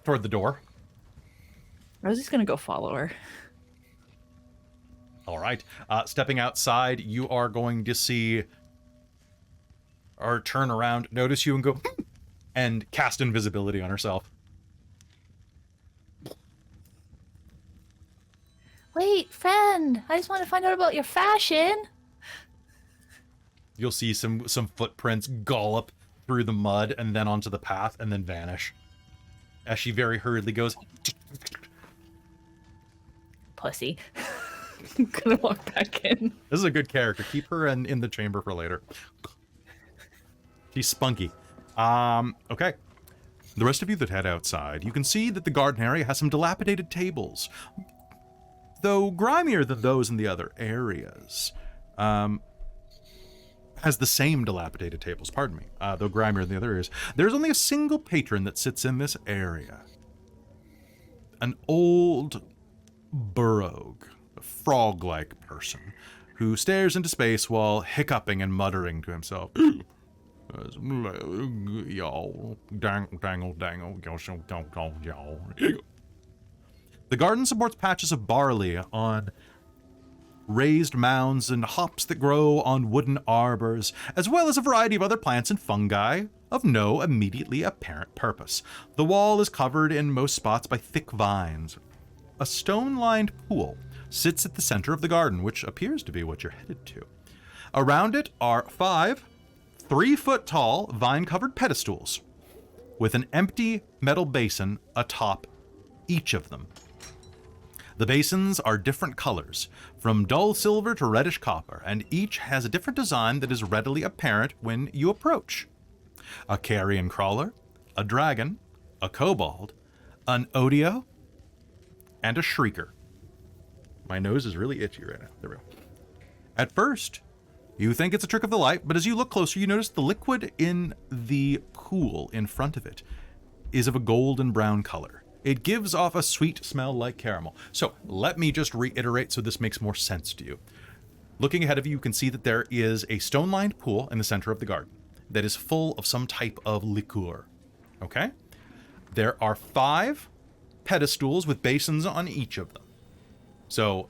toward the door. Rosie's gonna go follow her. All right. Stepping outside, you are going to see her turn around, notice you, and go and cast invisibility on herself. Wait, friend, I just want to find out about your fashion. You'll see some footprints gallop through the mud and then onto the path and then vanish. As she very hurriedly goes, Pussy. I'm gonna walk back in. this is a good character. Keep her in the chamber for later. She's spunky. Okay. The rest of you that head outside, you can see that the garden area has some dilapidated tables. Though grimier than those in the other areas. Has the same dilapidated tables, pardon me. Though grimier than the other areas. There's only a single patron that sits in this area. An old burrogue, a frog-like person, who stares into space while hiccuping and muttering to himself. Y'all, dangle, dangle, y'all. The garden supports patches of barley on raised mounds and hops that grow on wooden arbors, as well as a variety of other plants and fungi of no immediately apparent purpose. The wall is covered in most spots by thick vines. A stone-lined pool sits at the center of the garden, which appears to be what you're headed to. Around it are 5 3-foot-tall vine-covered pedestals with an empty metal basin atop each of them. The basins are different colors, from dull silver to reddish copper, and each has a different design that is readily apparent when you approach. A carrion crawler, a dragon, a kobold, an odio, and a shrieker. My nose is really itchy right now. There we go. At first, you think it's a trick of the light, but as you look closer, you notice the liquid in the pool in front of it is of a golden brown color. It gives off a sweet smell like caramel. So let me just reiterate so this makes more sense to you. Looking ahead of you, you can see that there is a stone-lined pool in the center of the garden that is full of some type of liqueur. Okay? There are 5 pedestals with basins on each of them. So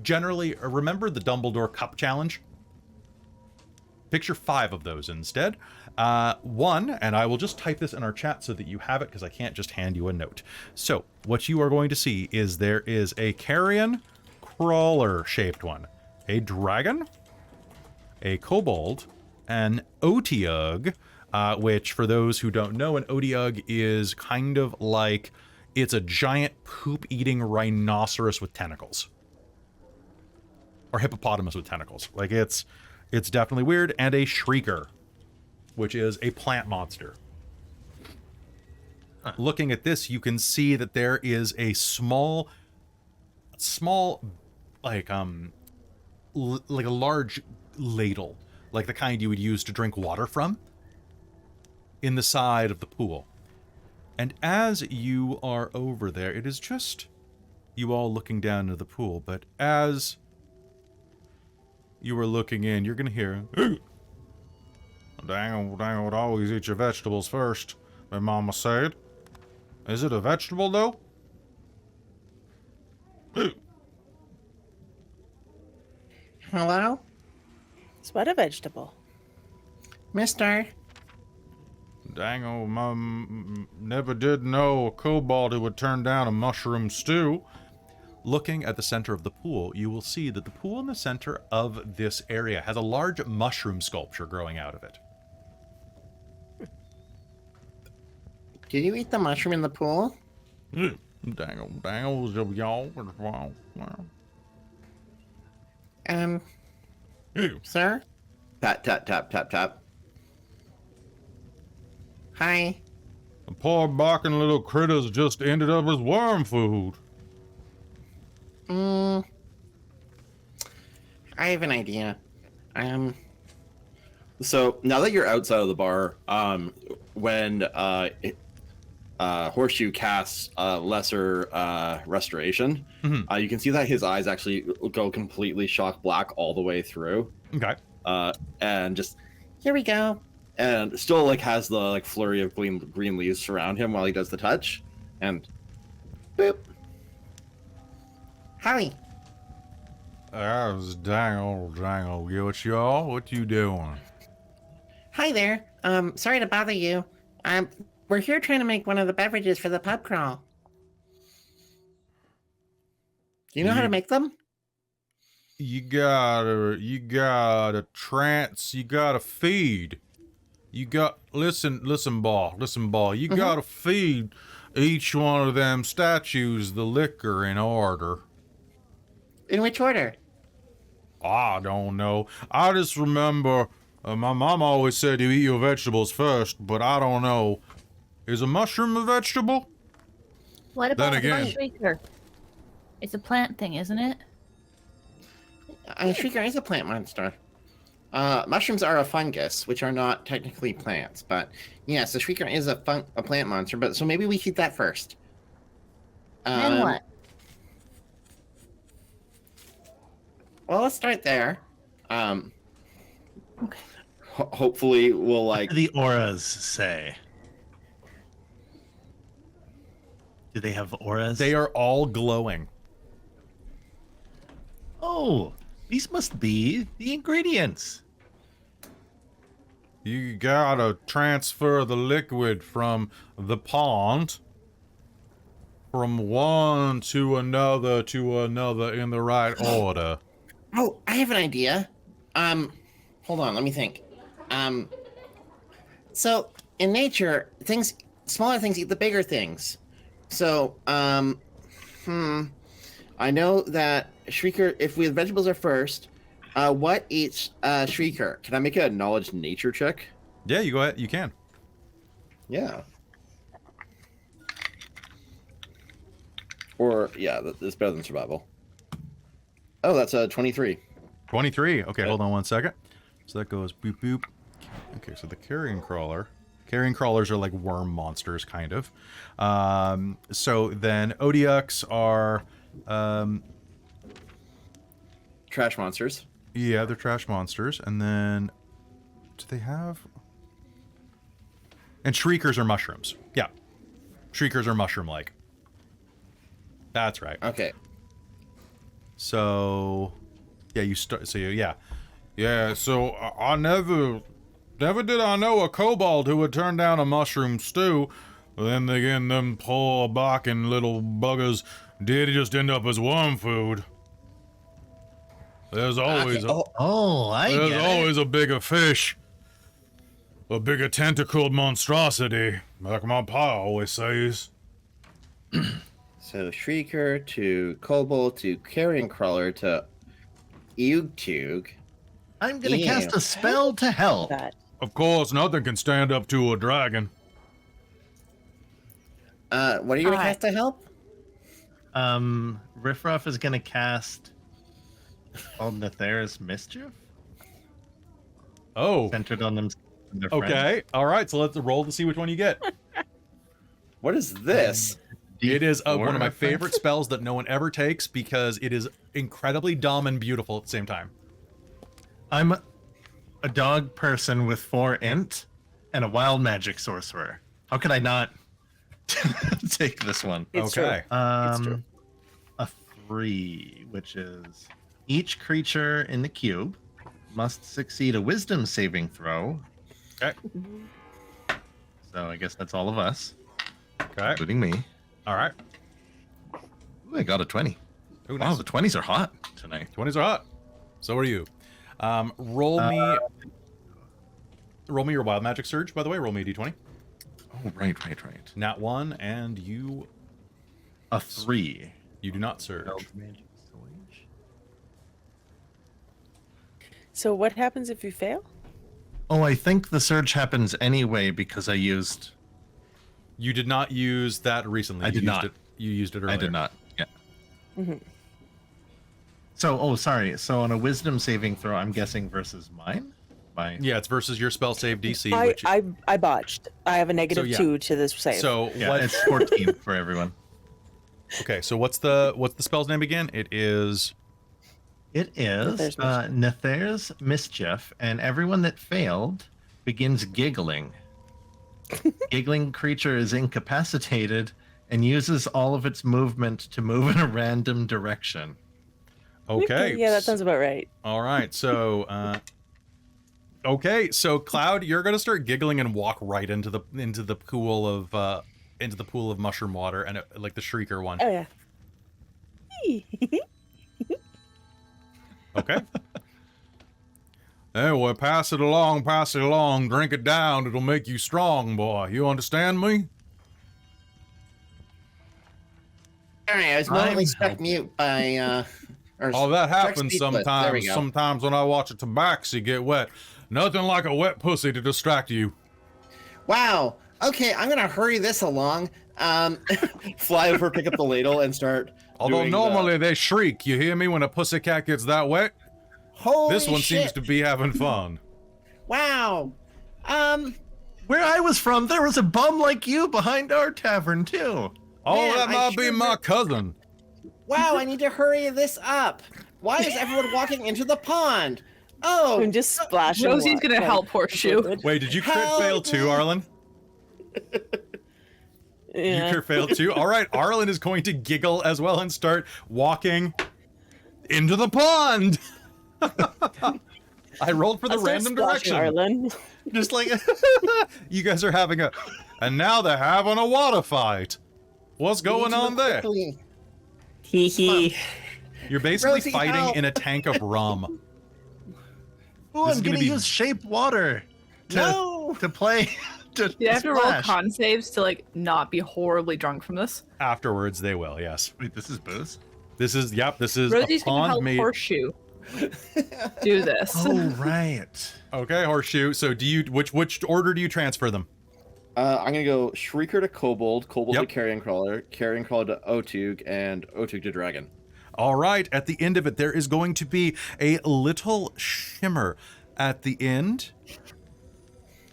generally, remember the Dumbledore Cup Challenge? Picture 5 of those instead. 1, and I will just type this in our chat so that you have it because I can't just hand you a note. So what you are going to see is there is a carrion crawler shaped one, a dragon, a kobold, an otiug, which for those who don't know, an otiug is kind of like, it's a giant poop-eating rhinoceros with tentacles. Or hippopotamus with tentacles. Like it's definitely weird. And a shrieker, which is a plant monster. Looking at this, you can see that there is a small, like a large ladle, like the kind you would use to drink water from, in the side of the pool. And as you are over there, it is just you all looking down into the pool, but as you are looking in, you're going to hear, Dangle would always eat your vegetables first, my mama said. Is it a vegetable, though? Hello? It's what a vegetable. Mister? Dang old mum, never did know a kobold who would turn down a mushroom stew. Looking at the center of the pool, you will see that the pool in the center of this area has a large mushroom sculpture growing out of it. Did you eat the mushroom in the pool? Dang old y'all. Sir? Tap, tap, tap, tap, tap. Hi. The poor barking little critters just ended up as worm food. I have an idea. So now that you're outside of the bar, when Horseshoe casts lesser restoration, you can see that his eyes actually go completely shock black all the way through. Okay. And just Here we go. and still like has the like flurry of green leaves surround him while he does the touch, and boop. Howie. That was dang old Gilch, y'all. What you doing? Hi there. Sorry to bother you. We're here trying to make one of the beverages for the pub crawl. Do you know how to You- make them? You gotta feed. Listen, ball. You gotta feed each one of them statues the liquor in order. In which order? I don't know. I just remember my mom always said you eat your vegetables first, but I don't know. Is a mushroom a vegetable? What Then about again- the shrieker? It's a plant thing, isn't it? Shrieker is a plant monster. Mushrooms are a fungus, which are not technically plants, but Yes, the Shrieker is a plant monster, but so maybe we keep that first. Then what? Well, let's start there. Okay. hopefully we'll like. What do the auras say? Do they have auras? They are all glowing. Oh, these must be the ingredients. You gotta transfer the liquid from the pond from one to another in the right order. Oh, I have an idea. Hold on, let me think. So in nature, smaller things eat the bigger things. So, I know that Shrieker, if we vegetables are first, what eats Shrieker? Can I make a knowledge nature check? Yeah, you go ahead. You can. Yeah. Or yeah, that's better than survival. Oh, that's a 23. 23. Okay, hold on one second. So that goes boop boop. Okay, so the carrion crawler. Carrion crawlers are like worm monsters, kind of. So then Odiux are, Trash monsters. yeah, they're trash monsters. And then, do they have? And shriekers are mushrooms. Yeah, shriekers are mushroom-like. That's right. Okay. So, yeah, you start. So yeah. So I never did I know a kobold who would turn down a mushroom stew. Then again, them poor barking little buggers did just end up as worm food. There's always a bigger fish, a bigger tentacled monstrosity, like my pa always says. So Shrieker to Kobold to Carrion Crawler to Eugtug. I'm gonna Yeah. cast a spell to help. That. Of course, nothing can stand up to a dragon. What are you gonna cast to help? Riff Ruff is gonna cast Nethera's Mischief, Oh, centered on them. Their friends. okay. All right, so let's roll to see which one you get. What is this? It is D4, one of my I think. favorite spells that no one ever takes because it is incredibly dumb and beautiful at the same time. I'm a dog person with 4 int and a wild magic sorcerer. How could I not take this one? It's Okay. True. It's true. A 3, which is Each creature in the cube must succeed a wisdom saving throw. Okay. So I guess that's all of us, Okay. including me. All right. Ooh, I got a 20. Ooh, Wow, nice. the 20s are hot tonight. 20s are hot. So are you. Roll me your wild magic surge, by the way. Roll me a d20. Oh, right. Nat 1, and you A 3. do not surge. So what happens if you fail? Oh, I think the surge happens anyway because I used... You did not use that recently. I did You not. used it, you used it earlier. I did not, yeah. Mhm. So, oh, sorry. So on a wisdom saving throw, I'm guessing versus mine? My... Yeah, it's versus your spell save DC. I botched. I have a negative yeah. 2 to this save. So Yeah, what? it's 14 for everyone. Okay, so what's the spell's name again? It is. It is Nether's Mischief, and everyone that failed begins giggling. Giggling creature is incapacitated and uses all of its movement to move in a random direction. Okay. Yeah, that sounds about right. All right. So. Okay, so Cloud, you're gonna start giggling and walk right into the pool of mushroom water, and like the shrieker one. Oh yeah. Okay. Hey, well, pass it along, drink it down. It'll make you strong, boy. You understand me? Sorry, I was momentarily struck mute by. Oh, that happens There we sometimes. go. Sometimes when I watch a tabaxi get wet. Nothing like a wet pussy to distract you. Wow. Okay, I'm gonna hurry this along. Fly over, pick up the ladle, and start. Although doing normally they shriek, you hear me, when a pussycat gets that wet? Holy This one shit. seems to be having fun. Wow. Where I was from, there was a bum like you behind our tavern, too. Oh, Man, that I might be sure my did- cousin. Wow, I need to hurry this up. Why is everyone walking into the pond? Oh, I'm just splashing. Rosie's water. gonna help Horseshoe. Wait, did you crit Help fail too, me. Arlynn? You Yeah. crit fail too? All right, Arlynn is going to giggle as well and start walking into the pond. I rolled for the I'll start random splashing, direction. Arlynn. Just like you guys are having a, and now they're having a water fight. What's going on there? quickly. Hee hee. You're basically Rosie, fighting help. in a tank of rum. Oh, This is I'm gonna gonna be- use shape water to No. play. You have to roll splash. con saves to like not be horribly drunk from this. Afterwards, they will. Yes. Wait, this is booze? This is This is Rosie's a gonna pond help made. Horseshoe do this. Oh, right. Okay, Horseshoe. So do you? Which order do you transfer them? I'm gonna go Shrieker to Kobold, Kobold Yep. to Carrion Crawler to Otug, and Otug to Dragon. All right. At the end of it, there is going to be a little shimmer at the end.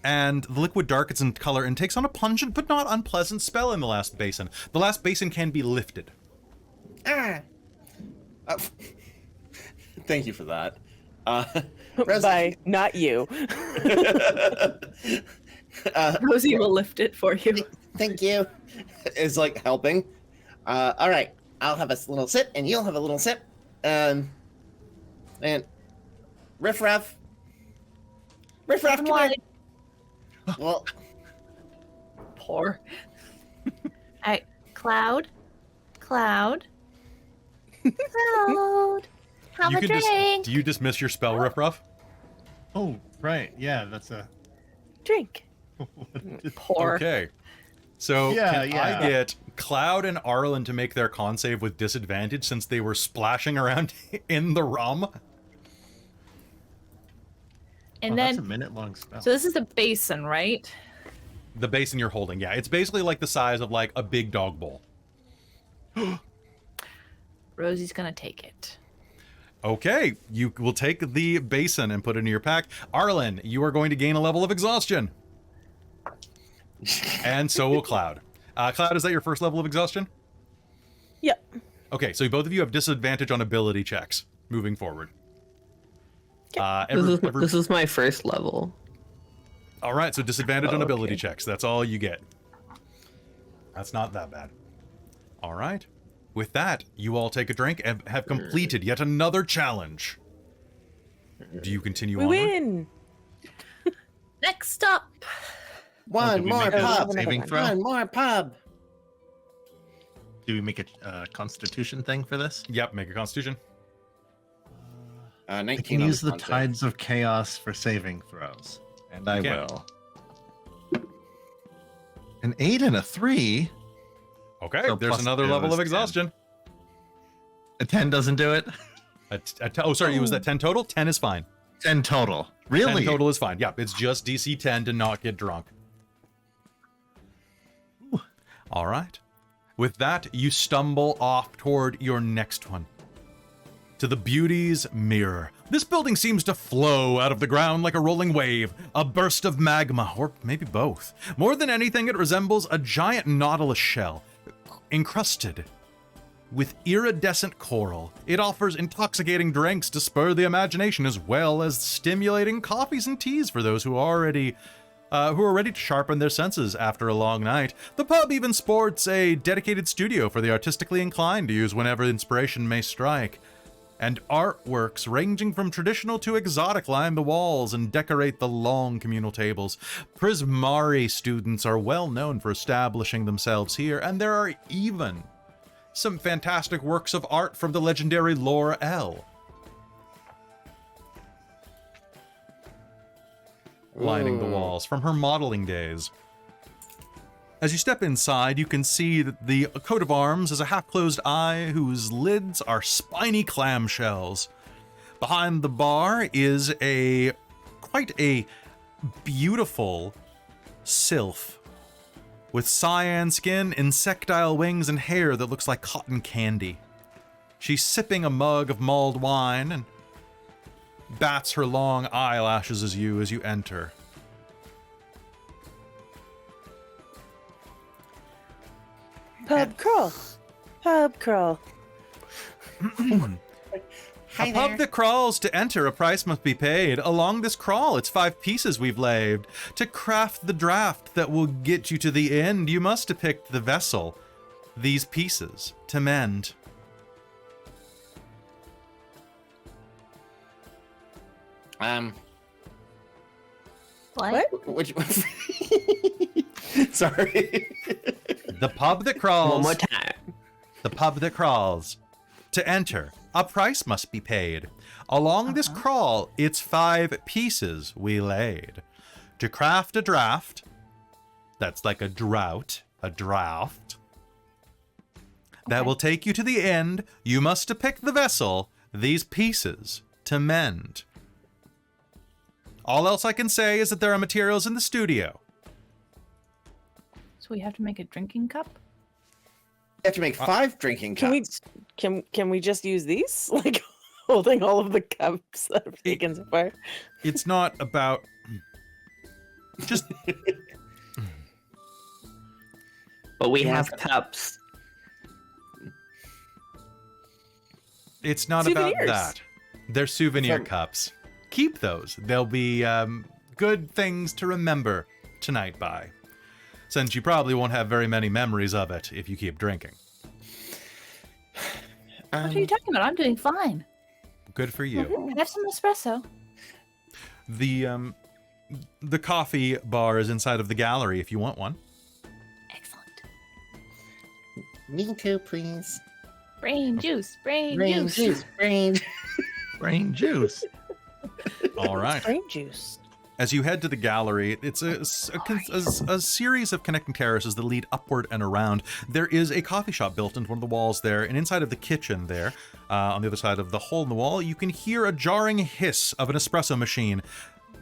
And the liquid darkens in color and takes on a pungent but not unpleasant spell in the last basin. The last basin can be lifted. Ah. Thank you for that. Rosie- Bye, not you. Rosie will lift it for you. Thank you. Is like helping. All right. I'll have a little sip, and you'll have a little sip. And Riff Raff. Riff Raff, come here. Well, Poor. Alright, Cloud. Cloud. Cloud. Have a drink. Do you dismiss your spell, Riff Ruff? Oh, right. Yeah, that's a... Drink. Poor. Okay. So Yeah, can yeah. I get Cloud and Arlynn to make their con save with disadvantage since they were splashing around in the rum? And That's a then, minute-long spell. so this is a basin, right? The basin you're holding, yeah. It's basically like the size of like a big dog bowl. Rosie's gonna take it. Okay, you will take the basin and put it in your pack. Arlynn, you are going to gain a level of exhaustion. And so will Cloud. Cloud, is that your first level of exhaustion? Yep. Okay, so both of you have disadvantage on ability checks moving forward. This is my first level. All right, so disadvantage on ability okay. checks. That's all you get. That's not that bad. All right. with that, you all take a drink and have completed yet another challenge. Do you continue We onward? win. Next up. Oh, did One we more make a pub. saving throw? One more pub. Do we make a constitution thing for this? Yep, make a constitution. 19 I can on use the con save. tides of chaos for saving throws. And I Okay. will. An 8 and a 3. Okay, So there's plus another two level is of 10. exhaustion. A 10 doesn't do it. Oh, sorry, was that 10 total? 10 is fine. 10 total. Really? 10 total is fine. Yep, it's just DC 10 to not get drunk. All right. With that, you stumble off toward your next one. To the beauty's mirror. This building seems to flow out of the ground like a rolling wave, a burst of magma, or maybe both. More than anything, it resembles a giant nautilus shell, encrusted with iridescent coral. It offers intoxicating drinks to spur the imagination, as well as stimulating coffees and teas for those who are ready to sharpen their senses after a long night. The pub even sports a dedicated studio for the artistically inclined to use whenever inspiration may strike. And artworks ranging from traditional to exotic line the walls and decorate the long communal tables. Prismari students are well known for establishing themselves here, and there are even some fantastic works of art from the legendary Laura L. lining the walls from her modeling days. As you step inside, you can see that the coat of arms is a half-closed eye whose lids are spiny clamshells. Behind the bar is quite a beautiful sylph with cyan skin, insectile wings, and hair that looks like cotton candy. She's sipping a mug of mulled wine and bats her long eyelashes as you enter. Pub crawl. Pub crawl. Hi A pub there. that crawls to enter, a price must be paid. Along this crawl, it's 5 pieces we've laved. To craft the draft that will get you to the end, you must depict the vessel, these pieces, to mend. What? Which sorry. The pub that crawls. One more time. The pub that crawls. To enter, a price must be paid. Along this crawl, it's 5 pieces we laid. To craft a draft, that's like a drought, a draft, that will take you to the end, you must depict the vessel, these pieces, to mend. All else I can say is that there are materials in the studio. So we have to make a drinking cup? You have to make 5 drinking cups. Can we just use these? Like holding all of the cups that I've taken so far. It's not about just But we have cups. it's not Souvenirs. about that. They're souvenir Some- cups. Keep those. They'll be good things to remember tonight by. Since you probably won't have very many memories of it if you keep drinking. What are you talking about? I'm doing fine. Good for you. Can I have some espresso? The coffee bar is inside of the gallery if you want one. Excellent. Me too, please. Brain juice. Brain, Brain juice. juice. Brain. Brain juice. All right. Brain juice. As you head to the gallery, it's a series of connecting terraces that lead upward and around. There is a coffee shop built into one of the walls there, and inside of the kitchen there, on the other side of the hole in the wall, you can hear a jarring hiss of an espresso machine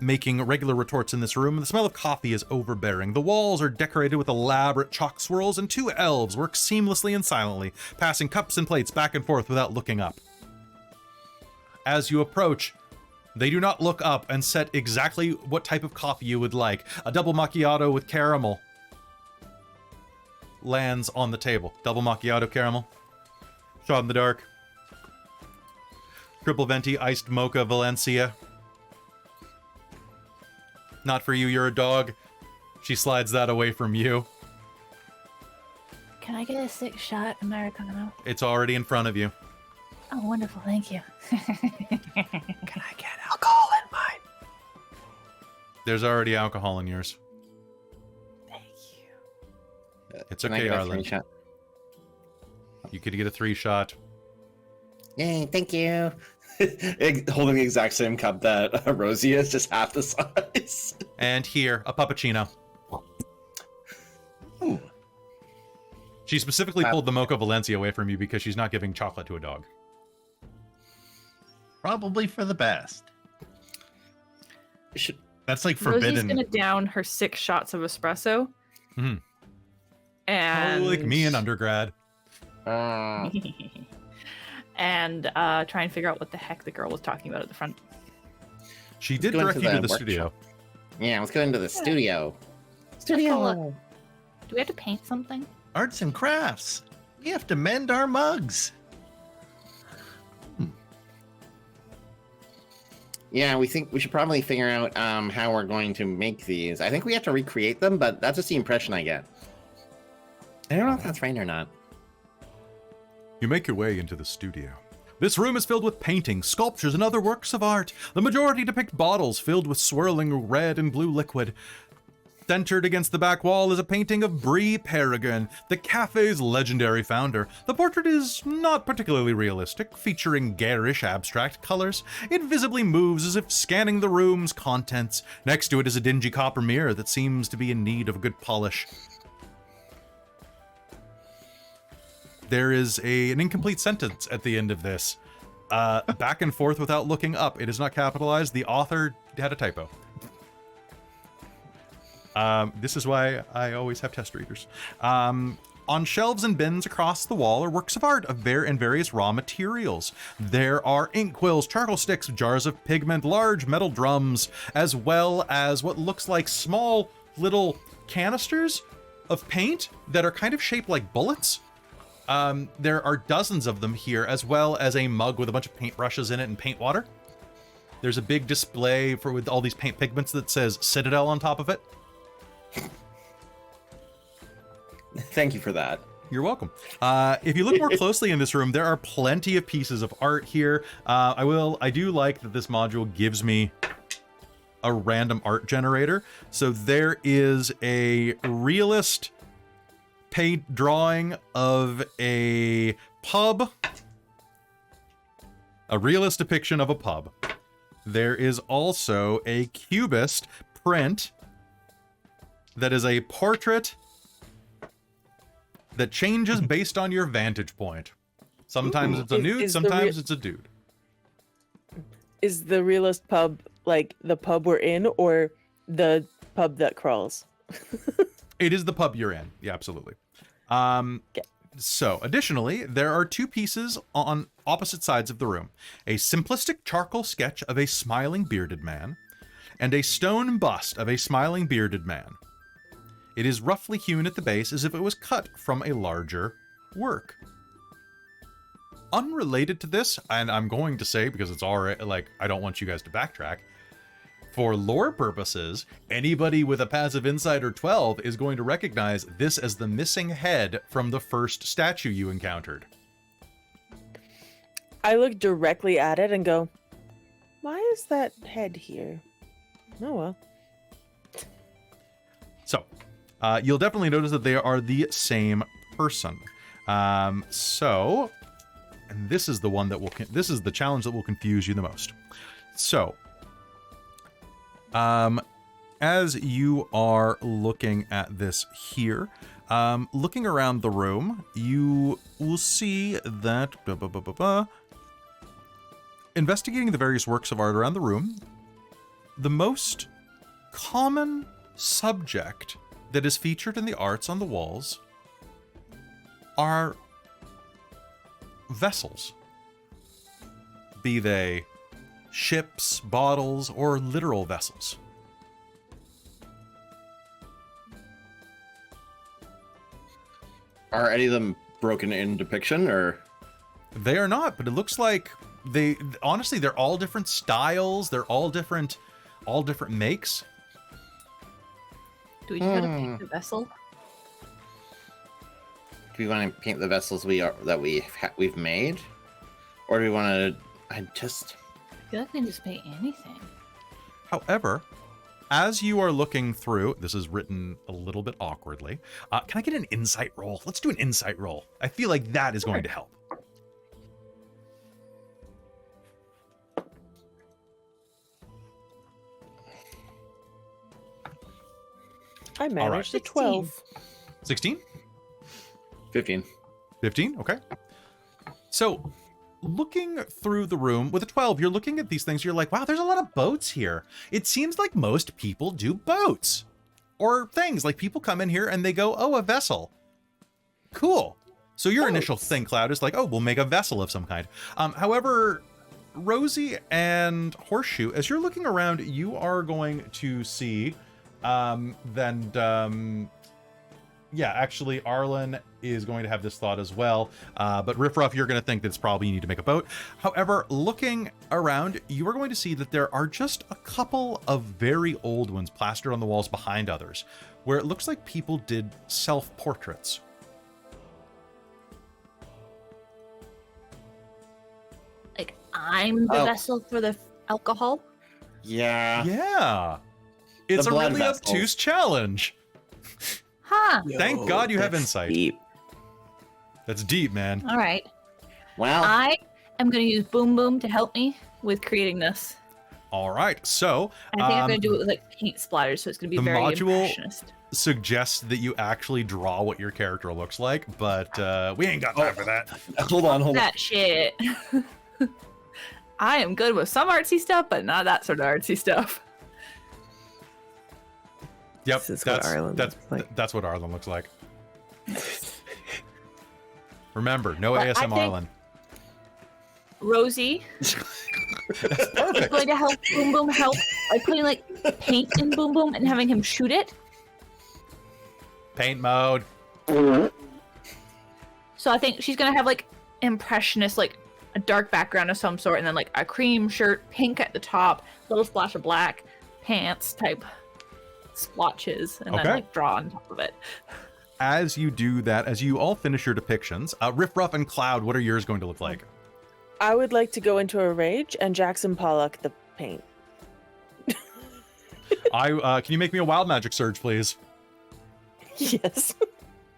making regular retorts in this room, and the smell of coffee is overbearing. The walls are decorated with elaborate chalk swirls, and 2 elves work seamlessly and silently, passing cups and plates back and forth without looking up. As you approach, they do not look up and set exactly what type of coffee you would like. A double macchiato with caramel lands on the table. Double macchiato caramel. Shot in the dark. Triple venti iced mocha Valencia. Not for you, you're a dog. She slides that away from you. Can I get a 6 shot Americano? It's already in front of you. Oh, wonderful. Thank you. Can I get alcohol in mine? There's already alcohol in yours. Thank you. It's Can I okay, get a 3 Arlynn. shot? You could get a 3 shot. Yay, thank you. Holding the exact same cup that Rosie is, just half the size. And here, a puppuccino. Ooh. She specifically pulled the Mocha Valencia away from you because she's not giving chocolate to a dog. Probably for the best. Should, That's like Rosie's forbidden. gonna down her 6 shots of espresso. Mhm. And Oh, like me in undergrad. and try and figure out what the heck the girl was talking about at the front. She did go into direct you to the the workshop. studio. yeah, let's go into the studio. Studio. Do we have to paint something? Arts and crafts. We have to mend our mugs. Yeah, we think we should probably figure out how we're going to make these. I think we have to recreate them, but that's just the impression I get. I don't know if that's right or not. You make your way into the studio. This room is filled with paintings, sculptures, and other works of art. The majority depict bottles filled with swirling red and blue liquid. Centered against the back wall is a painting of Brie Peregrine, the cafe's legendary founder. The portrait is not particularly realistic, featuring garish abstract colors. It visibly moves as if scanning the room's contents. Next to it is a dingy copper mirror that seems to be in need of a good polish. There is an incomplete sentence at the end of this. Back and forth without looking up. It is not capitalized. The author had a typo. This is why I always have test readers. On shelves and bins across the wall are works of art of various raw materials. There are inkwells, charcoal sticks, jars of pigment, large metal drums, as well as what looks like small little canisters of paint that are kind of shaped like bullets. There are dozens of them here, as well as a mug with a bunch of paintbrushes in it and paint water. There's a big display with all these paint pigments that says Citadel on top of it. Thank you for that. You're welcome. If you look more closely in this room, there are plenty of pieces of art here. I do like that this module gives me a random art generator. So there is a realist paint drawing of a pub. A realist depiction of a pub. There is also a cubist print that is a portrait that changes based on your vantage point. Sometimes it's a nude, sometimes it's a dude. Is the realist pub like the pub we're in or the pub that crawls? It is the pub you're in. Yeah, absolutely. So, additionally, there are 2 pieces on opposite sides of the room. A simplistic charcoal sketch of a smiling bearded man, and a stone bust of a smiling bearded man. It is roughly hewn at the base as if it was cut from a larger work. Unrelated to this, and I'm going to say, because it's already, like, I don't want you guys to backtrack, for lore purposes, anybody with a passive insider 12 is going to recognize this as the missing head from the first statue you encountered. I look directly at it and go, why is that head here? Oh well. So, you'll definitely notice that they are the same person. And this is the one that this is the challenge that will confuse you the most. So, as you are looking at this here, looking around the room, you will see that investigating the various works of art around the room, the most common subject that is featured in the arts on the walls are vessels, be they ships, bottles, or literal vessels. Are any of them broken in depiction, or? They are not, but it looks like honestly, they're all different styles, they're all different makes. Do we just gotta pick the vessel? Do we want to paint the vessels we've made, or do we want to? I feel like we can just paint anything. However, as you are looking through, this is written a little bit awkwardly. Can I get an insight roll? Let's do an insight roll. I feel like that is going to help. I managed a 12. 16? 15. 15? Okay. So, looking through the room with a 12, you're looking at these things, you're like, wow, there's a lot of boats here. It seems like most people do boats. Or things, like people come in here and they go, oh, a vessel. Cool. So your initial thing, Cloud, is like, oh, we'll make a vessel of some kind. However, Rosie and Horseshoe, as you're looking around, you are going to see yeah, actually, Arlynn is going to have this thought as well. But Riff, Ruff, you're going to think that it's probably you need to make a boat. However, looking around, you are going to see that there are just a couple of very old ones plastered on the walls behind others, where it looks like people did self-portraits. Like, I'm the vessel for the alcohol? Yeah. Yeah. It's a blood really vessels. obtuse challenge. Huh. Thank God you have insight. Deep. That's deep, man. All right. Well, I am going to use Boom Boom to help me with creating this. All right, so And I think I'm going to do it with like paint splatters, so it's going to be the very module- impressionist. suggests that you actually draw what your character looks like, but we ain't got time for that. hold on. That shit. I am good with some artsy stuff, but not that sort of artsy stuff. Yep, This is what Arlynn looks like. that's what Arlynn looks like. Remember, no But I ASM think- Arlynn. Rosie is going to help Boom Boom help by putting like paint in Boom Boom and having him shoot it. Paint mode. So I think she's going to have like impressionist, like a dark background of some sort, and then like a cream shirt, pink at the top, little splash of black, pants type splotches, and Okay. then like draw on top of it. As you do that, as you all finish your depictions, Riff, Ruff, and Cloud, what are yours going to look like? I would like to go into a rage and Jackson Pollock the paint. Can you make me a wild magic surge, please? Yes.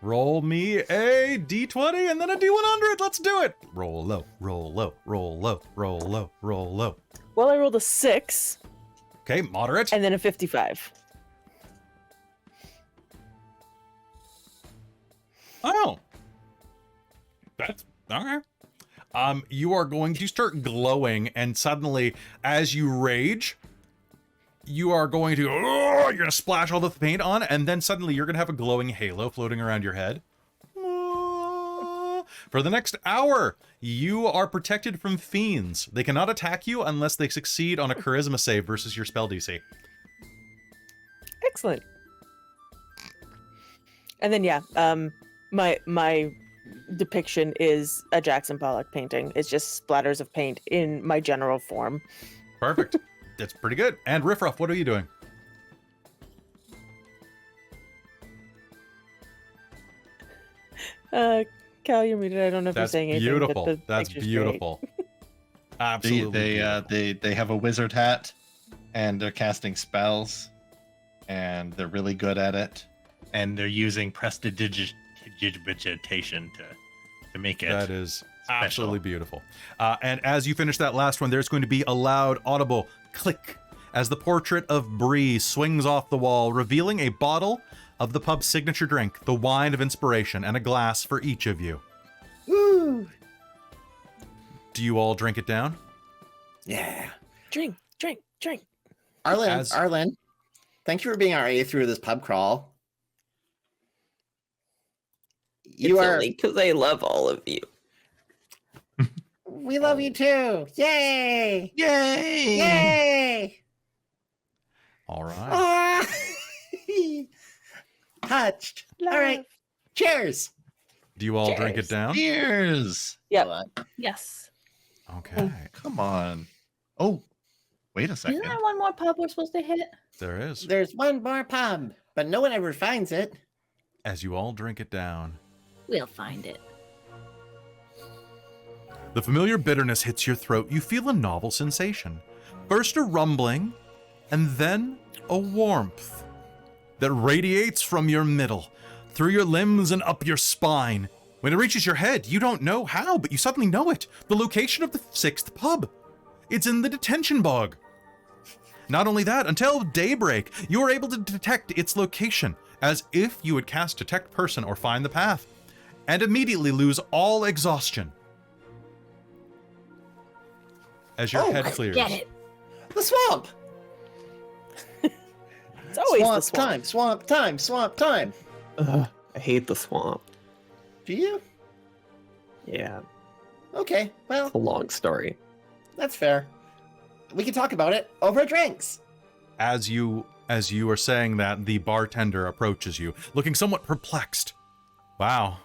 Roll me a d20 and then a d100. Let's do it. Roll low, roll low, roll low, roll low, roll low. Well, I rolled a 6 Okay, moderate. and then a 55. Oh. That's okay. You are going to start glowing, and suddenly, as you rage, you are going to you're gonna splash all the paint on, and then suddenly you're gonna have a glowing halo floating around your head. For the next hour, you are protected from fiends. They cannot attack you unless they succeed on a charisma save versus your spell DC. Excellent. And then yeah, my depiction is a Jackson Pollock painting. It's just splatters of paint in my general form. Perfect. That's pretty good. And Riff Ruff, what are you doing? Cal, you're muted. I don't know if That's you're saying anything. beautiful. But the That's picture's great. beautiful. Absolutely. They have a wizard hat, and they're casting spells, and they're really good at it, and they're using prestidigitation to make it. That is special. absolutely beautiful. And as you finish that last one, there's going to be a loud, audible click as the portrait of Bree swings off the wall, revealing a bottle of the pub's signature drink, the wine of inspiration, and a glass for each of you. woo! Do you all drink it down? Yeah. Drink. Arlynn, thank you for being our A through this pub crawl. You It's are. only because I love all of you. We love you too. Yay! Yay! Yay! All right. Ah! Touched. All right. Cheers. Do you all drink it Cheers. down? Cheers! Yep. Yes. Okay. Come on. Oh, wait a second. Isn't there one more pub we're supposed to hit? There is. There's one more pub, but no one ever finds it. As you all drink it down, We'll find it. The familiar bitterness hits your throat. You feel a novel sensation. First a rumbling, and then a warmth that radiates from your middle, through your limbs and up your spine. When it reaches your head, you don't know how, but you suddenly know it. The location of the 6th pub. It's in the detention bog. Not only that, until daybreak, you are able to detect its location, as if you would cast Detect Person or Find the Path, and immediately lose all exhaustion. As your head clears. Get it. The swamp. It's always the swamp. Time. Swamp time. Swamp time. Ugh, I hate the swamp. Do you? Yeah, Okay. Well, it's a long story. that's fair. We can talk about it over drinks. As you are saying that, the bartender approaches you, looking somewhat perplexed. Wow.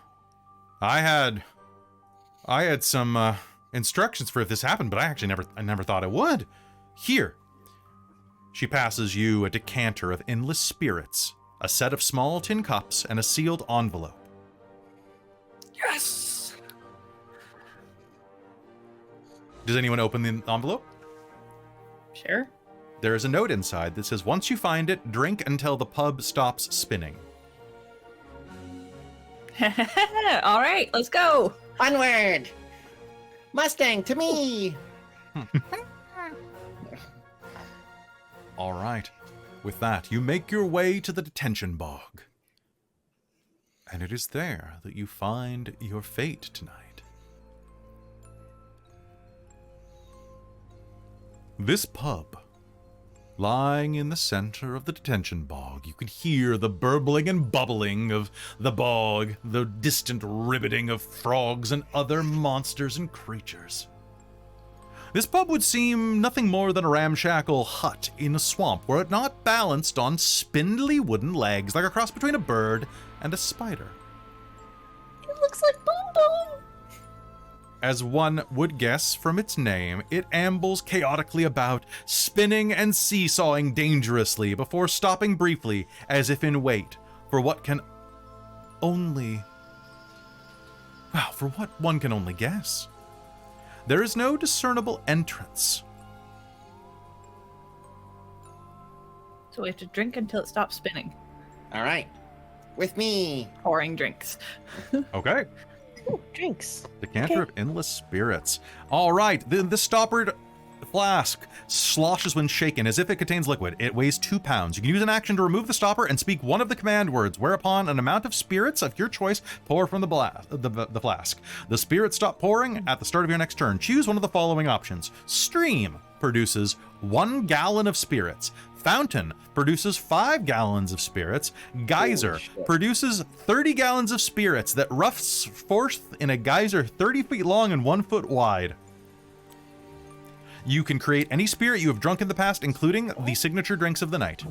I had some instructions for if this happened, but I never thought it would. Here. She passes you a decanter of endless spirits, a set of small tin cups, and a sealed envelope. Yes. Does anyone open the envelope? Sure. There is a note inside that says, once you find it, drink until the pub stops spinning. All right, let's go. Onward. Mustang to me. All right. With that, you make your way to the detention bog. And it is there that you find your fate tonight. This pub, lying in the center of the detention bog, you can hear the burbling and bubbling of the bog, the distant ribbiting of frogs and other monsters and creatures. This pub would seem nothing more than a ramshackle hut in a swamp, were it not balanced on spindly wooden legs like a cross between a bird and a spider. It looks like Boom Boom. As one would guess from its name, it ambles chaotically about, spinning and seesawing dangerously before stopping briefly as if in wait for what can only... well, for what one can only guess. There is no discernible entrance. So we have to drink until it stops spinning. All right. With me. Pouring drinks. Okay. Ooh, drinks. Decanter of endless spirits. All right, the stoppered flask sloshes when shaken as if it contains liquid. It weighs 2 pounds. You can use an action to remove the stopper and speak one of the command words, whereupon an amount of spirits of your choice pour from the flask. The spirits stop pouring at the start of your next turn. Choose one of the following options. Stream produces 1 gallon of spirits. Fountain produces 5 gallons of spirits. Geyser produces 30 gallons of spirits that roughs forth in a geyser 30 feet long and 1 foot wide. You can create any spirit you have drunk in the past, including the signature drinks of the night.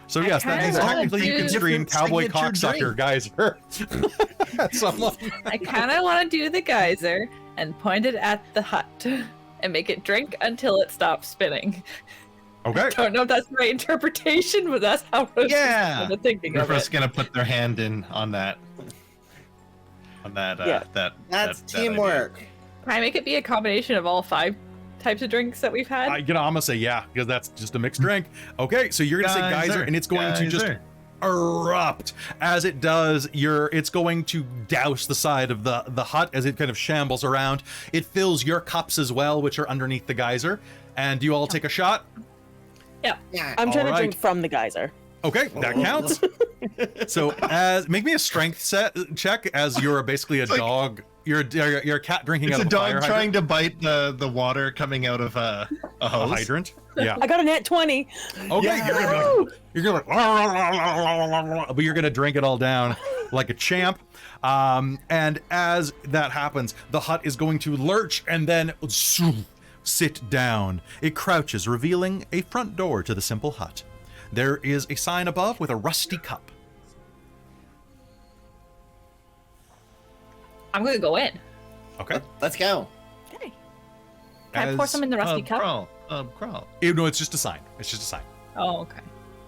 So yes, that means technically you can stream Cowboy Cocksucker Geyser at someone. I kind of want to do the geyser and point it at the hut and make it drink until it stops spinning. Okay. Don't know if that's the right interpretation, but that's how I was Yeah. thinking We're of it. just gonna put their hand in on that. Yeah. That's that teamwork. Can I make it be a combination of all 5 types of drinks that we've had? I'm gonna say yeah, because that's just a mixed drink. Okay, so you're gonna say geyser, and it's going to just erupt. As it does, it's going to douse the side of the hut as it kind of shambles around. It fills your cups as well, which are underneath the geyser. And you all take a shot? Yeah. I'm trying to Alright. drink from the geyser. Okay, that counts. So make me a strength check as you're basically a dog. You're a cat drinking It's out a of a fire dog hydrant. trying to bite the water coming out of a A hose. hydrant. Yeah. I got a nat 20. Okay, Yeah. you're gonna but you're gonna drink it all down like a champ. And as that happens, the hut is going to lurch and then sit down. It crouches, revealing a front door to the simple hut. There is a sign above with a rusty cup. I'm going to go in. Okay. Let's go. Okay. Can I pour some in the rusty cup? Crawl. Crawl. No, it's just a sign. It's just a sign. Oh, okay.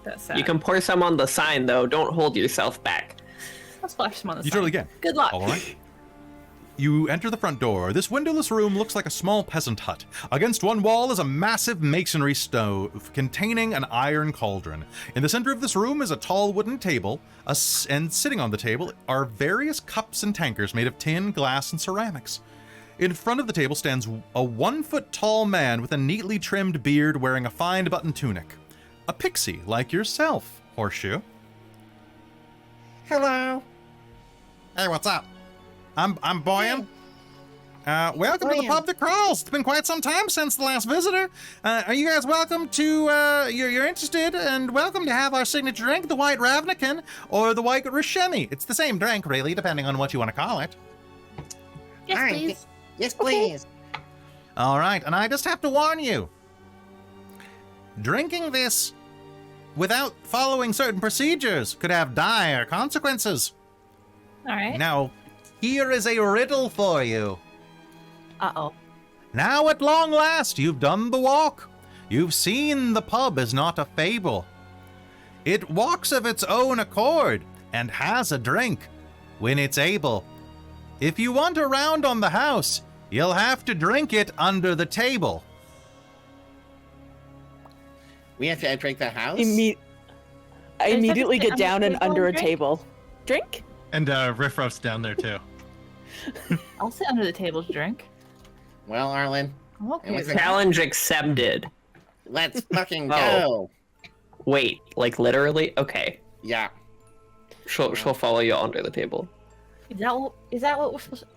That's sad. You can pour some on the sign, though. Don't hold yourself back. I'll splash some on the You side. totally can. Good luck. All right. You enter the front door. This windowless room looks like a small peasant hut. Against one wall is a massive masonry stove containing an iron cauldron. In the center of this room is a tall wooden table, and sitting on the table are various cups and tankers made of tin, glass, and ceramics. In front of the table stands a 1-foot-tall man with a neatly trimmed beard wearing a fine button tunic. A pixie like yourself, Horseshoe. Hello. Hey, what's up? I'm Boyan. Welcome to the Boyan. pub that crawls. It's been quite some time since the last visitor. Are you guys welcome to, you're interested and welcome to have our signature drink, the White Ravnican, or the White Rishemi. It's the same drink, really, depending on what you want to call it. Yes, All right, please. Yes, please. All right, and I just have to warn you. Drinking this without following certain procedures could have dire consequences. All right. Now, here is a riddle for you. Uh-oh. Now at long last you've done the walk. You've seen the pub is not a fable. It walks of its own accord and has a drink when it's able. If you want a round on the house, you'll have to drink it under the table. We have to drink the house. I immediately sit get on the down and table under a and drink? table. Drink? And Riff Ruff's down there too. I'll sit under the table to drink. Well, Arlynn, I'm okay And with what's that. Challenge accepted. let's fucking Oh. go. Wait, like literally? Okay. Yeah. She'll follow you under the table. Is that what we're supposed to...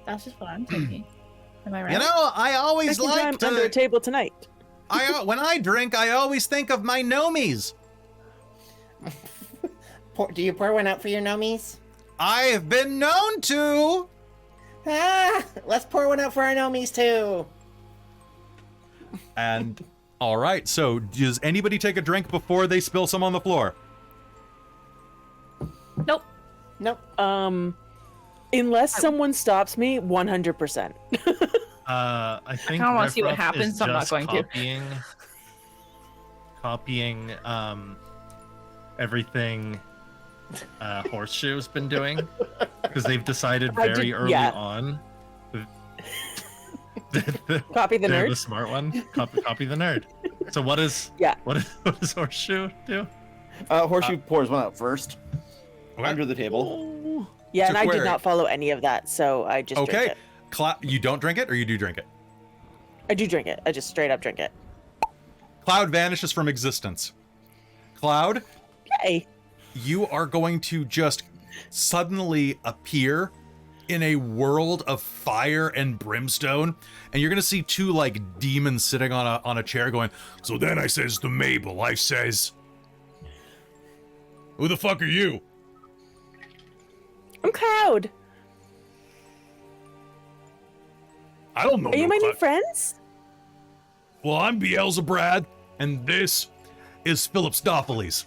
That's just what I'm thinking. Am I right? You know, I always Second time like under a to. table tonight. When I drink, I always think of my nomies. Do you pour one out for your nomies? I've been known to. Ah, let's pour one out for our nomies too. And all right, so does anybody take a drink before they spill some on the floor? Nope. Nope. Unless someone stops me, 100%. I think kinda wanna Riff see what Ruff happens, is so I'm not just going to. copying everything Horseshoe's been doing because they've decided I very did- early yeah. on. Copy the They're nerd. the smart one. Copy the nerd. So what Yeah. what does Horseshoe do? Horseshoe pours one out first. Okay. Under the table. Yeah, So and I query. did not follow any of that, so I just drink Okay, it. you don't drink it, or you do drink it? I do drink it. I just straight up drink it. Cloud vanishes from existence. Cloud, Yay. you are going to just suddenly appear in a world of fire and brimstone, and you're gonna see two like demons sitting on a chair going, so then I says to Mabel, I says, who the fuck are you? I'm Cloud. I don't know. Are you no my new Cloud. friends? Well, I'm Beelzebrad, and this is Philip Stopheles.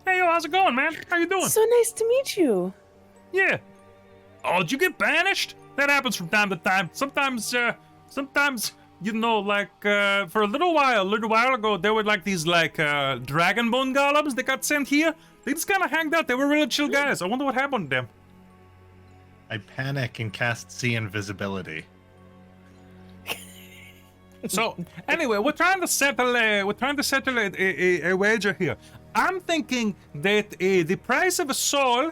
Hey, yo, how's it going, man? How you doing? So nice to meet you. Yeah. Oh, did you get banished? That happens from time to time. Sometimes, you know, like, for a little while ago, there were like these, like, dragon bone golems that got sent here. They just kind of hanged out. They were really chill guys. I wonder what happened to them. I panic and cast See Invisibility. So, anyway, we're trying to settle a wager here. I'm thinking that the price of a soul,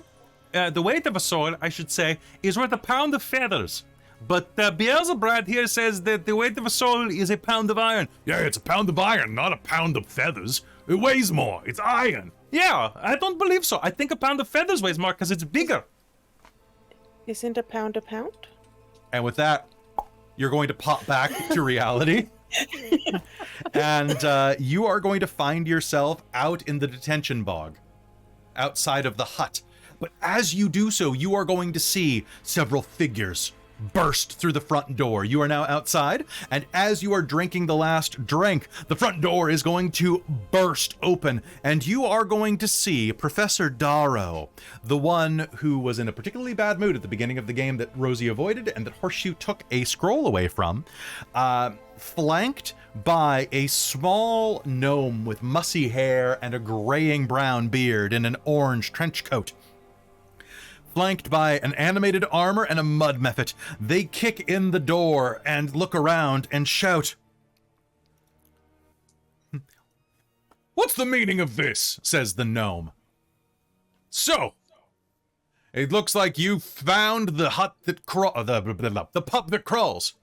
the weight of a soul, I should say, is worth a pound of feathers. But Beelzebrad here says that the weight of a soul is a pound of iron. Yeah, it's a pound of iron, not a pound of feathers. It weighs more. It's iron. Yeah, I don't believe so. I think a pound of feathers weighs more because it's bigger. Isn't a pound a pound? And with that, you're going to pop back to reality. And you are going to find yourself out in the detention bog, outside of the hut. But as you do so, you are going to see several figures burst through the front door. You are now outside, and as you are drinking the last drink, the front door is going to burst open, and you are going to see Professor Darrow, the one who was in a particularly bad mood at the beginning of the game that Rosie avoided and that Horseshoe took a scroll away from, flanked by a small gnome with mussy hair and a graying brown beard in an orange trench coat. flanked by an animated armor and a mud mephit. They kick in the door and look around and shout, "What's the meaning of this?" says the gnome. "So, it looks like you found the hut that the pub that crawls.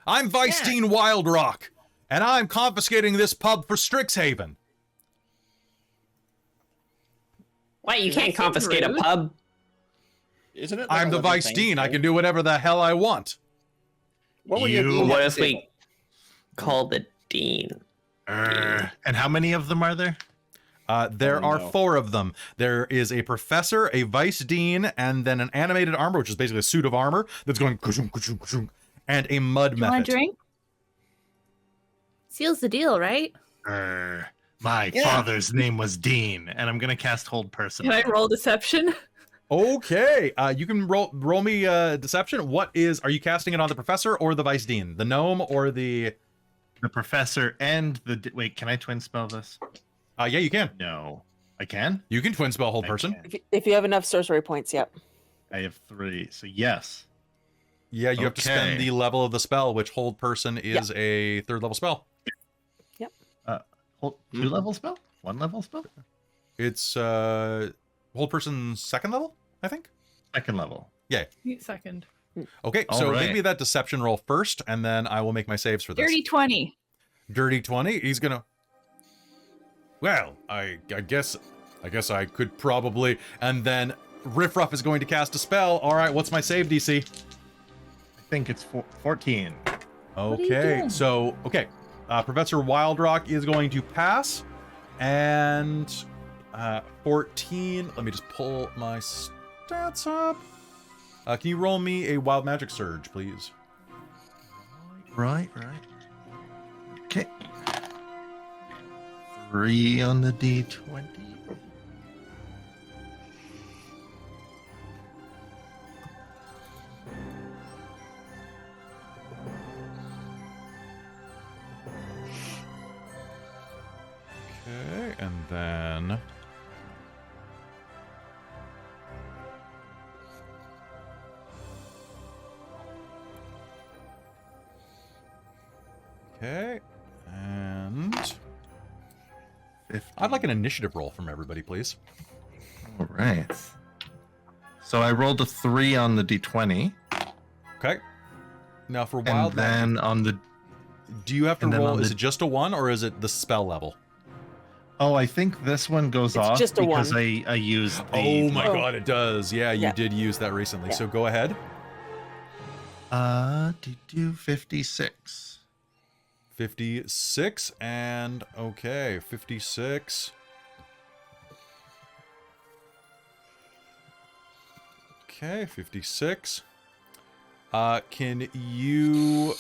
I'm Vice Dean Wildrock, and I'm confiscating this pub for Strixhaven." Wait, you can't confiscate a pub. Isn't it? I'm the Vice Dean. I can do whatever the hell I want. What would you? What if we call the dean? And how many of them are there? There are 4 of them. There is a professor, a vice dean, and then an animated armor, which is basically a suit of armor that's going kushum, kushum, kushum, and a mud You want method. a drink? Seals the deal, right? My father's name was Dean, and I'm gonna cast Hold Person. Can I roll deception? Okay, you can roll me deception. Are you casting it on the professor or the vice dean? The gnome or the professor and the... Wait, can I twin spell this? Yeah, you can. No. I can? You can twin spell Hold Person. If you have enough sorcery points, yep. I have 3, so yes. Yeah, you have to spend the level of the spell, which Hold Person is a 3rd level spell. Yep. 2 level spell? 1 level spell? It's Hold Person 2nd level, I think. 2nd level. Yeah. Second. Okay, All so right. make me that deception roll first, and then I will make my saves for this. Dirty 20. Dirty 20. He's gonna. Well, I guess I could probably. And then Riff Ruff is going to cast a spell. All right, what's my save DC? I think it's 14. Okay, so Professor Wildrock is going to pass, and 14. Let me just pull my stats up. Can you roll me a Wild Magic Surge, please? Right. Okay. 3 on the D20. Okay, and then. Okay, and 15. I'd like an initiative roll from everybody, please. All right. So I rolled a 3 on the D20. Okay. Now for And wild then magic, on the... do you have to and then roll? on Is the- it just a 1 or is it the spell level? Oh, I think this one goes It's off just a because 1. I used the... Oh my god, it does. Yeah, you Yeah. did use that recently. Yeah. So go ahead. Do 56. 56 and okay, 56. Okay, 56. Can you...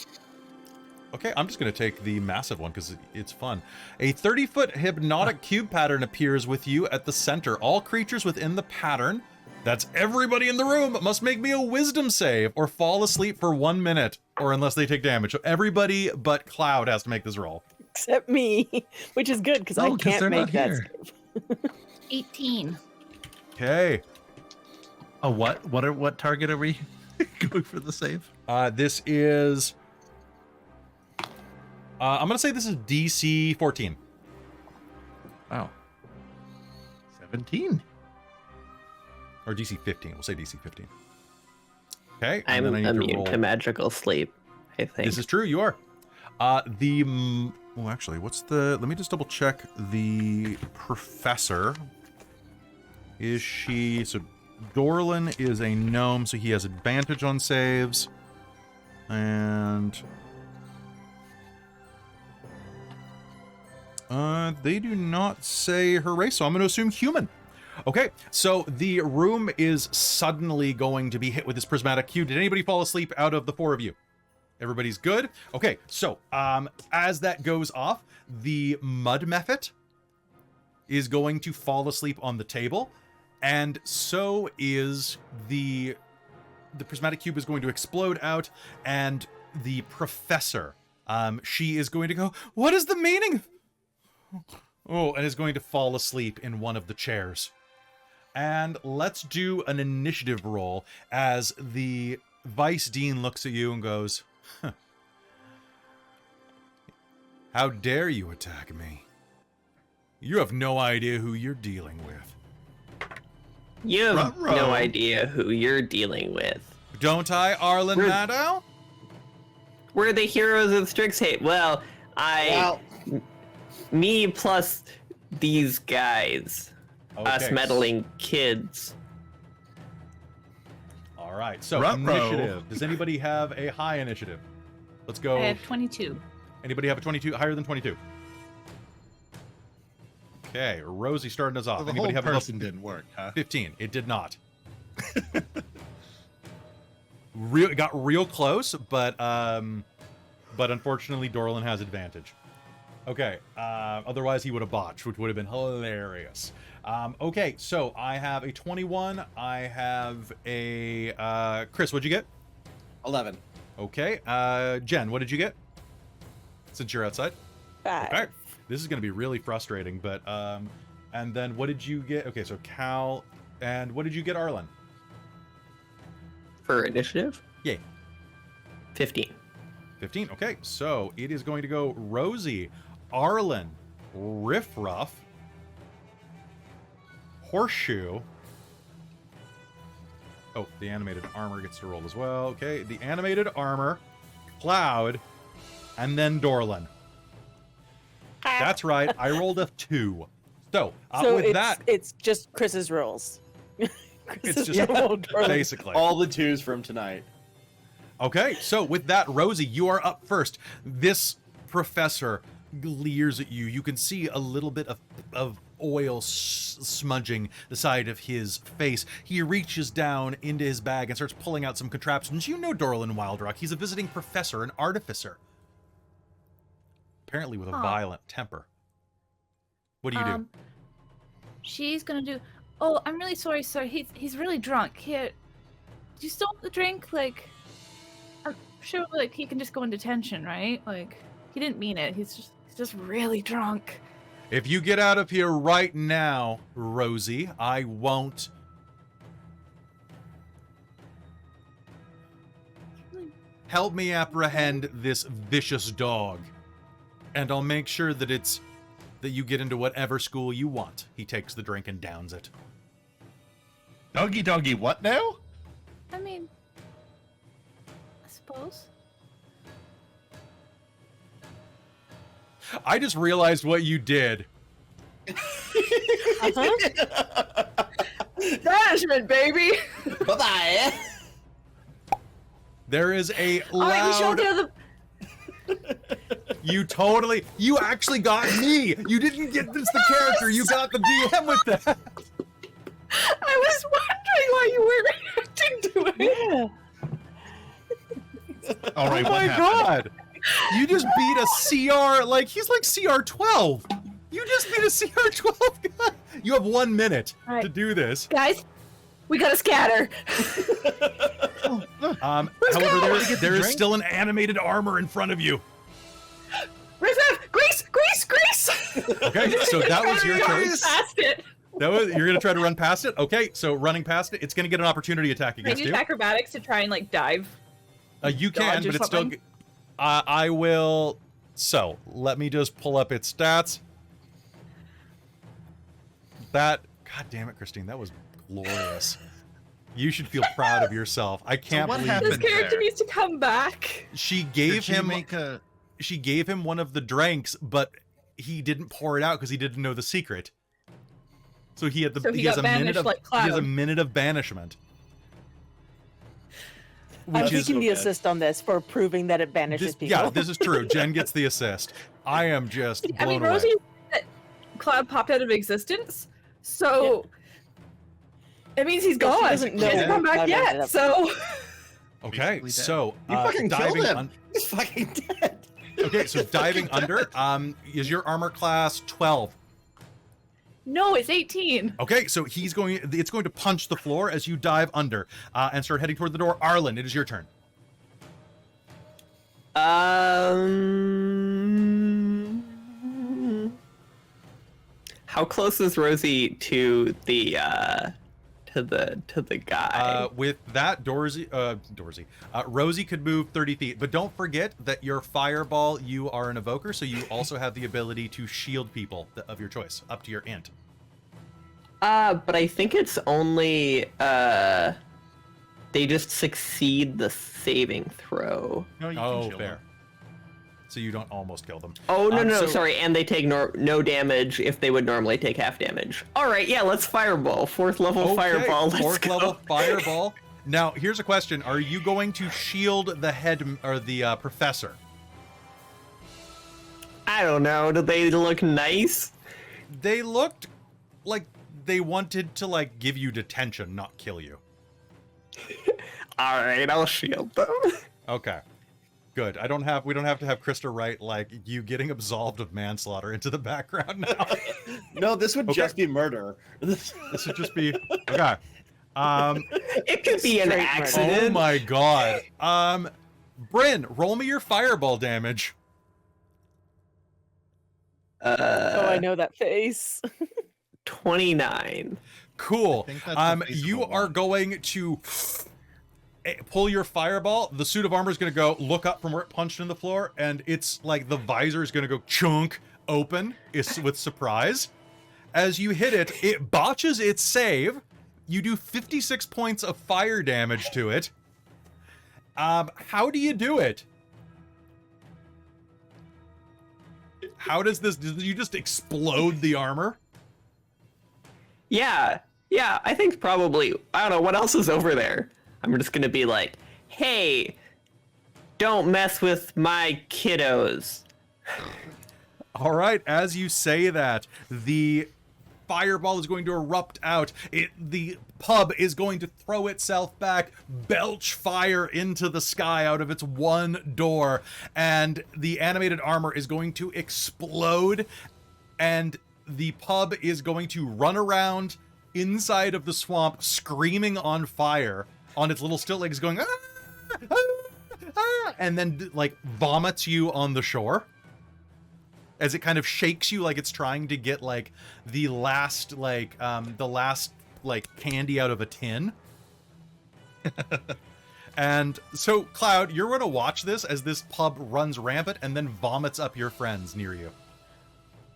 Okay, I'm just going to take the massive one because it's fun. A 30-foot hypnotic cube pattern appears with you at the center. All creatures within the pattern, that's everybody in the room, must make me a wisdom save or fall asleep for 1 minute, or unless they take damage. So everybody but Cloud has to make this roll. Except me, which is good because I 'cause they're can't not make that here. save. 18. Okay. Oh, what target are we going for the save? This is... I'm going to say this is DC 14. Wow. 17. Or DC 15. We'll say DC 15. Okay. I'm and then I need immune roll. to magical sleep, I think. This is true. You are. Well, actually, what's the... Let me just double check the professor. Is she... So Dorlin is a gnome, so he has advantage on saves. And... they do not say her race, so I'm going to assume human. Okay, so the room is suddenly going to be hit with this prismatic cube. Did anybody fall asleep out of the 4 of you? Everybody's good? Okay, so as that goes off, the mud mephit is going to fall asleep on the table, and so is the prismatic cube is going to explode out, and the professor, she is going to go, "What is the meaning?" Oh, and is going to fall asleep in one of the chairs. And let's do an initiative roll as the Vice Dean looks at you and goes, huh. How dare you attack me? You have no idea who you're dealing with. You have Ruh-roh. no idea who you're dealing with. Don't I, Arlynn Maddow? We're the heroes of Strixhaven. Well, me plus these guys. Us Okay. meddling kids. All right, so Ruh-roh. initiative. Does anybody have a high initiative? Let's go. I have 22. Anybody have a 22? Higher than 22? Okay, Rosie starting us off. So the Anybody whole have person a didn't work, huh? 15? It did not. Got real close, but unfortunately Dorlin has advantage. Okay, otherwise he would have botched, which would have been hilarious. Okay, so I have a 21. I have a Chris. What'd you get? 11. Okay, Jen. What did you get? Since you're outside. 5. Okay, this is going to be really frustrating, but and then what did you get? Okay, so Cal, and what did you get, Arlynn? For initiative? Yeah. 15. 15. Okay, so it is going to go Rosie, Arlynn, Riff, Ruff, Horseshoe. Oh, the animated armor gets to roll as well. Okay, the animated armor, Cloud, and then Dorlin. That's right. I rolled a 2. So, So with it's, that, it's just Chris's rolls. it's just basically. All the 2s from tonight. Okay, so with that, Rosie, you are up first. This professor leers at you. You can see a little bit of oil smudging the side of his face. He reaches down into his bag and starts pulling out some contraptions. You know Dorlin Wildrock. He's a visiting professor, an artificer. Apparently with a violent temper. What do you do? She's gonna do. Oh, I'm really sorry, sir. He's really drunk. Here, do you still want the drink? Like, I'm sure like he can just go in detention, right? Like, he didn't mean it. He's just really drunk. If you get out of here right now, Rosie, I won't. Help me apprehend this vicious dog. And I'll make sure that you get into whatever school you want. He takes the drink and downs it. Doggy, what now? I mean, I suppose. I just realized what you did. Banishment, baby. Bye-bye. There is a All right, we should all loud... get out of You actually got me. You didn't get this the character. You got the DM with that. I was wondering why you weren't reacting to it. All right, Oh what my happened? god. You just beat a CR, like, he's like CR 12. You just beat a CR 12 guy. You have 1 minute All right. to do this. Guys, we gotta scatter. However, there is still an animated armor in front of you. Riff, grease. Okay, so that was your choice. Past it. You're gonna try to run past it. Okay, so running past it, it's gonna get an opportunity attack Can I against use you. acrobatics to try and like dive? You can, dodge or but it's still. something? I will. So let me just pull up its stats. God damn it, Christine, that was glorious. You should feel proud of yourself. I can't what believe happened This character there? needs to come back. she Did gave she him. make a... She gave him one of the drinks, but he didn't pour it out because he didn't know the secret. So he had the So he has got a minute banished of like he has a Cloud. minute of banishment. I'm Which is taking the assist on this for proving that it banishes people. yeah, this is true. Jen gets the assist. I am just blown I mean, away. Rosie, that Cloud popped out of existence, so it means he's Yeah, she gone. doesn't He hasn't know come back Cloud ended yet. up- So Okay, Basically dead. so You fucking killed diving him. He's fucking dead. Okay, so diving under. Is your armor class 12? no, it's 18. Okay, so it's going to punch the floor as you dive under and start heading toward the door. Arlynn, it is your turn. How close is Rosie to the to the guy. With that, Rosie could move 30 feet, but don't forget that your fireball, you are an evoker, so you also have the ability to shield people of your choice, up to your int. But I think it's only they just succeed the saving throw. No, you can Oh, shield fair. them. So you don't almost kill them. Oh no, So- sorry, and they take no damage if they would normally take half damage. All right, yeah, let's fireball. 4th level Okay, fireball. Let's fourth go. level fireball. Now, here's a question: are you going to shield the head or the professor? I don't know. Do they look nice? They looked like they wanted to like give you detention, not kill you. All right, I'll shield them. Okay. Good. We don't have to have Krista write like you getting absolved of manslaughter into the background now. No, this would just be murder. This would just be okay. It could be an Straight murder. accident. Oh my god. Bryn, roll me your fireball damage. Oh, I know that face. 29. Cool. I think that's the face of You a are wand. going to pull your fireball. The suit of armor is going to go look up from where it punched in the floor, and it's like the visor is going to go chunk open with surprise. As you hit it, it botches its save. You do 56 points of fire damage to it. How do you do it? How does this? Did you just explode the armor? Yeah, I think probably. I don't know what else is over there. I'm just gonna be like, hey, don't mess with my kiddos. All right, as you say that, the fireball is going to erupt out. The pub is going to throw itself back, belch fire into the sky out of its one door, and the animated armor is going to explode, and the pub is going to run around inside of the swamp, screaming on fire on its little stilt legs, going, "Ah! Ah! Ah!" and then like vomits you on the shore as it kind of shakes you like it's trying to get like the last candy out of a tin. And so, Cloud, you're going to watch this as this pub runs rampant and then vomits up your friends near you.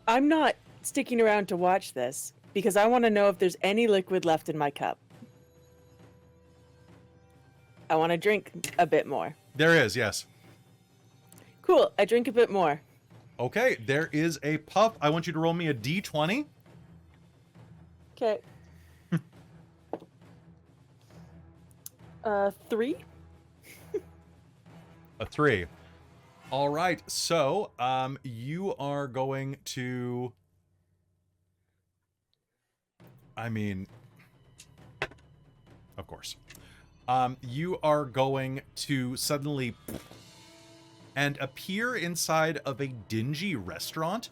I'm not sticking around to watch this because I want to know if there's any liquid left in my cup. I want to drink a bit more. There is, yes. Cool. I drink a bit more. Okay, there is a puff. I want you to roll me a d20. Okay. 3. A 3. All right, so you are going to... I mean... Of course. You are going to suddenly... and appear inside of a dingy restaurant.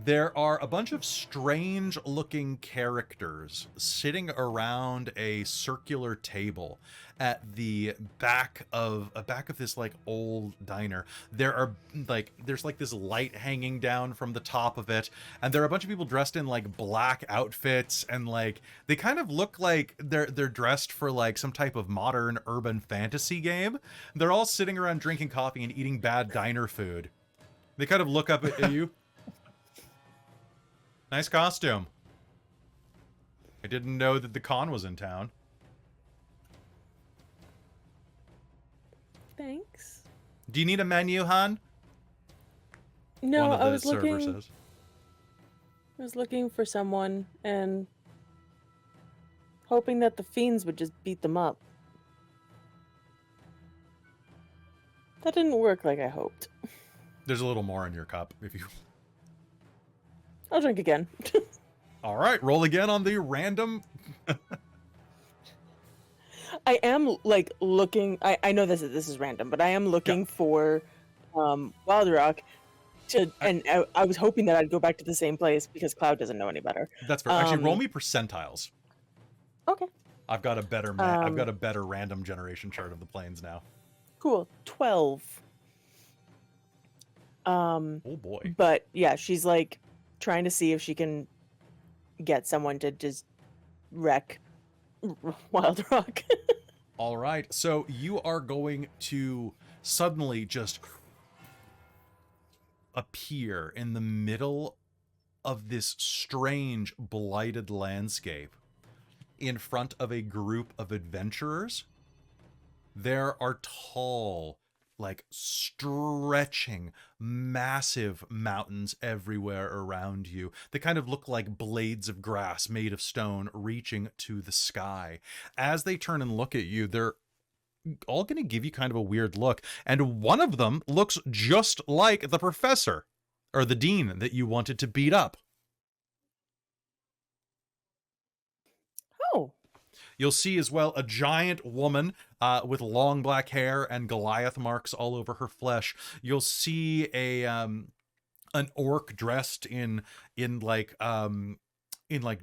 There are a bunch of strange-looking characters sitting around a circular table at the back of this like old diner. There's like this light hanging down from the top of it, and there are a bunch of people dressed in like black outfits, and like they kind of look like they're dressed for like some type of modern urban fantasy game. They're all sitting around drinking coffee and eating bad diner food. They kind of look up at you. Nice costume. I didn't know that the con was in town. Thanks. Do you need a menu, hon? No, One of I the was server looking. says. I was looking for someone and hoping that the fiends would just beat them up. That didn't work like I hoped. There's a little more in your cup if you... I'll drink again. All right, roll again on the random... I am like looking. I know this is random, but I am looking for Wild Rock to, and I was hoping that I'd go back to the same place because Cloud doesn't know any better. That's fair. Actually, roll me percentiles. Okay. I've got a better I've got a better random generation chart of the planes now. Cool. 12. Oh boy. But yeah, she's like trying to see if she can get someone to just wreck Wild Rock. All right, so you are going to suddenly just appear in the middle of this strange, blighted landscape in front of a group of adventurers. There are tall, like stretching, massive mountains everywhere around you. They kind of look like blades of grass made of stone reaching to the sky. As they turn and look at you, they're all going to give you kind of a weird look. And one of them looks just like the professor, or the dean that you wanted to beat up. Oh. You'll see as well a giant woman with long black hair and Goliath marks all over her flesh. You'll see an orc dressed in like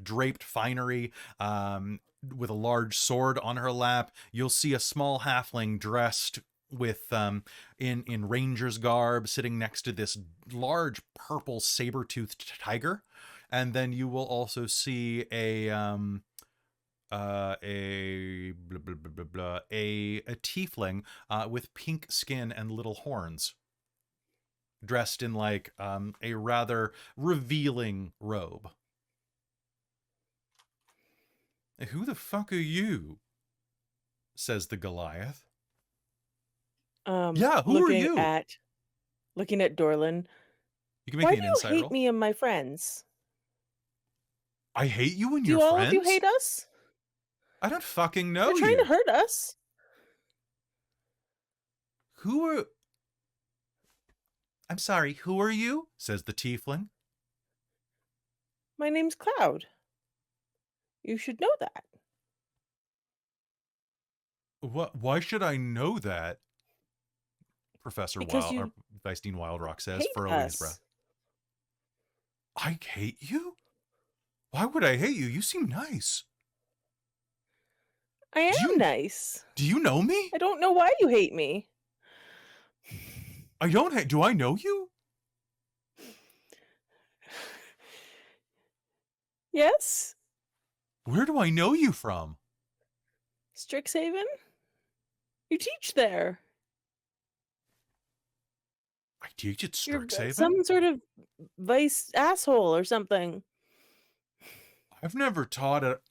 draped finery with a large sword on her lap. You'll see a small halfling dressed with in ranger's garb sitting next to this large purple saber-toothed tiger. And then you will also see a tiefling with pink skin and little horns, dressed in like a rather revealing robe. "Who the fuck are you?" says the Goliath. Yeah, who are you? Looking at Dorlin. You can make Why me do an you insight hate roll. me and my friends? I hate you and Do your all friends? of you hate us? I don't fucking know They're trying you. to hurt us. Who are... I'm sorry, who are you? Says the tiefling. My name's Cloud. You should know that. What? Why should I know that? Professor Because Wild, you or Vice Dean Wildrock says, hate furrowing his us. breath. I hate you? Why would I hate you? You seem nice. I am nice. Do you know me? I don't know why you hate me. I don't hate... Do I know you? Yes? Where do I know you from? Strixhaven? You teach there. I teach at You're Strixhaven? some sort of vice asshole or something. I've never taught it.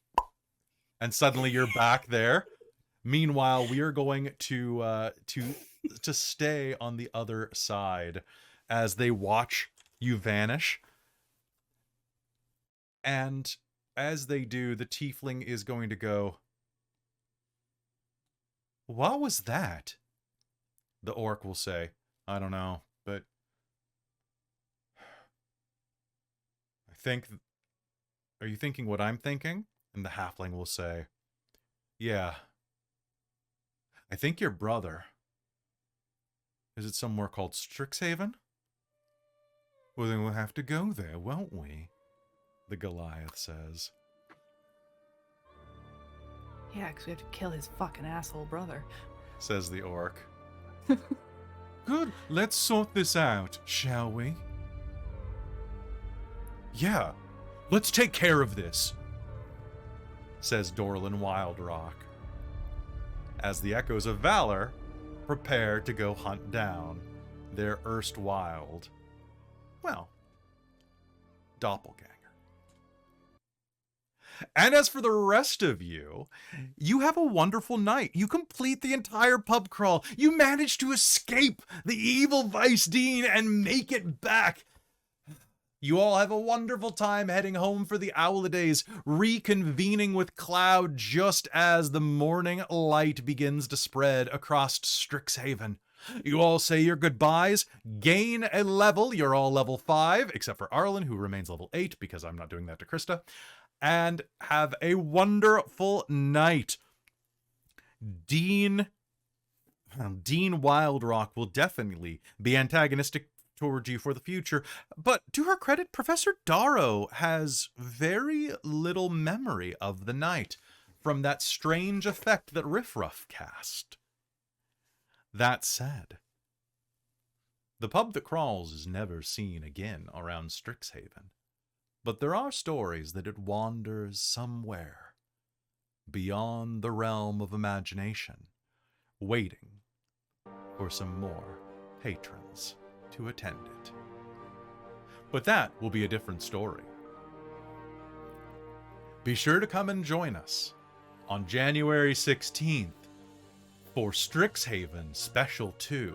And suddenly you're back there. Meanwhile, we are going to stay on the other side as they watch you vanish. And as they do, the tiefling is going to go, "What was that?" The orc will say, "I don't know, but I think... Are you thinking what I'm thinking?" And the halfling will say, "Yeah. I think your brother... Is it somewhere called Strixhaven? Well, then we'll have to go there, won't we?" The Goliath says. Yeah, because we have to kill his fucking asshole brother. Says the orc. "Good, let's sort this out, shall we?" "Yeah, let's take care of this," says Dorlin Wildrock, as the echoes of valor prepare to go hunt down their erstwhile, well, doppelganger. And as for the rest of you, you have a wonderful night. You complete the entire pub crawl. You manage to escape the evil Vice Dean and make it back. You all have a wonderful time heading home for the holidays, reconvening with Cloud just as the morning light begins to spread across Strixhaven. You all say your goodbyes, gain a level. You're all level 5, except for Arlynn, who remains level 8, because I'm not doing that to Krista. And have a wonderful night. Dean Wildrock will definitely be antagonistic towards you for the future, but to her credit, Professor Darrow has very little memory of the night from that strange effect that Ruff cast. That said, the pub that crawls is never seen again around Strixhaven. But there are stories that it wanders somewhere beyond the realm of imagination, waiting for some more patrons to attend it. But that will be a different story. Be sure to come and join us on January 16th for Strixhaven Special 2,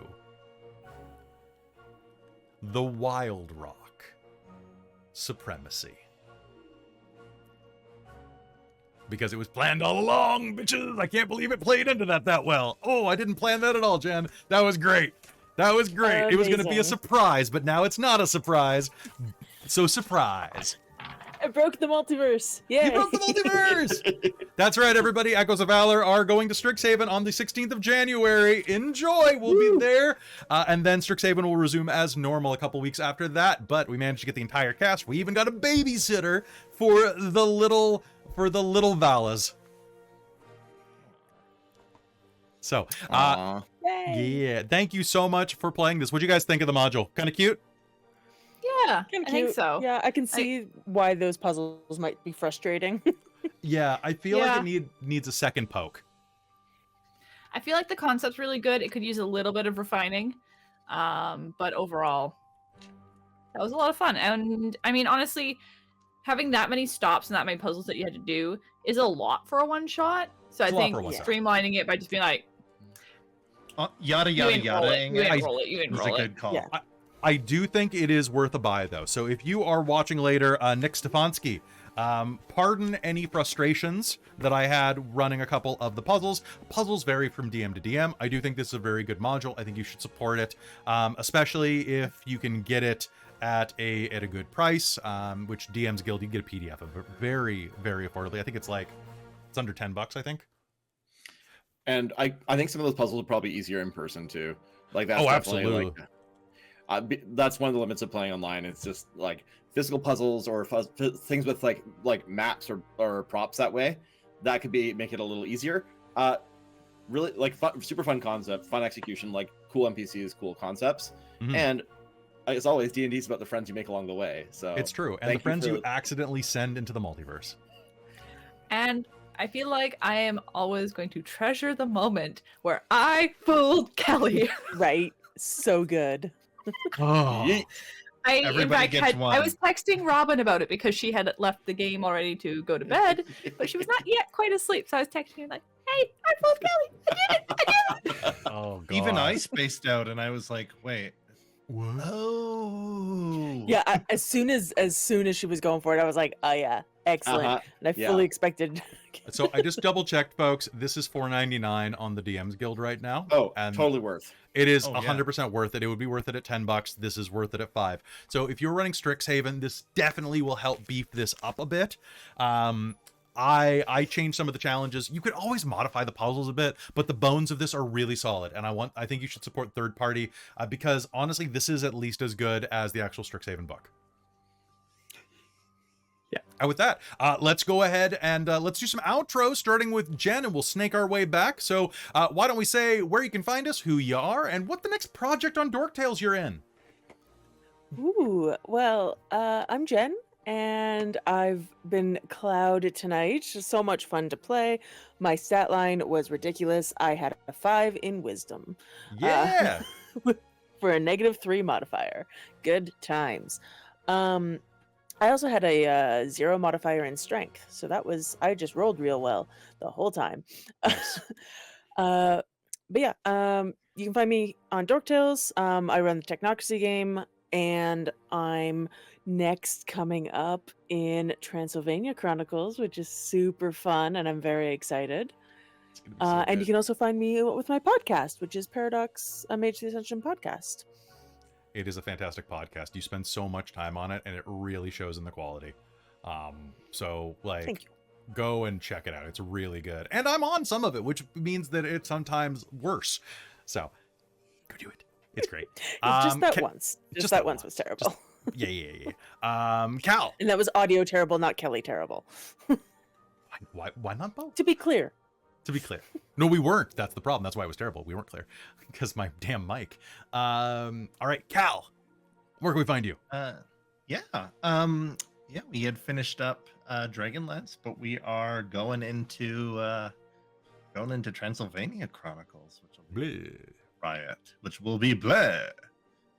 The Wild Rock Supremacy. Because it was planned all along, bitches! I can't believe it played into that well. Oh, I didn't plan that at all, Jen. That was great. That was great. It was going to be a Amazing. surprise, but now it's not a surprise. So surprise. I broke the multiverse. Yeah. You broke the multiverse! That's right, everybody. Echoes of Valor are going to Strixhaven on the 16th of January. Enjoy! We'll be there. And then Strixhaven will resume as normal a couple weeks after that. But we managed to get the entire cast. We even got a babysitter for the little Valas. So, Aw. yeah, thank you so much for playing this. What'd you guys think of the module? Kind of cute? Yeah, Kinda I think cute. so. Yeah, I can see why those puzzles might be frustrating. Yeah, I feel like Yeah. it needs a second poke. I feel like the concept's really good. It could use a little bit of refining. But overall, that was a lot of fun. And I mean, honestly, having that many stops and that many puzzles that you had to do is a lot for a one shot. So I It's a lot think for a one-shot. streamlining it by just being like, Yada you yada didn't roll yada. it, you didn't roll it, you didn't It's a roll it. good call. Yeah. I do think it is worth a buy, though. So if you are watching later, Nick Stefanski, pardon any frustrations that I had running a couple of the puzzles. Puzzles vary from DM to DM. I do think this is a very good module. I think you should support it, especially if you can get it at a good price, which DM's Guild, you can get a PDF of it very, very affordably. I think it's under $10, I think. And I think some of those puzzles are probably easier in person too. Like that's Oh, definitely, absolutely. that's one of the limits of playing online. It's just like physical puzzles or things with like maps or props that way. That could make it a little easier. Really like super fun concept, fun execution, like cool NPCs, cool concepts, Mhm. and as always, D&D is about the friends you make along the way. So It's true. And the thank friends you for- accidentally send into the multiverse. And I feel like I am always going to treasure the moment where I fooled Kelly. Right? So good. Oh, Yeet. I, in Everybody fact, gets I one. was texting Robin about it because she had left the game already to go to bed, but she was not yet quite asleep. So I was texting her like, "Hey, I fooled Kelly. I did it. I did it." oh God. Even I spaced out, and I was like, "Wait, What? oh, Yeah, as soon as she was going for it, I was like, "Oh yeah, excellent." Uh-huh. And I Yeah. fully expected. So I just double checked, folks. This is $4.99 on the DM's Guild right now. Oh, and totally worth. it is Oh, yeah. 100% worth it. It would be worth it at $10. This is worth it at $5. So if you're running Strixhaven, this definitely will help beef this up a bit. I changed some of the challenges. You could always modify the puzzles a bit, but the bones of this are really solid. And I think you should support third party because honestly, this is at least as good as the actual Strixhaven book. Yeah. And with that, let's go ahead and let's do some outros, starting with Jen, and we'll snake our way back. So why don't we say where you can find us, who you are, and what the next project on Dork Tales you're in? Ooh, well, I'm Jen, and I've been Cloud tonight. So much fun to play. My stat line was ridiculous. I had a 5 in Wisdom. Yeah. For a -3 modifier. Good times. I also had a 0 modifier in Strength, so I just rolled real well the whole time. Nice. But yeah, you can find me on Dork Tales. I run the Technocracy game, and I'm next coming up in Transylvania Chronicles, which is super fun, and I'm very excited. It's gonna be so And you good. can also find me with my podcast, which is Paradox Mage the Ascension podcast. It is a fantastic podcast. You spend so much time on it, and it really shows in the quality. So Thank you. go and check it out. It's really good. And I'm on some of it, which means that it's sometimes worse. So go do it. It's great. Just that Ca- once. just Just that that once was once. terrible. Yeah. Cal. And that was audio terrible, not Kelly terrible. Why not both? To be clear. To be clear. No, we weren't. That's the problem. That's why it was terrible. We weren't clear. Because my damn mic. All right, Cal. Where can we find you? Yeah. yeah, we had finished up Dragonlance, but we are going into Transylvania Chronicles, which will be Riot, which will be blah.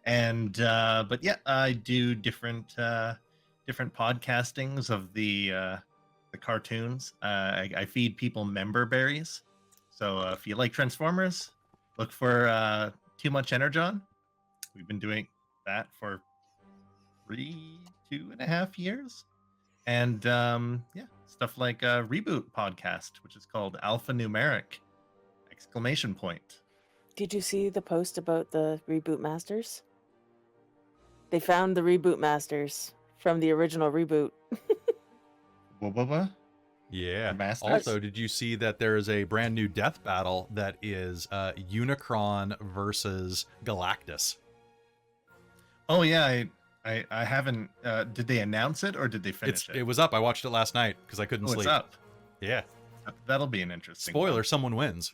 And but yeah, I do different podcastings of the cartoons. I feed people member berries. So if you like Transformers, look for Too Much Energon. We've been doing that for 2.5 years. And yeah, stuff like a Reboot podcast, which is called Alphanumeric! Did you see the post about the Reboot Masters? They found the Reboot Masters from the original reboot. Yeah. Masters? Also, did you see that there is a brand new death battle that is Unicron versus Galactus? Oh yeah, I haven't. Did they announce it or did they finish it? It was up. I watched it last night because I couldn't sleep. It's up. Yeah. That'll be an interesting. Spoiler: one. someone wins.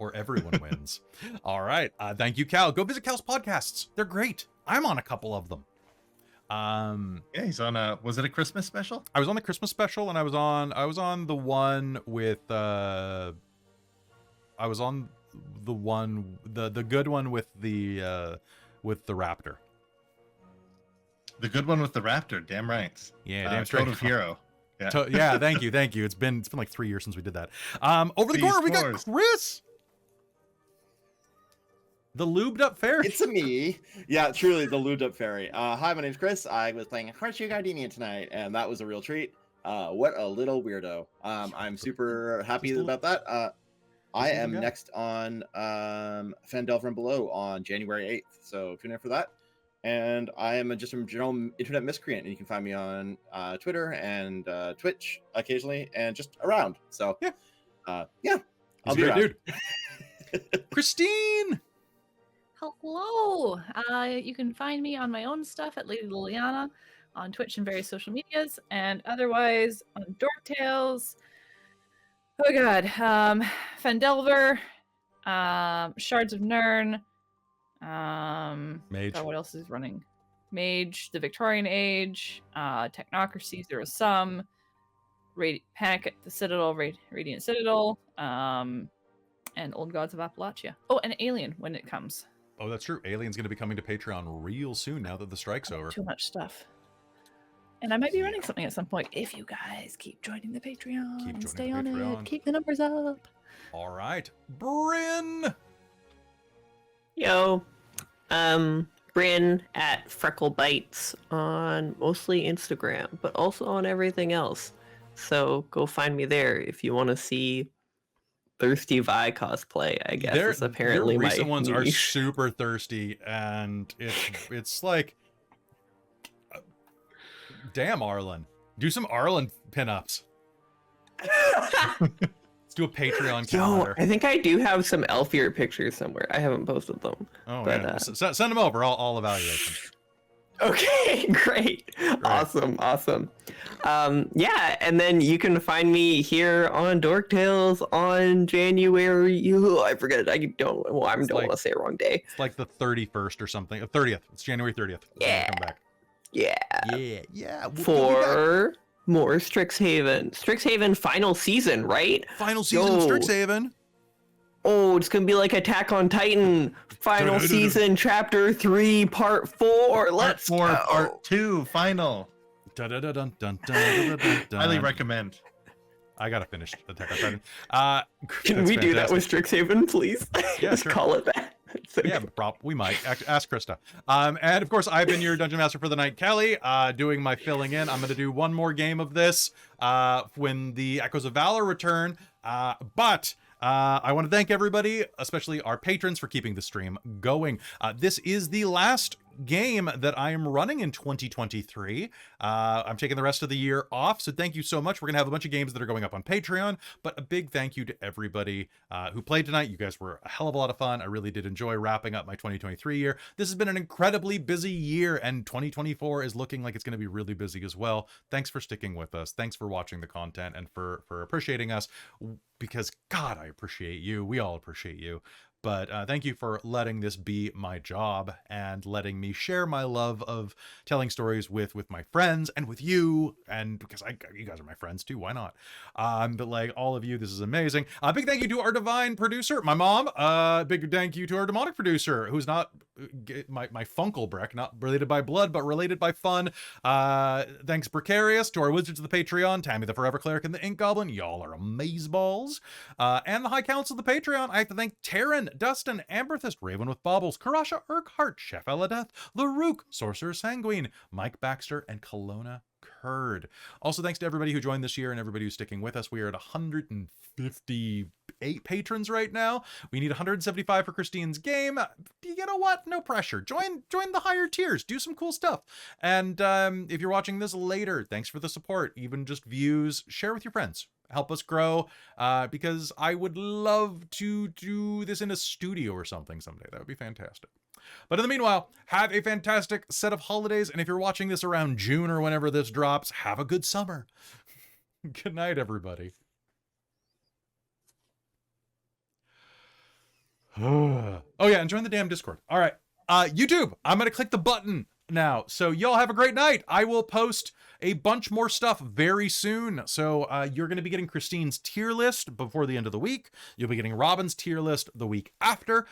Or everyone wins. All right. Thank you, Cal. Go visit Cal's podcasts. They're great. I'm on a couple of them. Yeah, he's on a. Was it a Christmas special? I was on the Christmas special, and I was on the one with I was on the one the good one with the raptor. The good one with the raptor. Damn right. Yeah, damn straight. Code of Hero. Yeah. Yeah, thank you. It's been like 3 years since we did that. Over the corner we got Chris. The lubed up fairy. It's me. Yeah, truly the lubed up fairy. Hi, my name's Chris. I was playing Horseshoe Gardenia tonight, and that was a real treat. What a little weirdo. I'm super happy about that. I am next on Fandel from Below on January 8th, so tune in for that. And I am just a general internet miscreant, and you can find me on Twitter and Twitch occasionally, and just around. So yeah, I'll be around. Dude. Christine. Hello. You can find me on my own stuff at Lady Liliana on Twitch and various social medias, and otherwise on Dork Tales. Oh my god. Fendelver, Shards of Nirn, Mage. God, what else is running? Mage, the Victorian Age, Technocracy, Zero Sum, Panic at the Citadel, Radiant Citadel, and Old Gods of Appalachia. Oh, and Alien when it comes. Oh, that's true. Alien's going to be coming to Patreon real soon now that the strike's over. Too much stuff. And I might be running something at some point if you guys keep joining the Patreon and stay on it. Keep the numbers up. All right. Bryn. Yo. Bryn at Frecklebytes on mostly Instagram, but also on everything else. So go find me there if you want to see Thirsty Vi cosplay, I guess. Is apparently their recent my ones niche. are super thirsty, and it's like, damn, Arlynn, do some Arlynn pinups. Let's do a Patreon calendar. I think I do have some elfier pictures somewhere. I haven't posted them. Oh, but, yeah. Send them over. I'll evaluate them. Okay, great. Awesome. Yeah, and then you can find me here on Dork Tales on January. I forget. I don't want to say a wrong day. It's like the 31st or something. 30th. It's January 30th. Yeah. Come back. Yeah. For more Strixhaven. Strixhaven final season, right? Final season of Strixhaven. Oh, it's gonna be like Attack on Titan, final season, chapter 3, part 4. Let's go. Part 2, final. Highly recommend. I gotta finish Attack on Titan. Can we do that with Strixhaven, please? Yeah, Just sure. call it that. Yeah, we might. Ask Krista. And of course, I've been your Dungeon Master for the night, Kelly, doing my filling in. I'm going to do one more game of this when the Echoes of Valor return. But I want to thank everybody, especially our patrons, for keeping the stream going. This is the last game that I am running in 2023. I'm taking the rest of the year off, so thank you so much. We're gonna have a bunch of games that are going up on Patreon, but a big thank you to everybody who played tonight. You guys were a hell of a lot of fun. I really did enjoy wrapping up my 2023 year. This has been an incredibly busy year, and 2024 is looking like it's going to be really busy as well. Thanks for sticking with us. Thanks for watching the content and for appreciating us, because God, I appreciate you. We all appreciate you. But thank you for letting this be my job and letting me share my love of telling stories with my friends and with you, and because you guys are my friends too, why not? But like all of you, this is amazing. Big thank you to our divine producer, my mom. Big thank you to our demonic producer, who's not my Funkelbreck, not related by blood, but related by fun. Thanks Precarious, to our wizards of the Patreon, Tammy the Forever Cleric and the Ink Goblin. Y'all are amazeballs. And the High Council of the Patreon. I have to thank Taryn, Dustin, Amberthist, Raven with Baubles, Karasha, Urquhart, Chef Eladeth, Larook, Sorcerer Sanguine, Mike Baxter, and Kelowna Curd. Also, thanks to everybody who joined this year and everybody who's sticking with us. We are at 158 patrons right now. We need 175 for Christine's game. You know what? No pressure. Join the higher tiers. Do some cool stuff. And if you're watching this later, thanks for the support. Even just views, share with your friends. Help us grow, because I would love to do this in a studio or something someday. That would be fantastic. But in the meanwhile, have a fantastic set of holidays, and if you're watching this around June or whenever this drops, have a good summer. Good night, everybody. Oh yeah, and join the damn Discord. All right, YouTube, I'm gonna click the button now. So y'all have a great night. I will post a bunch more stuff very soon. So you're going to be getting Christine's tier list before the end of the week. You'll be getting Robin's tier list the week after.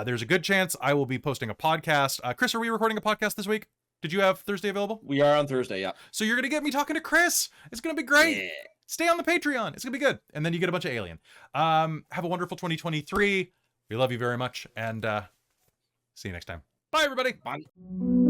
There's a good chance I will be posting a podcast. Chris, are we recording a podcast this week? Did you have Thursday available? We are on Thursday, yeah. So you're going to get me talking to Chris. It's going to be great. Yeah. Stay on the Patreon. It's going to be good. And then you get a bunch of Alien. Have a wonderful 2023. We love you very much. And see you next time. Bye, everybody. Bye.